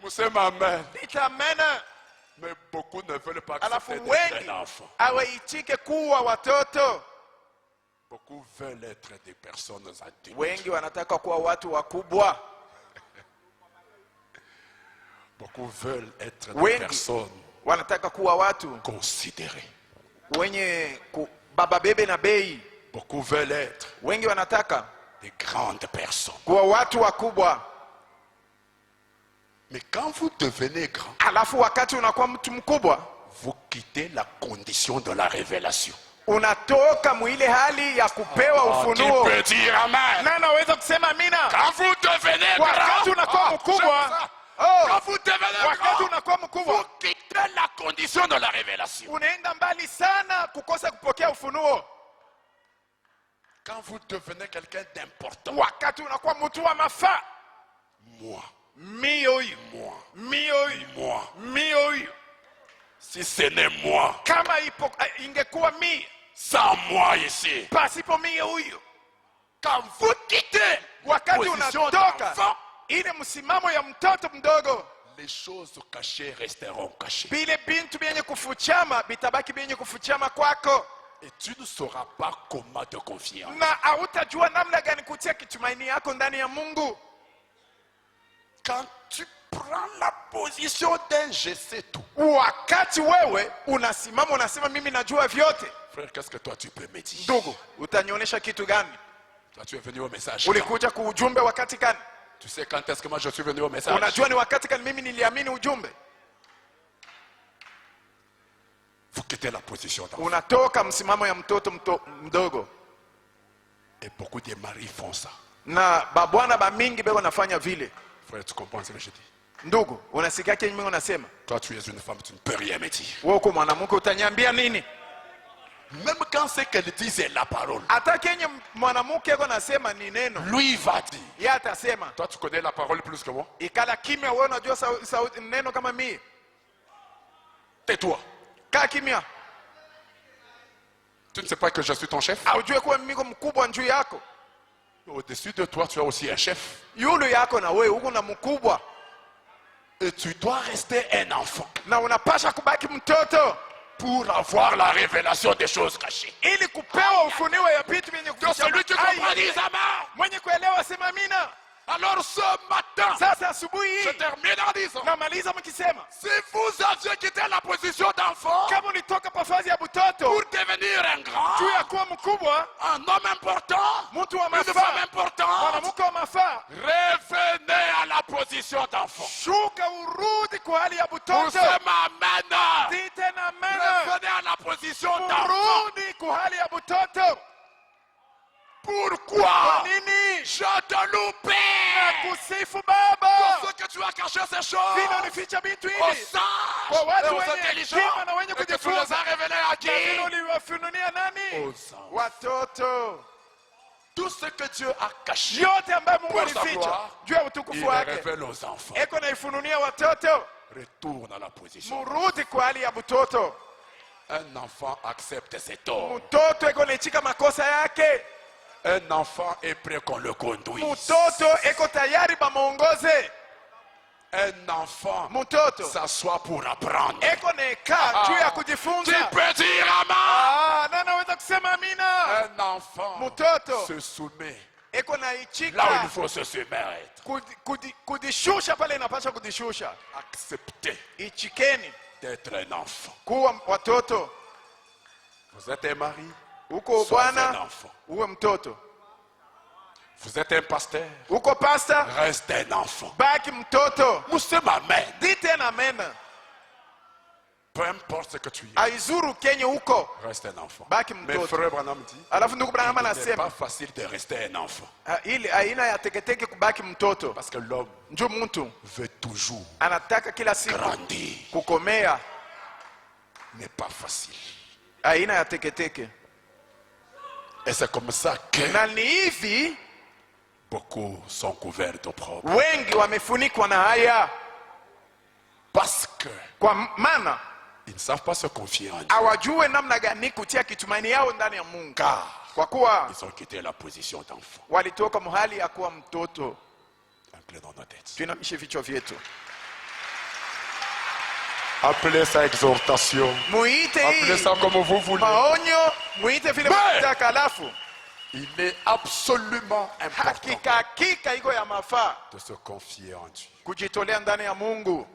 Musema amen. Itamena. Mais beaucoup ne veulent pas Alafu accepter d'être wengi un enfant. awaichike kuwa watoto. Beaucoup veulent être des personnes adultes. Wengi wanataka kuwa watu wakubwa. Beaucoup veulent être des Wengi personnes wanataka kuwa watu considérées. wenye baba bebe na bei. Beaucoup veulent être Wengi wanataka des grandes personnes. kuwa watu wakubwa. Mais quand vous devenez grand, Alafu wakati unakuwa mtu mkubwa, vous quittez la condition de la révélation. unatoka mwile hali ya kupewa Qui ufunuo. peut dire amen? Na naweza kusema amina. Quand vous devenez Wakati grand, unakuwa mkubwa, oh, quand vous devenez wakati grand, unakuwa vous mkubwa, quittez la condition de la révélation. unaenda mbali sana kukosa kupokea ufunuo. Quand vous devenez quelqu'un d'important, Wakati unakuwa mtu wa mafaa, moi, mimi huyu, si ce n'est moi, kama ingekuwa mimi, sans moi ici, pasipo mimi huyu. quand vous quittez Wakati position unatoka d'enfant, ile msimamo ya mtoto mdogo, les choses cachées resteront cachées. vile bintu vyenye kufuchama bitabaki vyenye kufuchama kwako, Et tu ne sauras pas comment te confier. na hautajua namna gani kutia kitumaini yako ndani ya Mungu. Quand tu prends la position d'un je sais tout. Wakati wewe unasimama unasema mimi najua vyote, Frère, qu'est-ce que toi tu peux me dire? ndugu, utanionyesha kitu gani? Toi tu es venu au message. Ulikuja kuujumbe wakati gani? Tu sais quand est-ce que moi je suis venu au message? Unajua ni wakati gani mimi niliamini ujumbe? Vous quittez la position d'enfant. Unatoka msimamo ya mtoto mdogo, Et beaucoup de maris font ça. na babwana ba mingi beko nafanya vile. Frère, tu comprends ce que je dis? Ndugu, unasikia kenye mimi unasema? Toi tu es une femme, tu ne peux rien me dire. Wewe uko mwanamke utaniambia nini? Même quand ce qu'elle dit c'est la parole, Hata kenye mwanamke yuko nasema ni neno, lui va dire. yeye atasema. Toi tu connais la parole plus que moi. Ikala kimya, wewe unajua sauti neno kama mimi. Tais-toi. Kaa kimya. Tu ne sais pas que je suis ton chef? Aujue kuwa mimi niko mkubwa juu yako. Au-dessus de toi, tu as aussi un chef. Yule yako na wewe uko na mkubwa, Et tu dois rester un enfant na unapasha kubaki mtoto pour avoir la révélation des choses cachées. ili kupewa ufunuo ya vitu vyenye Donc kufichama. celui qui comprend, dit amen. Mwenye kuelewa sema amina. Alors ce matin, Sasa asubuhi je hii termine en disant, namaliza mkisema, si vous aviez quitté la position d'enfant kama ulitoka pafazi ya butoto pour devenir un grand, juu ya kuwa mkubwa, un homme important, mtu wa une femme mafaa, importante, mwanamke wa mafaa, revenez à la position d'enfant. shuka urudi kwa hali ya Vous butoto. savez, amen. Di tena amena, Revenez à la position d'enfant. urudi kwa hali ya butoto. Pourquoi? Kwa nini? Je te loupé. Kusifu Baba, Pour ce que tu as caché ces choses vile ulificha vitu aux hivi sages kwa et watu aux wenye intelligents hekima na wenye et que tu les kujifunza, as révélés à qui? na vile uliwafunulia nani? Aux enfants. Watoto. Tout ce que Dieu a caché, Yote ambayo Mungu Pour sa alificha gloire, juu ya il utukufu les wake révèle aux enfants. eko naifunulia watoto. Retourne à la position. Murudi kwa hali ya butoto. Un enfant accepte ses torts. Mtoto eko naichika makosa yake. Un enfant est prêt qu'on le conduise. Mtoto eko tayari bamuongoze. Un enfant Mtoto s'assoit pour apprendre. eko nekaa juu ya kujifunza. Tu peux dire amen. Ah, na naweza kusema amina. Un enfant Mtoto se soumet eko là où il naichika faut se soumettre. kudishusha pale inapasha kudishusha. Accepter Ichikeni d'être un enfant. kuwa watoto. Vous êtes un mari, Uko sois un bwana, enfant. uwe mtoto. Vous êtes un pasteur, Uko pasta, reste un enfant. baki mtoto. Musema amen. Di tena amena. Peu importe ce que tu es, Aizuru kenye uko, reste un enfant. baki Mais mtoto. frère Branham dit, Alafu ndugu Branham il n'est anasema pas facile de rester un enfant. ili aina ya teketeke kubaki mtoto. Parce que l'homme Njoo mtu veut toujours anataka kila siku grandir. kukomea. N'est pas facile. Aina ya teketeke. Et c'est comme ça que Na ni hivi Beaucoup sont couverts d'opprobre. Wengi wamefunikwa na haya, Parce que kwa maana ils ne savent pas se confier en Dieu. hawajue namna gani kutia kitumaini yao ndani ya Mungu, Car kwa kuwa ils ont quitté la position d'enfant. walitoka mahali ya kuwa mtoto. Inclinons nos têtes. Tuinamishe vichwa vyetu, Appelez ça exhortation. muite Appelez hii ça comme vous voulez. maonyo, muite vile Mais- mtaka. Alafu Il est absolument important hakika iko ya mafaa de se confier en Dieu. kujitolea ndani ya Mungu.